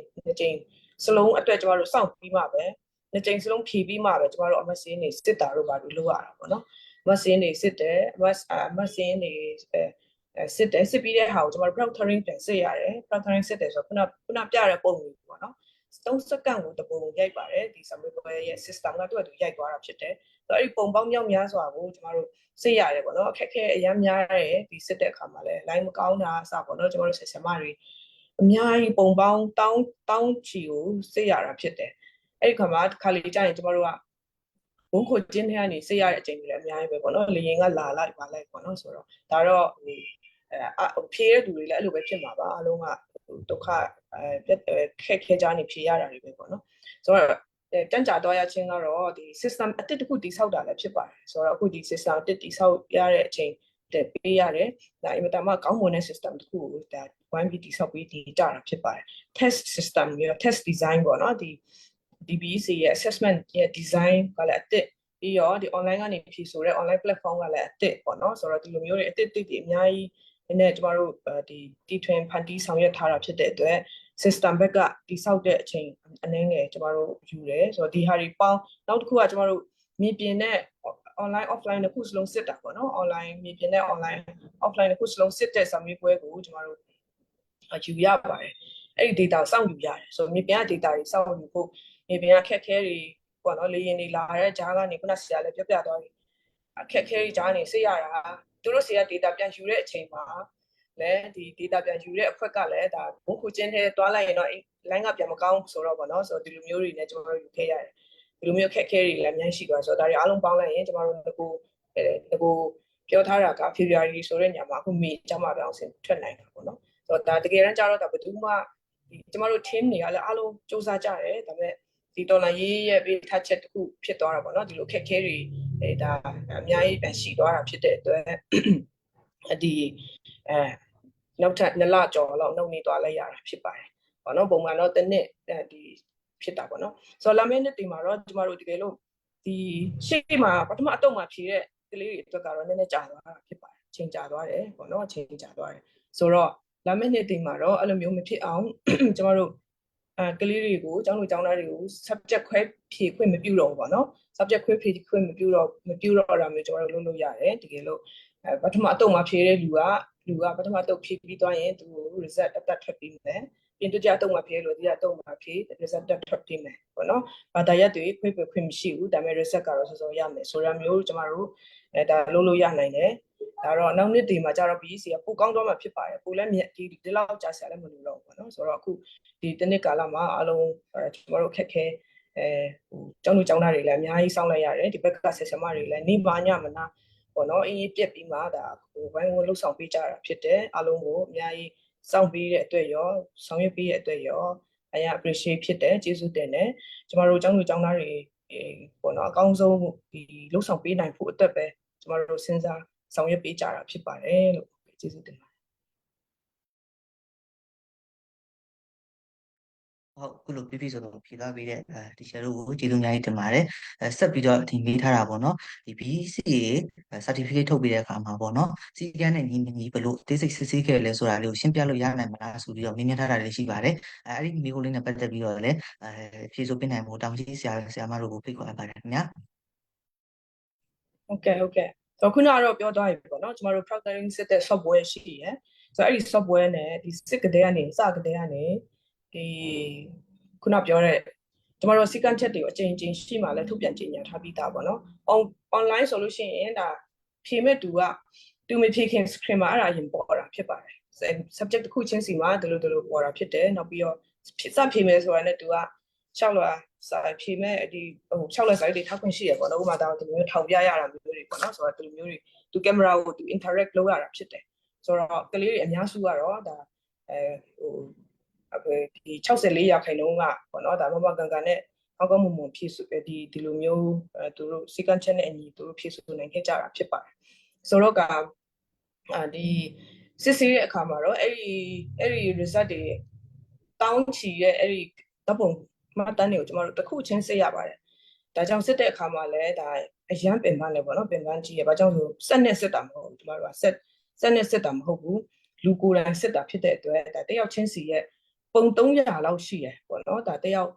်စလုံးအတွက်ကျမတို့စောင့်ပြီးမှပဲနှစ်ချိန်စလုံးဖြေပြီးမှပဲကျမတို့အမစင်းတွေစစ်တာတို့ဘာလို့လုပ်ရတာပေါ့နော်အမစင်းတွေစစ်တယ်အမစင်းတွေစစ်ပြီးတဲ့ဟာကိုကျမတို့ proctoring ပြန်စစ်ရတယ် proctoring စစ်တယ်ဆိုတော့ခုနပြတဲ့ပုံမျိုးပေါ့နော်3 စက္ကန့်ကိုတပုံရိုက်ပါတယ်ဒီ Samuel ရဲ့ system ကသူ့အတူရိုက်သွားတာဖြစ်တယ်ဆိုတော့အဲ့ဒီပုံပေါင်းမြောက်များစွာကိုကျမတို့စစ်ရတယ်ပေါ့နော်အခက်အခဲအများများတယ်ဒီစစ်တဲ့အခါမှာလဲ line မကောင်းတာအစပေါ့နော်ကျမတို့ဆရာမတွေအများကြီးပုံပေါင်းတောင်းချီကိုစစ်ရတာဖြစ်တယ်အဲ့ဒီခါမှာတစ်ခါလေကြာရင်ကျမတို့ကဘုံခုကျင်းထဲကနေစစ်ရတဲ့အချိန်တွေလည်းအများကြီးပဲပေါ့နော်လေရင်ကလာလိုက်ပါလိုက်ပေါ့နော်ဆိုတော့ဒါတော့ဖြေရတဲ့သူတွေလည်းအဲ့လိုပဲဖြစ်မှာပါအလုံးကဒုက္ခခက်ခဲကြနေဖြေရတာတွေပဲပေါ့နော်ဆိုတော့တန်းကြတော့ရချင်းကတော့ဒီ system အတစ်တစ်ခုတိဆောက်တာလည်းဖြစ်ပါတယ်ဆိုတော့အခုဒီ system အတစ်တိဆောက်ရတဲ့အချိန်တက်ပေးရတယ်ဒါအင်မတန်မှကောင်းမွန်တဲ့ system တစ်ခုကိုဒါ 1B တိဆောက်ပြီးဒီကြတာဖြစ်ပါတယ် test system ရော test design ပေါ့နော်ဒီ DBC ရဲ့ assessment ရဲ့ design ကလည်းအတစ်ပြီးတော့ဒီ online ကနေဖြေဆိုတဲ့ online platform ကလည်းအတစ်ပေါ့နော်ဆိုတော့ဒီလိုမျိုးတွေအတစ်တွေအများကြီးနဲ့ကျမတို့ဒီတီထွင်ဖန်တီးဆောင်ရွက်ထားတာဖြစ်တဲ့အတွက် system ဘက်ကတိဆောက်တဲ့အချိန်အနည်းငယ်ကျမတို့ယူတယ်ဆိုတော့ဒီဟာတွေပေါင်းနောက်တစ်ခုကကျမတို့မြေပြင်နဲ့ online offline တစ်ခုစလုံးစစ်တာပေါ့နော် online မြေပြင်နဲ့ online offline တစ်ခုစလုံးစစ်တဲ့စာမေးပွဲကိုကျမတို့ယူရပါတယ်အဲ့ဒီ data စောင့်ယူရတယ်ဆိုတော့မြေပြင်က data တွေစောင့်ယူဖို့မြေပြင်ကခက်ခဲတွေပေါ့နော်လေရင်တွေလာတဲ့ဂျားကနေခုနဆရာလည်းပြသွားပြီအခက်ခဲတွေဂျားနေစစ်ရတာသူတို့ဆရာ data ပြန်ယူတဲ့အချိန်မှာလည်းဒီ data ပြန်ယူတဲ့အဖွဲ့ကလည်းဒါဘုံခုချင်းထဲတွားလိုက်ရင်တော့ line ကပြန်မကောင်းဆိုတော့ပေါ့နော်ဆိုတော့ဒီလိုမျိုးတွေနဲ့ကျွန်တော်တို့ယူခဲ့ရတယ်ဒီလိုမျိုးခက်ခဲတွေလည်းအများကြီးရှိသွားဆိုတော့ဒါတွေအားလုံးပေါင်းလိုက်ရင်ကျွန်တော်တို့ငကိုပြောထားတာက February ဆိုတဲ့ညမှာအခု May ကျမှပြောင်းစင်ထွက်နိုင်တာပေါ့နော်ဆိုတော့ဒါတကယ်တမ်းကျတော့ဒါဘယ်သူမှကျွန်တော်တို့ team တွေကလည်းအားလုံးစူးစမ်းကြတယ်ဒါပေမဲ့ဒီတော်လိုင်းရေးရဲ့ပေးထားချက်တစ်ခုဖြစ်သွားတာပေါ့နော်ဒီလိုခက်ခဲတွေဒါအများကြီးပဲရှိသွားတာဖြစ်တဲ့အတွက်ဒီနောက်ထပ်2လကျော်လောက်နှုတ်နေသွားလိုက်ရတာဖြစ်ပါတယ်ပေါ့နော်ပုံမှန်တော့တစ်နှစ်ဒီဖြစ်တာပေါ့နော်ဆိုတော့လာမယ့်နှစ်ဒီမှာတော့ကျမတို့တကယ်လို့ဒီရှေ့မှာပထမအတုံးမှာဖြေတဲ့ကလေးတွေအတွက်ကတော့နည်းနည်းကြာသွားတာဖြစ်ပါတယ်ချိန်ကြာသွားတယ်ပေါ့နော်ချိန်ကြာသွားတယ်ဆိုတော့လာမယ့်နှစ်ဒီမှာတော့အဲ့လိုမျိုးမဖြစ်အောင်ကျမတို့ကလေးတွေကိုကျောင်းသားတွေကို subject ခွဲဖြေခွင့်မပြုတော့ဘူးပေါ့နော် subject ခွဲဖြေခွင့်မပြုတော့တာမျိုးကျမတို့လုပ်လို့ရတယ်တကယ်လို့ပထမအတုံးမှာဖြေတဲ့လူကပထမအတုံးဖြေပြီးသွားရင်သူ result တက်ထွက်ပြီးမယ်ပြင်တကြအတုံးမှာဖြေလို့ဒီအတုံးမှာဖြေ result တက်ထွက်ပြီးမယ်ပေါ့နော်ဘာသာရပ်တွေခွင့်မရှိဘူးဒါပေမဲ့ result ကတော့စောစောရမယ်ဆိုရမျိုးကျမတို့ဒါလုပ်လို့ရနိုင်တယ်ဒါတော့နောက်နှစ်ဒီမှာကျတော့ BEC ကပိုကောင်းတော့မှဖြစ်ပါတယ်ပိုလည်းဒီလောက်ကြာဆရာလည်းမလို့တော့ဘူးပေါ့နော်ဆိုတော့အခုဒီတစ်နှစ်ကာလမှာအလုံးကျမတို့ခက်ခဲကျောင်းသားတွေလည်းအများကြီးစောင့်လိုက်ရတယ်ဒီဘက်ကဆရာမတွေလည်းနေပါညမနာပေါ့နော်အင်းကြီးပြက်ပြီးမှဒါဘိုင်းကိုလှုပ်ဆောင်ပေးကြတာဖြစ်တယ်အလုံးကိုအများကြီးစောင့်ပေးတဲ့အတွက်ရောဆောင်ရွက်ပေးတဲ့အတွက်ရောအရင် appreciate ဖြစ်တယ်ကျေးဇူးတင်တယ်ကျမတို့ကျောင်းသားတွေပေါ့နော်အကောင်းဆုံးဒီလှုပ်ဆောင်ပေးနိုင်ဖို့အတွက်ပဲကျမတို့စဉ်းစားဆောင်ရွက်ပေးကြတာဖြစ်ပါတယ်လို့ကျေးဇူးတင်ပါတယ်ဟုတ်ခုလိုပြပြဆိုတော့ဖြေသားပေးတဲ့တီချာတို့ကိုကျေးဇူးအများကြီးတင်ပါတယ်ဆက်ပြီးတော့ဒီမေးထားတာပေါ့နော်ဒီ BEC certificate ထုတ်ပေးတဲ့အခါမှာပေါ့နော်စီကန်းနဲ့ညီဘယ်လိုအသေးစိတ်စစ်ဆေးခဲ့လဲဆိုတာလေးကိုရှင်းပြလို့ရနိုင်မလားဆိုပြီးတော့မေးမြန်းထားတာလည်းရှိပါတယ်အဲ့ဒီမေးခွန်းလေးနဲ့ပတ်သက်ပြီးတော့လည်းဖြေဆိုပေးနိုင်ဖို့တောင်ကြီးဆရာမတို့ကိုဖိတ်ခေါ်အပ်ပါတယ်ခင်ဗျာဟုတ်ကဲ့ဆိုခုနကတော့ပြောသွားပြီပေါ့နော်ကျမတို့ proctoring စစ်တဲ့ software ရှိရယ်ဆိုတော့အဲ့ဒီ software နဲ့ဒီစစ်ကတဲ့ကနေစကတဲ့ကနေဒီခုနပြောတဲ့ကျမတို့စီကံချက်တွေကိုအချိန်ချင်းရှိမှလည်းထုတ်ပြန်ကြေညာထားပြီးသားပေါ့နော် online ဆိုလို့ရှိရင်ဒါဖြေမဲ့သူမဖြေခင် screen မှာအဲ့ဒါရင်ပေါ်တာဖြစ်ပါတယ် subject တစ်ခုချင်းစီမှာဒီလိုပေါ်တာဖြစ်တယ်နောက်ပြီးတော့စဖြေမယ်ဆိုတာနဲ့သူက6လစာဖြေမဲ့ဒီ6လစာတွေထောက်ခွင့်ရှိရပေါ့နော်ဥပမာဒါဒီလိုမျိုးထောင်ပြရတာမျိုးတွေပေါ့နော်ဆိုတော့ဒီလိုမျိုးတွေသူကင်မရာကိုသူ interact လုပ်ရတာဖြစ်တယ်ဆိုတော့ကလေးတွေအများစုကတော့ဒါဒီ64%ကပေါ့နော်ဒါမမကန်ကန်နဲ့ကောင်းမွန်ဖြည့်ဆိုဒီလိုမျိုးသူတို့စီကံချက်နဲ့အညီသူတို့ဖြည့်ဆိုနိုင်ခဲ့ကြတာဖြစ်ပါတယ်ဆိုတော့ကဒီစစ်ဆေးတဲ့အခါမှာတော့အဲ့ဒီ result တွေတောင်းချီရဲ့အဲ့ဒီဓာတ်ပုံမှတ်တမ်းတွေကိုကျွန်တော်တို့တစ်ခုချင်းစစ်ရပါတယ် ဒါကြောင့်စစ်တဲ့အခါမှာလည်းဒါအရန်ပင်ပန်းလေပေါ့နော်ပင်ပန်းကြီးရဘာကြောင့်ဆိုစက်နဲ့စစ်တာမဟုတ်ဘူးကျမတို့ကစက်နဲ့စစ်တာမဟုတ်ဘူးလူကိုယ်တိုင်စစ်တာဖြစ်တဲ့အတွက်ဒါတယောက်ချင်းစီရဲ့ပုံ300လောက်ရှိရပေါ့နော်ဒါတယောက်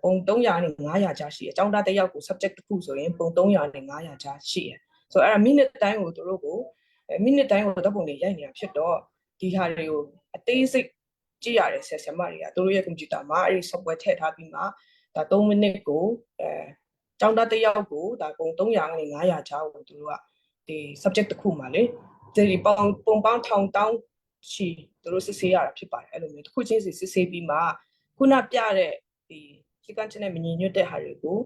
ပုံ300နဲ့900ကြားရှိရအကြောင်းသားတယောက်ကို subject တစ်ခုဆိုရင်ပုံ300နဲ့900ကြားရှိရဆိုတော့အဲ့ဒါမိနစ်တိုင်းကိုတို့ကိုမိနစ်တိုင်းကိုဓာတ်ပုံတွေရိုက်နေတာဖြစ်တော့ဒီဟာတွေကိုအသေးစိတ်ကြည့်ရတယ်ဆရာမတွေကတို့ရဲ့ကွန်ပျူတာမှာအဲ့ဒီ software ထည့်ထားပြီးမှဒါ3မိနစ်ကိုကျောင်းသားတယောက်ကိုဒါပုံ300နဲ့900ကြားကိုတို့ကဒီ subject တစ်ခုမှာလေဒီပုံပေါင်း1000တောင်းရှိတို့စစ်ဆေးရတာဖြစ်ပါတယ်အဲ့လိုမျိုးတစ်ခုချင်းစီစစ်ဆေးပြီးမှခုနပြတဲ့ဒီစီကန်းချင်းနဲ့မညီညွတ်တဲ့ဟာတွေကို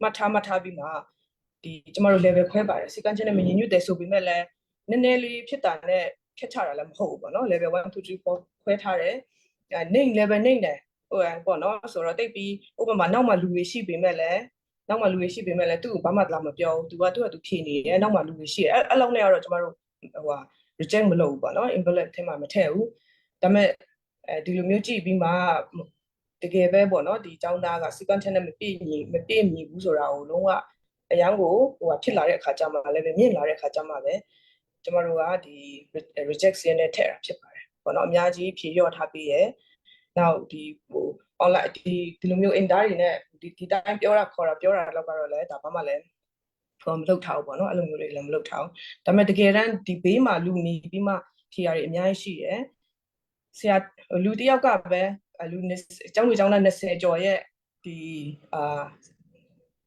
မှတ်ထားပြီးမှဒီကျမတို့ level ခွဲပါတယ်စီကန်းချင်းနဲ့မညီညွတ်တယ်ဆိုပေမဲ့လည်းနည်းနည်းလေးဖြစ်တာနဲ့ခက်ချတာလည်းမဟုတ်ဘူးပေါ့နော် level 1 2 3 4ခွဲထားတယ်နေ level နေတယ်ဟိုပေါ့နော်ဆိုတော့တိတ်ပြီးဥပမာနောက်မှလူတွေရှိပေမဲ့လည်းသူ့ကိုဘာမှလာမပြောဘူးသူကသူဖြေနေတယ်နောက်မှလူတွေရှိတယ်အဲ့လောက်နဲ့ကတော့ကျမတို့ဟို reject မလုပ်ဘူးပေါ့နော် envelope ထဲမှာမထည့်ဘူးဒါပေမဲ့ဒီလိုမျိုးကြည့်ပြီးမှတကယ်ပဲပေါ့နော်ဒီចောင်းသားက sequence နဲ့မပြည့်ညီဘူးဆိုတာကိုလုံးဝအရန်ကိုဟိုဖြစ်လာတဲ့အခါကျမှလည်းမြင့်လာတဲ့အခါကျမှပဲကျမတို့ကဒီ rejection နဲ့ထည့်တာဖြစ်ပါတယ်ပေါ့နော်အများကြီးဖြေလျော့ထားပြီးရဲ့နောက်ဒီဟို online ဒီလိုမျိုး inter တွေနဲ့ဒီတိုင်းပြောတာခေါ်တာလောက်ကတော့လည်းဒါဘာမှလည်းမလုပ်ထားဘူးပေါ့နော်အဲ့လိုမျိုးတွေလည်းမလုပ်ထားဘူးဒါပေမဲ့တကယ်တမ်းဒီဘေးမှာလူနေပြီးမှဖြေရတွေအများကြီးရှိတယ်ဆရာလူတယောက်ကပဲလူအကြောင်းသား20ကျော်ရဲ့ဒီ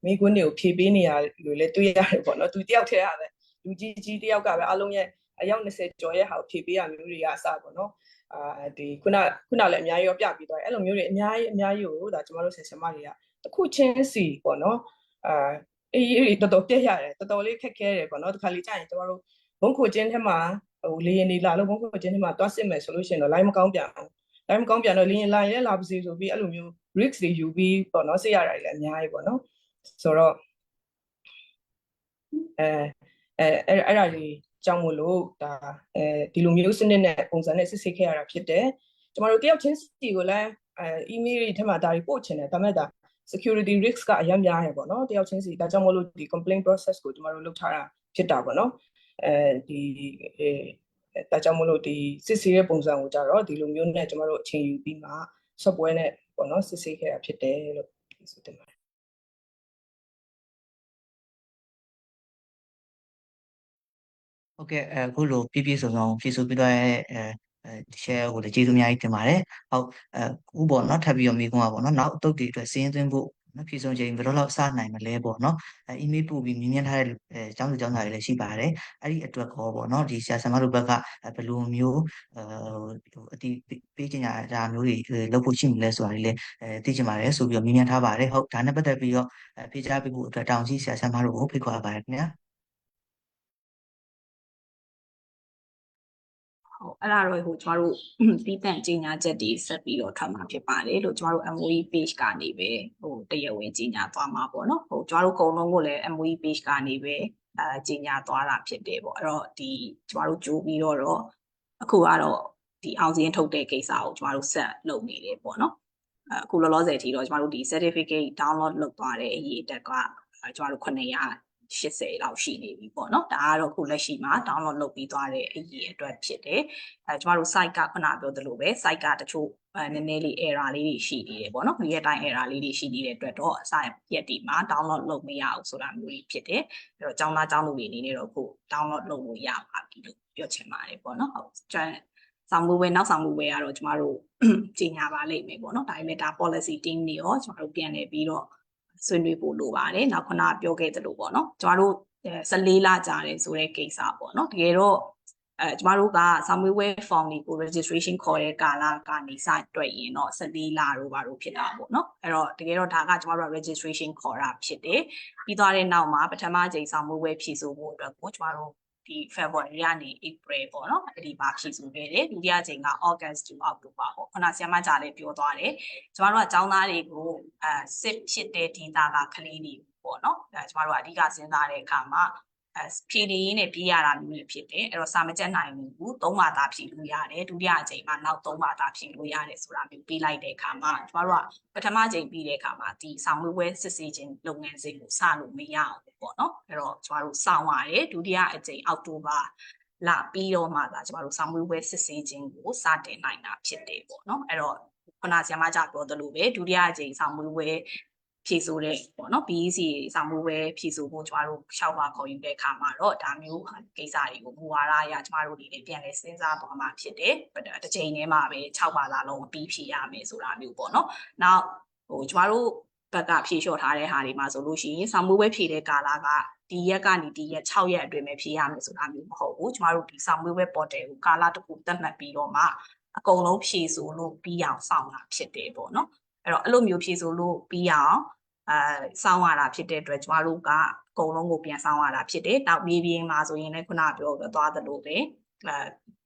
မိကွန်းတွေကိုဖြေပေးနေရလို့လည်းတွေ့ရတယ်ပေါ့နော်သူတယောက်တည်းရပဲလူကြီးတယောက်ကပဲအလုံးရဲ့အယောက်20ကျော်ရဲ့ဟာကိုဖြေပေးရမျိုးတွေကအစပေါ့နော်ဒီခုနလည်းအများကြီးရောပြပြီးသွားတယ်အဲ့လိုမျိုးတွေအများကြီးကိုဒါကျမတို့ဆရာမတွေကတစ်ခုချင်းစီပေါ့နော်အေးတော်တော်ပြည့်ရတယ်တော်တော်လေးခက်ခဲတယ်ပေါ့နော်တစ်ခါလေကြာရင်ကျမတို့ဘုံခိုကျင်းထဲမှာဟိုလေရင်နေလာလို့ဘုံခိုကျင်းထဲမှာတွားစစ်မယ်ဆိုလို့ရှိရင်တော့ line မကောင်းပြန်တော့လေရင်လာရဲလာပါစေဆိုပြီးအဲ့လိုမျိုး risk တွေယူပြီးပေါ့နော်စစ်ရတာလည်းအများကြီးပေါ့နော်ဆိုတော့အဲ့ဒါကြီးကြောင့်မလို့ဒါဒီလိုမျိုးစနစ်နဲ့ပုံစံနဲ့စစ်ဆေးခဲ့ရတာဖြစ်တယ်ကျမတို့တယောက်ချင်းစီကိုလည်းemail တွေထဲမှာဒါတွေပို့ချင်တယ်ဒါပေမဲ့ဒါ security risk ကအများကြီးရပေါ့နော်တယောက်ချင်းစီဒါကြောင့်မလို့ဒီ complaint process ကိုကျမတို့လုပ်ထားတာဖြစ်တာပေါ့နော်ဒါကြောင့်မလို့ဒီစစ်ဆေးတဲ့ပုံစံကိုကြတော့ဒီလိုမျိုးနဲ့ကျမတို့အချိန်ယူပြီးမှ software နဲ့ပေါ့နော်စစ်ဆေးခဲ့တာဖြစ်တယ်လို့ဆိုတင်ပါတယ်ဟုတ်ကဲ့အခုလိုပြည့်စုံဖြည့်ဆိုပြီးတော့share ကိုလည်းကျေးဇူးအများကြီးတင်ပါတယ်ဟုတ်အခုပေါ့နော်ထပ်ပြီးတော့မိကုန်းပါပေါ့နော်နောက်အတုတ်တွေအတွက်စီးရင်သွင်းဖို့နော်ဖြည့်စုံချိန်ဘယ်တော့လောက်စနိုင်မလဲပေါ့နော်email ပို့ပြီးမြင်ထားတဲ့ကျောင်းသူကျောင်းသားတွေလည်းရှိပါတယ်အဲ့ဒီအတွက်ကောပေါ့နော်ဒီဆရာဆရာမတို့ဘက်ကဘယ်လိုမျိုးအတီးပေးချင်တာမျိုးတွေလုပ်ဖို့ရှိမလဲဆိုတာတွေလည်းသိချင်ပါတယ်ဆိုပြီးတော့မြင်ထားပါတယ်ဟုတ်ဒါနဲ့ပတ်သက်ပြီးတော့ဖြေကြားပေးဖို့အတွက်တောင်းကြီးဆရာဆရာမတို့ကိုဖိတ်ခေါ်ပါတယ်ခင်ဗျာဟုတ်အဲ့ဒါတော့ဟိုကျမတို့ပြီးတန့်ကြီးညာချက်တွေဆက်ပြီးတော့ထွက်မှာဖြစ်ပါတယ်လို့ကျမတို့ MOE page ကနေပဲဟိုတရားဝင်ကြီးညာသွားမှာပေါ့နော်ဟိုကျမတို့အကုန်လုံးကိုလည်း MOE page ကနေပဲကြီးညာသွားတာဖြစ်တယ်ပေါ့အဲ့တော့ဒီကျမတို့ကြိုးပြီးတော့အခုကတော့ဒီအောင်စင်းထုတ်တဲ့ကိစ္စကိုကျမတို့ဆက်လုပ်နေတယ်ပေါ့နော်အခုလောလောဆယ်အထိတော့ကျမတို့ဒီ certificate download လုပ်သွားတဲ့အရေးတက်ကကျမတို့980လောက်ရှိနေပြီပေါ့နော်ဒါကတော့ခုလက်ရှိမှာ download လုပ်ပြီးသွားတဲ့အရေးအတွက်ဖြစ်တယ်ကျမတို့ site ကခုနပြောသလိုပဲ site ကတချို့နည်းနည်းလေး error လေးတွေရှိနေတယ်ပေါ့နော်ဒီရဲ့တိုင်း error လေးတွေရှိနေတဲ့အတွက်တော့အစရက်ဒီမှာ download လုပ်မရဘူးဆိုတာမျိုးကြီးဖြစ်တယ်အဲ့တော့ကျောင်းသားကျောင်းသူတွေအနေနဲ့တော့ခု download လုပ်လို့ရပါပြီလို့ပြောချင်ပါတယ်ပေါ့နော်ဟုတ်ဆောင်မှုပဲနောက်ဆောင်မှုပဲကတော့ကျမတို့ကြီးညာပါလိမ့်မယ်ပေါ့နော်ဒါပေမဲ့ဒါ policy team တွေရောကျမတို့ပြန်နေပြီးတော့ဆွေးနွေးဖို့လိုပါတယ်နောက်ခုနပြောခဲ့သလိုပေါ့နော်ကျမတို့14လကြာတယ်ဆိုတဲ့ကိစ္စပေါ့နော်တကယ်တော့ကျမတို့ကဆောင်းမွေးဝဲ form တွေကို registration ခေါ်တဲ့ကာလကနေစတွက်ရင်တော့14လတို့ဘာလို့ဖြစ်တာပေါ့နော်အဲ့တော့တကယ်တော့ဒါကကျမတို့ registration ခေါ်တာဖြစ်တယ်ပြီးသွားတဲ့နောက်မှာပထမကြိမ်ဆောင်းမွေးဝဲဖြည့်ဆို့ဖို့အတွက်ကိုကျမတို့ဒီ February ကနေ April ပေါ့နော်အဲ့ဒီမှာဖြည့်ဆို့ခဲ့တယ်ဒုတိယကြိမ်က August to October ပေါ့ခုနဆီယမကြာလေးပြောသွားတယ်ကျမတို့ကကျောင်းသားတွေကိုစစ်ဖြစ်တဲ့ဒေတာကကလေးတွေပေါ့နော်ကျမတို့ကအဓိကစဉ်းစားတဲ့အခါမှာ ဖြည့်နေရင်းနဲ့ပြေးရတာမျိုးလည်းဖြစ်တယ်အဲ့တော့စာမကျက်နိုင်ဘူး3ဘာသာဖြည့်လို့ရတယ်ဒုတိယအကြိမ်မှာနောက်3ဘာသာဖြည့်လို့ရတယ်ဆိုတာမျိုးပြီးလိုက်တဲ့အခါမှာကျမတို့ကပထမအကြိမ်ပြီးတဲ့အခါမှာဒီစာမွေးပွဲစစ်ဆေးခြင်းလုပ်ငန်းစဉ်ကိုစလို့မရအောင်ပေါ့နော်အဲ့တော့ကျမတို့စောင့်ရတယ်ဒုတိယအကြိမ်အောက်တိုဘာလာပြီးတော့မှသာကျမတို့စာမွေးပွဲစစ်ဆေးခြင်းကိုစတင်နိုင်တာဖြစ်တယ်ပေါ့နော်အဲ့တော့ခုနဆရာမကြပြောသလိုပဲဒုတိယအကြိမ်စာမွေးပွဲဖြည့်ဆိုတဲ့ပေါ့နော် BEC စာမွေးပွဲဖြည့်ဆိုဖို့ကျမတို့ရှောက်ပါခေါ်ယူတဲ့အခါမှာတော့ဒါမျိုးကိစ္စတွေကိုမူဝါဒအရကျမတို့တွေလည်းပြန်လဲစဉ်းစားသွားမှာဖြစ်တယ်တစ်ချိန်တည်းမှာပဲ6ပါလာလုံးပြီးဖြည့်ရမယ်ဆိုတာမျိုးပေါ့နော်နောက်ကျမတို့ဘက်ကဖြည့်လျှော့ထားတဲ့ဟာတွေမှာဆိုလို့ရှိရင်စာမွေးပွဲဖြည့်တဲ့ကာလကဒီရက်ကနေဒီရက်6ရက်အတွင်းပဲဖြည့်ရမယ်ဆိုတာမျိုးမဟုတ်ဘူးကျမတို့ဒီစာမွေးပွဲ portal ကိုကာလတစ်ခုသတ်မှတ်ပြီးတော့မှအကုန်လုံးဖြည့်ဆိုလို့ပြီးအောင်စောင့်တာဖြစ်တယ်ပေါ့နော်အဲ့တော့အဲ့လိုမျိုးဖြည့်ဆိုလို့ပြီးအောင်စောင့်ရတာဖြစ်တဲ့အတွက်ကျမတို့ကအကုန်လုံးကိုပြန်စောင့်ရတာဖြစ်တယ်။နောက်မြေပြင်မှာဆိုရင်လည်းခုနပြောသွားသလိုပဲ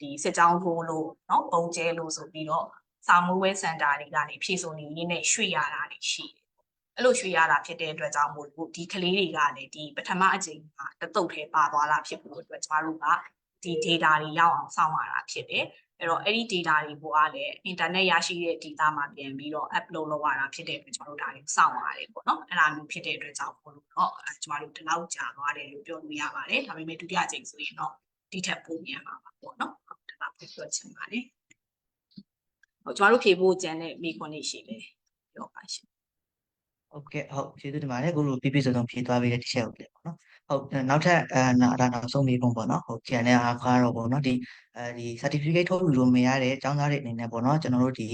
ဒီစစ်ကြောင်းထိုးလို့နော်ပုံကျဲလို့ဆိုပြီးတော့စာမွေးပွဲစင်တာတွေကနေဖြည့်ဆိုနေရင်းနဲ့ရွှေ့ရတာတွေရှိတယ်။အဲ့လိုရွှေ့ရတာဖြစ်တဲ့အတွက်ကြောင့်မို့လို့ဒီကလေးတွေကလည်းဒီပထမအကြိမ်မှာတတုတ်ထဲပါသွားတာဖြစ်ဖို့အတွက်ကျမတို့ကဒီ data တွေရောက်အောင်စောင့်ရတာဖြစ်တယ်။အဲ့တော့အဲ့ဒီ data တွေကိုကလည်း internet ရရှိတဲ့ data မှာပြန်ပြီးတော့ upload လုပ်ရတာဖြစ်တဲ့အတွက်ကျွန်တော်တို့ဒါတွေစောင့်ရတယ်ပေါ့နော်အဲ့ဒါမျိုးဖြစ်တဲ့အတွက်ကြောင့်ပေါ့လို့တော့ကျွန်တော်တို့ဒီလောက်ကြာသွားတယ်လို့ပြောလို့ရပါတယ်ဒါပေမဲ့ဒုတိယအကြိမ်ဆိုရင်တော့ဒီထက်ပိုမြန်မှာပါပေါ့နော်ဒါပါပြောချင်ပါတယ်ကျွန်တော်တို့ဖြေဖို့ကြံတဲ့မိခွန်းလေးရှိတယ်ပြောပါရှင်ဟုတ်ကဲ့ဟုတ်ကျေးဇူးတင်ပါတယ်ကိုလိုပြပြစုံစုံဖြေသွားပေးတဲ့တစ်ချက်ဟုတ်တယ်ပေါ့နော်ဟုတ်နောက်ထပ်ဒါနောက်ဆုံးမေးခွန်းပေါ့နော်ဟုတ်ကျန်တဲ့အားကတော့ပေါ့နော်ဒီ certificate ထုတ်ယူလို့မရတဲ့အကြောင်းသားတွေအနေနဲ့ပေါ့နော်ကျွန်တော်တို့ဒီ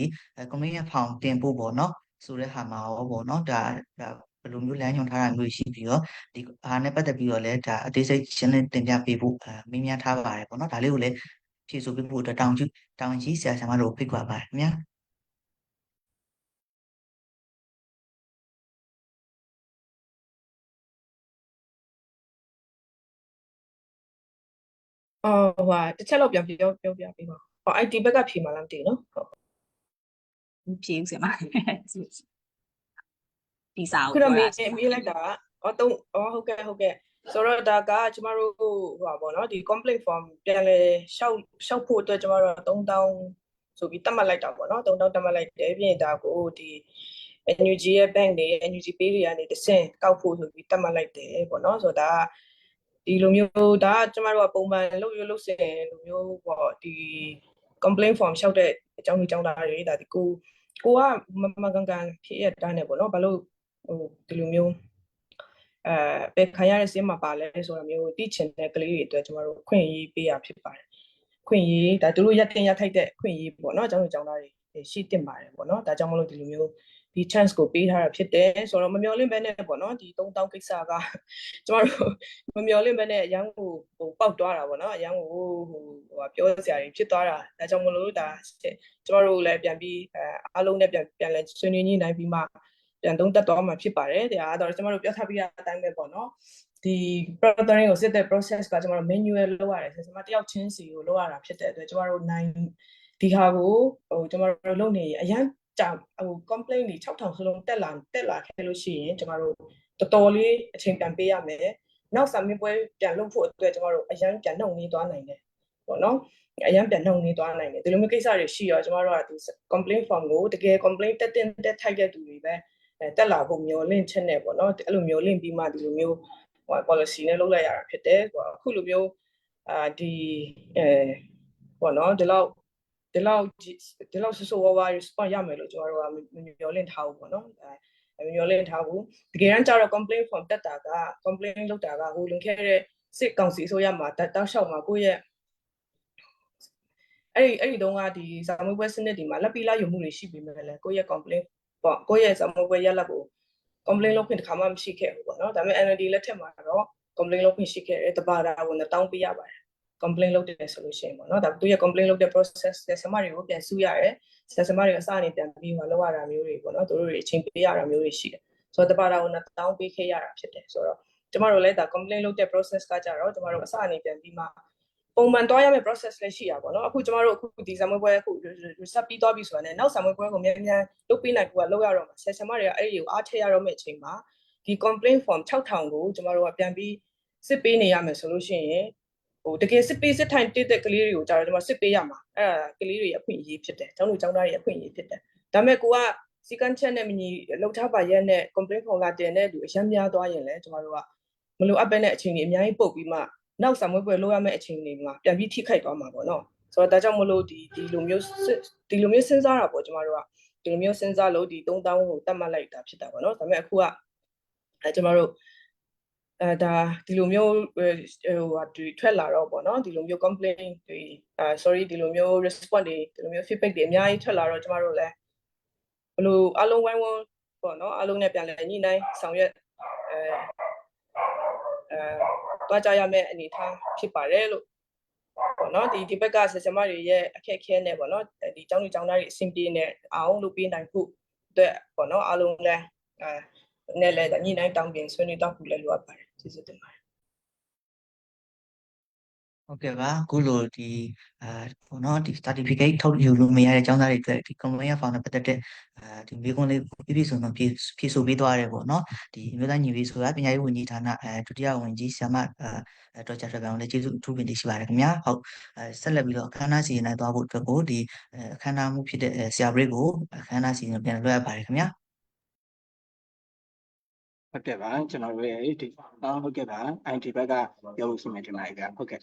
community form တင်ဖို့ပေါ့နော်ဆိုတဲ့ဟာမှာရောပေါ့နော်ဒါဘယ်လိုမျိုးလမ်းညွှန်ထားတာမျိုးရှိပြီးတော့ဒီအားနဲ့ပတ်သက်ပြီးတော့လည်းဒါအသေးစိတ်ရှင်းလင်းတင်ပြပေးဖို့မေးမြန်းထားပါတယ်ပေါ့နော်ဒါလေးကိုလည်းဖြည့်ဆိုပေးဖို့အတွက်တောင်းကြီးဆရာမတို့ဖိတ်ခေါ်ပါတယ်ခင်ဗျာဟိုတစ်ချက်လောက်ပြန်ပြောပြပေးပါဟော IT ဘက်ကဖြေမှလားမသိဘူးနော်ဟုတ်ဖြေဦးစင်ပါဒီစာကိုခုနမေးလိုက်တာဟုတ်ကဲ့ဆိုတော့ဒါကကျမတို့ဟိုပါပေါ့နော်ဒီ complaint form ပြန်လဲရှောက်ဖို့အတွက်ကျမတို့3000ဆိုပြီးတတ်မှတ်လိုက်တာပေါ့နော်3000တတ်မှတ်လိုက်တယ်ပြီးရင်ဒါကိုဒီ NUG ရဲ့ bank တွေ NUG pay တွေကနေတစ်ဆင့်ကောက်ဖို့ဆိုပြီးတတ်မှတ်လိုက်တယ်ပေါ့နော်ဆိုတော့ဒါဒီလိုမျိုးဒါကျမတို့ကပုံမှန်လုပ်စင်လိုမျိုးပေါ့ဒီ complaint form ရှောက်တဲ့အကြောင်းသားတွေဒါဒီကိုကမကန်ဖြစ်ရတဲ့အတိုင်းနဲ့ပေါ့နော်ဘာလို့ဟိုဒီလိုမျိုးပဲခံရတဲ့စင်းမှာပါလဲဆိုတာမျိုးသိချင်တဲ့ကလေးတွေအတွက်ကျမတို့ခွင့်ရေးပေးရဖြစ်ပါတယ်ခွင့်ရေးဒါတို့ရထိုက်တဲ့ခွင့်ရေးပေါ့နော်အကြောင်းသားတွေရှိတင်ပါတယ်ပေါ့နော်ဒါကြောင့်မလို့ဒီလိုမျိုးဒီ chance ကိုပေးထားတာဖြစ်တယ်ဆိုတော့မမျှော်လင့်ပဲနဲ့ပေါ့နော်ဒီ3000ကိစ္စကကျမတို့မမျှော်လင့်ပဲနဲ့အရန်ကိုပေါက်သွားတာပေါ့နော်အရန်ကိုပြောစရာတွေဖြစ်သွားတာဒါကြောင့်မလို့ဒါကျမတို့လည်းပြန်ပြီးအားလုံးနဲ့ပြန်လဲဆွေးနွေးညှိနှိုင်းပြီးမှပြန်သုံးသပ်တော့မှဖြစ်ပါတယ်ဒါကတော့ကျမတို့ပြောထားပြီးတဲ့အတိုင်းပဲပေါ့နော်ဒီ proctoring ကိုစစ်တဲ့ process ကကျမတို့ manual လုပ်ရတယ်ဆိုတော့တယောက်ချင်းစီကိုလုပ်ရတာဖြစ်တဲ့အတွက်ကျမတို့ဒီဟာကိုကျမတို့လုပ်နေအရန်complaint တွေ6000စလုံးတက်လာခဲ့လို့ရှိရင်ကျမတို့တော်တော်လေးအချိန်ပြန်ပေးရမယ်နောက် submit ပွဲပြန်လုပ်ဖို့အတွက်ကျမတို့အရန်ပြန်နှုတ်နေသွားနိုင်တယ်ပေါ့နော်အရန်ပြန်နှုတ်နေသွားနိုင်တယ်ဒီလိုမျိုးကိစ္စတွေရှိရောကျမတို့ကဒီ complaint form ကိုတကယ် complaint တက်ထိုက်တဲ့သူတွေပဲတက်လာဖို့မျှော်လင့်ချက်နဲ့ပေါ့နော်အဲ့လိုမျှော်လင့်ပြီးမှဒီလိုမျိုးpolicy နဲ့လုပ်လိုက်ရတာဖြစ်တယ်အခုလိုမျိုးဒီပေါ့နော်ဒီလောက်ဆိုးဝါး response ရမယ်လို့ကျွန်တော်တို့ကမျှော်လင့်ထားဘူးပေါ့နော်မျှော်လင့်ထားဘူးတကယ်တမ်းကျတော့ complaint form တက်တာက complaint လုပ်တာကဟိုလွန်ခဲ့တဲ့စစ်ကောင်စီဆိုရမှာတောက်လျှောက်မှာကိုယ့်ရဲ့အဲ့ဒီတုန်းကဒီစာမွေးပွဲစနစ်ဒီမှာလက်ပြီးလာယူမှုတွေရှိပြီးမယ်လေကိုယ့်ရဲ့ complaint ပေါ့ကိုယ့်ရဲ့စာမွေးပွဲရက်လက်ကို complaint လုပ်ခွင့်တစ်ခါမှမရှိခဲ့ဘူးပေါ့နော်ဒါပေမဲ့ NLD လက်ထက်မှာတော့ complaint လုပ်ခွင့်ရှိခဲ့တယ်တပါတာကို1000ပေးရပါတယ် complaint လုပ်တယ်ဆိုလို့ရှိရင်ပေါ့နော်ဒါသူရဲ့ complaint လုပ်တဲ့ process ဆရာမတွေကိုပြန်စုရတယ်ဆရာမတွေအစအနေပြန်ပြီးမှလုပ်ရတာမျိုးတွေပေါ့နော်တို့တွေအချိန်ပေးရတာမျိုးတွေရှိတယ်ဆိုတော့တပါတာကို1000ပေးခဲ့ရတာဖြစ်တယ်ဆိုတော့ကျမတို့လည်းဒါ complaint လုပ်တဲ့ process ကကြတော့ကျမတို့အစအနေပြန်ပြီးမှပုံမှန်တွားရမယ့် process လည်းရှိရပါတော့အခုကျမတို့အခုဒီစာမွေးပွဲအခု research ပြီးသွားပြီဆိုတာနဲ့နောက်စာမွေးပွဲကိုမြန်လုပ်ပေးနိုင်ဖို့ကလုပ်ရတော့မှာဆရာမတွေကအဲ့ဒီကိုအားထည့်ရတော့မယ့်အချိန်မှာဒီ complaint form 6000ကိုကျမတို့ကပြန်ပြီး စစ်ပေးနေရမယ်ဆိုလို့ရှိရင်တကယ်စစ်ပေးစစ်ထိုင်တက်တဲ့ကလေးတွေကိုကြာတော့ဒီမှာစစ်ပေးရမှာအဲ့ဒါကလေးတွေအခွင့်အရေးဖြစ်တယ်ကျောင်းသားတွေအခွင့်အရေးဖြစ်တယ်ဒါပေမဲ့ကိုကစီကန်းချက်နဲ့မညီလောက်ထားပါရဲ့နဲ့ complaint ဖော်လာတင်တဲ့လူအများများသွားရင်လည်းကျွန်တော်တို့ကမလိုအပ်ပဲနဲ့အချိန်ကြီးအများကြီးပုတ်ပြီးမှနောက်ဆောင်ပွဲလုပ်ရမယ့်အချိန်တွေမှာပြန်ပြီးထိခိုက်သွားမှာပေါ့နော်ဆိုတော့ဒါကြောင့်မလို့ဒီလိုမျိုးစဉ်းစားတာပေါ့ကျွန်တော်တို့ကဒီလိုမျိုးစဉ်းစားလို့ဒီ3000ကိုတတ်မှတ်လိုက်တာဖြစ်တာပေါ့နော်ဒါပေမဲ့အခုကကျွန်တော်တို့ဒါဒီလိုမျိုးဒီထွက်လာတော့ပေါ့နော်ဒီလိုမျိုး complaint တွေsorry ဒီလိုမျိုး response တွေဒီလိုမျိုး feedback တွေအများကြီးထွက်လာတော့ကျွန်တော်တို့လည်းဘလို့အလုံးဝိုင်းဝန်းပေါ့နော်အလုံးနဲ့ပြန်လဲညှိနှိုင်းဆောင်ရွက်တွားကြရမယ့်အနေအထားဖြစ်ပါတယ်လို့ပေါ့နော်ဒီဘက်ကဆရာမတွေရဲ့အခက်အခဲနဲ့ပေါ့နော်ဒီကျောင်းသားတွေအဆင်ပြေနေအောင်လုပ်ပေးနိုင်ဖို့အတွက်ပေါ့နော်အလုံးလည်းနဲ့လည်းညှိနှိုင်းတောင်းပြင်ဆွေးနွေးတော့ခုလည်းလိုအပ်ပါတယ်ကျေးဇူးတင်ပါတယ်ဟုတ်ကဲ့ပါအခုလိုဒီပေါ့နော်ဒီ certificate ထုတ်ယူလို့မရတဲ့ကျောင်းသားတွေအတွက်ဒီ complaint form နဲ့ပတ်သက်တဲ့ဒီမိကွန်းလေးပြည့်စုံဖြည့်ဆို့ပေးသွားတယ်ပေါ့နော်ဒီအမျိုးသားညီရေးဆိုတာပညာရေးဝန်ကြီးဌာနဒုတိယဝန်ကြီးဆရာမဒေါက်တာထွက်ပြောင်းလည်းကျေးဇူးအထူးပင်တင်ရှိပါတယ်ခင်ဗျာဟုတ်ဆက်လက်ပြီးတော့အခမ်းအနားစီရင်နိုင်သွားဖို့အတွက်ကိုဒီအခမ်းအနားမှုဖြစ်တဲ့ဆရာဘရိတ်ကိုအခမ်းအနားစီရင်ပြန်လွှဲအပ်ပါတယ်ခင်ဗျာဟုတ်ကဲ့ပါကျွန်တော်တို့ရဲ့ဒီဟုတ်ကဲ့ပါ IT ဘက်ကပြောလို့ရှိမှတင်ပါတယ်ဗျဟုတ်ကဲ့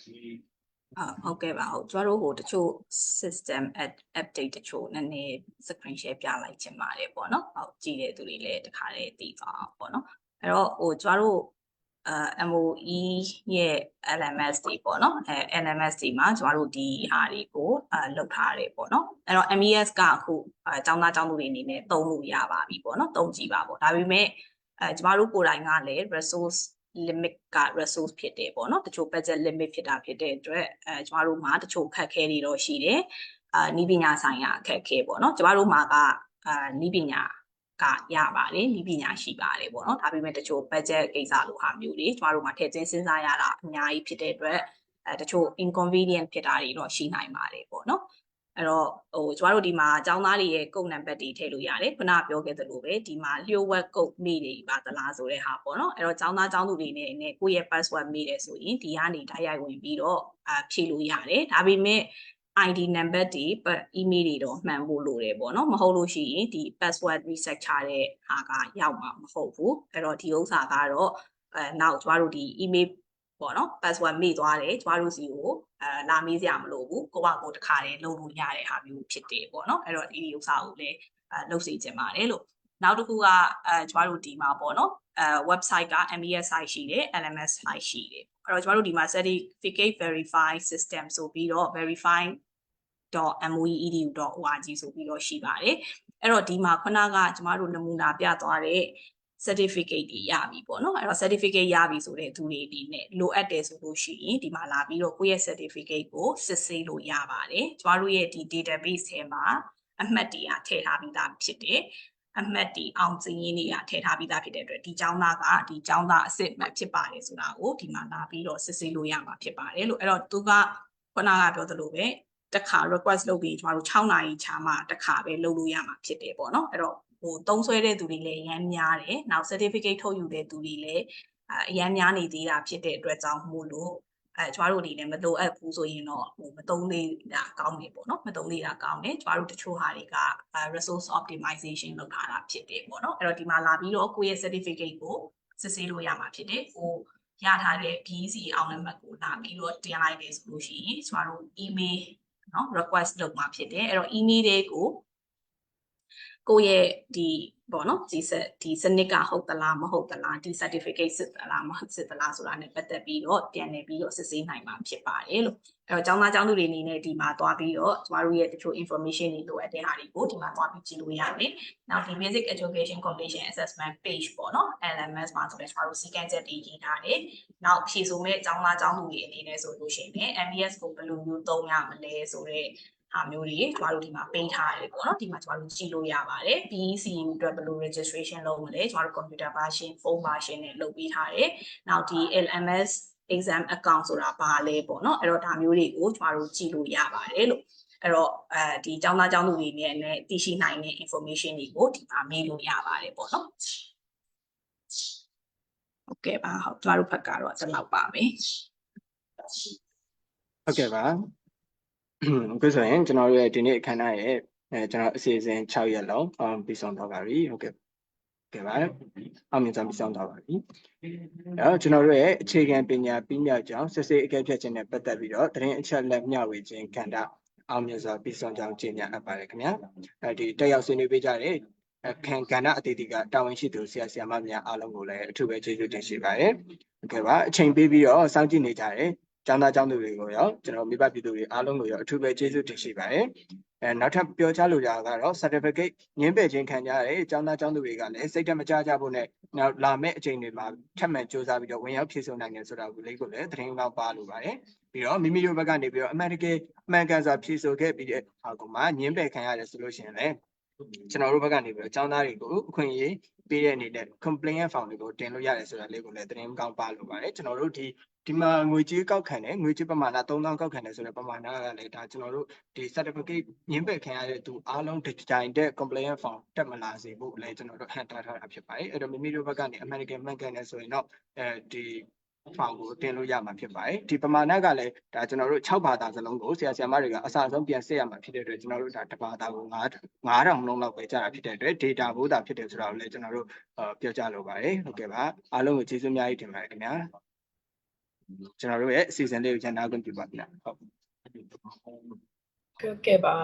ဟုတ်ကဲ့ပါဟုတ်ကျမတို့တချို့ system update တချို့နည်းနည်း screen share ပြလိုက်ချင်ပါတယ်ပေါ့နော်ဟုတ်ကြည့်တဲ့သူတွေလည်းတခါတည်းသိသွားအောင်ပေါ့နော်အဲ့တော့ကျမတို့ MOE ရဲ့ LMS တွေပေါ့နော်LMS တွေမှာကျမတို့ဒီဟာတွေကိုလုပ်ထားတယ်ပေါ့နော်အဲ့တော့ MES ကအခုကျောင်းသားကျောင်းသူတွေအနေနဲ့သုံးလို့ရပါပြီပေါ့နော်သုံးကြည့်ပါပေါ့ဒါပေမဲ့ကျမတို့ကိုယ်တိုင်ကလည်း resource limit က resource ဖြစ်တယ်ပေါ့နော်တချို့ budget limit ဖြစ်တာဖြစ်တဲ့အတွက်ကျမတို့မှာတချို့ခက်ခဲတွေတော့ရှိတယ်နည်းပညာဆိုင်ရာအခက်ခဲပေါ့နော်ကျမတို့မှာကနည်းပညာကရပါတယ်နည်းပညာရှိပါတယ်ပေါ့နော်ဒါပေမဲ့တချို့ budget ကိစ္စလိုဟာမျိုးတွေကျမတို့မှာထည့်သွင်းစဉ်းစားရတာအများကြီးဖြစ်တဲ့အတွက်တချို့ inconvenient ဖြစ်တာတွေတော့ရှိနိုင်ပါတယ်ပေါ့နော်အဲ့တော့ကျမတို့ဒီမှာကျောင်းသားတွေရဲ့ကုတ်နံပါတ်တွေထည့်လို့ရတယ်ခုနပြောခဲ့သလိုပဲဒီမှာလျှို့ဝှက်ကုတ်မိတွေပါသလားဆိုတဲ့ဟာပေါ့နော်အဲ့တော့ကျောင်းသားကျောင်းသူတွေနဲ့ကိုယ့်ရဲ့ password မိတယ်ဆိုရင်ဒီကနေတိုက်ရိုက်ဝင်ပြီးတော့ဖြည့်လို့ရတယ်ဒါပေမဲ့ ID နံပါတ်တွေ email တွေတော့မှန်ဖို့လိုတယ်ပေါ့နော်မဟုတ်လို့ရှိရင်ဒီ password reset ချတဲ့ဟာကရောက်မှာမဟုတ်ဘူးအဲ့တော့ဒီဥစ္စာကတော့နောက်ကျမတို့ဒီ email ပေါ့နော် password မေ့သွားတယ်ကျမတို့စီကိုလာမေးစရာမလိုဘူးကိုယ့်ဘာကိုယ်တခါတည်းလုပ်လို့ရတဲ့ဟာမျိုးဖြစ်တယ်ပေါ့နော်အဲ့တော့ဒီဥစ္စာကိုလည်းလုပ်စေချင်ပါတယ်လို့နောက်တစ်ခုကကျမတို့ဒီမှာပေါ့နော်website က MES site ရှိတယ် LMS site ရှိတယ်အဲ့တော့ကျမတို့ဒီမှာ certificate verify system ဆိုပြီးတော့ verify.moeedu.org ဆိုပြီးတော့ရှိပါတယ်အဲ့တော့ဒီမှာခုနကကျမတို့နမူနာပြသွားတဲ့ certificate တွေရပြီပေါ့နော်အဲ့တော့ certificate ရပြီဆိုတဲ့သူတွေဒီနဲ့လိုအပ်တယ်ဆိုလို့ရှိရင်ဒီမှာလာပြီးတော့ကိုယ့်ရဲ့ certificate ကိုစစ်ဆေးလို့ရပါတယ်ကျမတို့ရဲ့ဒီ database ထဲမှာအမှတ်တွေကထည့်ထားပြီးသားဖြစ်တယ်အမှတ်တွေအောင်စင်းရင်းတွေကထည့်ထားပြီးသားဖြစ်တဲ့အတွက်ဒီကျောင်းသားကဒီကျောင်းသားအစစ်မှတ်ဖြစ်ပါတယ်ဆိုတာကိုဒီမှာလာပြီးတော့စစ်ဆေးလို့ရမှာဖြစ်ပါတယ်လို့အဲ့တော့သူကခုနကပြောသလိုပဲတစ်ခါ request လုပ်ပြီးကျမတို့6နာရီချာမှတစ်ခါပဲလုပ်လို့ရမှာဖြစ်တယ်ပေါ့နော်အဲ့တော့သုံးဆွဲတဲ့သူတွေလည်းအများများတယ်နောက် certificate ထုတ်ယူတဲ့သူတွေလည်းအများများနေသေးတာဖြစ်တဲ့အတွက်ကြောင့်မို့လို့ကျမတို့ဒီနဲ့မလိုအပ်ဘူးဆိုရင်တော့မသုံးသေးတာကောင်းတယ်ပေါ့နော်မသုံးသေးတာကောင်းတယ်ကျမတို့တချို့ဟာတွေက resource optimization လုပ်ထားတာဖြစ်တယ်ပေါ့နော်အဲ့တော့ဒီမှာလာပြီးတော့ကိုယ့်ရဲ့ certificate ကိုစစ်ဆေးလို့ရမှာဖြစ်တယ်ကိုရထားတဲ့ BEC အောင်နံပါတ်ကိုလာပြီးတော့တင်လိုက်တယ်ဆိုလို့ရှိရင်ကျမတို့ email နော် request လုပ်မှာဖြစ်တယ်အဲ့တော့ email တွေကိုကိုယ့်ရဲ့ဒီပေါ့နော်ဒီစနစ်ကဟုတ်သလားမဟုတ်သလားဒီ certificate စစ်သလားမဟုတ်စစ်သလားဆိုတာနဲ့ပတ်သက်ပြီးတော့ပြန်နေပြီးတော့စစ်ဆေးနိုင်မှာဖြစ်ပါတယ်လို့အဲ့တော့ကျောင်းသားကျောင်းသူတွေအနေနဲ့ဒီမှာသွားပြီးတော့ကျမတို့ရဲ့တချို့ information တွေလိုအပ်တဲ့ဟာတွေကိုဒီမှာသွားပြီးကြည့်လို့ရမယ်နောက်ဒီ basic education completion assessment page ပေါ့နော် LMS မှာဆိုတော့ကျမတို့စီကံချက်တွေရေးထားတယ်နောက်ဖြည့်ဆိုမဲ့ကျောင်းသားကျောင်းသူတွေအနေနဲ့ဆိုလို့ရှိရင် MBS ကိုဘယ်လိုမျိုးသုံးရမလဲဆိုတော့ဟာမျိုးတွေကျမတို့ဒီမှာပေးထားရတယ်ပေါ့နော်ဒီမှာကျမတို့ကြည့်လို့ရပါတယ် BEC အတွက်ဘယ်လို registration လုပ်မလဲကျမတို့ computer version phone version နဲ့လုပ်ပေးထားတယ်နောက်ဒီ LMS exam account ဆိုတာဘာလဲပေါ့နော်အဲ့တော့ဒါမျိုးတွေကိုကျမတို့ကြည့်လို့ရပါတယ်လို့အဲ့တော့ဒီကျောင်းသားကျောင်းသူတွေနဲ့သိရှိနိုင်တဲ့ information တွေကိုဒီမှာမေးလို့ရပါတယ်ပေါ့နော် ဟုတ်ကဲ့ပါဟုတ်ကျမတို့ဘက်ကတော့ဒီလောက်ပါပဲ ဟုတ်ကဲ့ပါအခုဆိုရင်ကျွန်တော်တို့ရဲ့ဒီနေ့အခမ်းအနားရဲ့ကျွန်တော်အစီအစဉ်6ရက်လုံးပြီးဆုံးသွားပါပြီဟုတ်ကဲ့ပါအောင်မြင်စွာပြီးဆုံးသွားပါပြီအဲ့တော့ကျွန်တော်တို့ရဲ့အခြေခံပညာပြီးမြောက်ကြောင်းစစ်ဆေးအကဲဖြတ်ခြင်းနဲ့ပတ်သက်ပြီးတော့သတင်းအချက်အလက်မျှဝေခြင်းကဏ္ဍအောင်မြင်စွာပြီးဆုံးကြောင်းကြေညာအပ်ပါတယ်ခင်ဗျာဒီတက်ရောက်ဆွေးနွေးပေးကြတဲ့ကဏ္ဍအသီးသီးကတာဝန်ရှိသူဆရာမများအားလုံးကိုလည်းအထူးပဲကျေးဇူးတင်ရှိပါတယ်ဟုတ်ကဲ့ပါအချိန်ပေးပြီးတော့စောင့်ကြည့်နေကြတဲ့ကျောင်းသားကျောင်းသူတွေကိုရောကျွန်တော်မိဘပြည်သူတွေအားလုံးကိုရောအထူးပဲကျေးဇူးတင်ရှိပါတယ်နောက်ထပ်ပြောကြားလိုတာကတော့ certificate ညှင်းပယ်ခြင်းခံကြရတဲ့ကျောင်းသားကျောင်းသူတွေကလည်းစိတ်ဓာတ်မကြကြဖို့နဲ့နောက်လာမယ့်အချိန်တွေမှာထပ်မံစူးစမ်းပြီးတော့ဝင်ရောက်ဖြည့်ဆို့နိုင်တယ်ဆိုတာကိုလေးကိုလည်းသတင်းကောက်ပါလိုပါတယ်ပြီးတော့မိမိတို့ဘက်ကနေပြီးတော့အမှန်တကယ်မှန်ကန်စွာဖြည့်ဆို့ခဲ့ပြီးတဲ့အခါမှာညှင်းပယ်ခံရတယ်ဆိုလို့ရှိရင်လည်းကျွန်တော်တို့ဘက်ကနေပြီးတော့ကျောင်းသားတွေကိုအခွင့်အရေးပေးတဲ့အနေနဲ့ complaint form တွေကိုတင်လို့ရတယ်ဆိုတာလေးကိုလည်းသတင်းကောက်ပါလိုပါတယ်ကျွန်တော်တို့ဒီမှာငွေကြေးကောက်ခံတယ်ငွေကြေးပမာဏ3000ကောက်ခံတယ်ဆိုတဲ့ပမာဏကလည်းဒါကျွန်တော်တို့ဒီ certificate ညှင်းပယ်ခံရတဲ့သူအားလုံးဒီကြိုင်တဲ့ complaint form တက်မလာစေဖို့လည်းကျွန်တော်တို့ဟန်တာထားတာဖြစ်ပါတယ်အဲ့တော့မိမိတို့ဘက်ကနေအမှန်တကယ်မှန်ကန်တယ်ဆိုရင်တော့ဒီ form ကိုတင်လို့ရမှာဖြစ်ပါတယ်ဒီပမာဏကလည်းဒါကျွန်တော်တို့6ဘာသာစလုံးကိုဆရာမတွေကအစအဆုံးပြန်ဆက်ရမှာဖြစ်တဲ့အတွက်ကျွန်တော်တို့ဒါတစ်ဘာသာကို9000လုံးလောက်ပဲကြာတာဖြစ်တဲ့အတွက် data ဘိုးတာဖြစ်တယ်ဆိုတာကိုလည်းကျွန်တော်တို့ပြောကြလိုပါတယ်ဟုတ်ကဲ့ပါအားလုံးကိုကျေးဇူးအများကြီးတင်ပါတယ်ခင်ဗျာကျွန်တော်တို့ရဲ့အစီအစဉ်လေးကိုရန်နာခွင့်ပြုပါခင်ဗျာဟုတ်ဟုတ်ကဲ့ပါ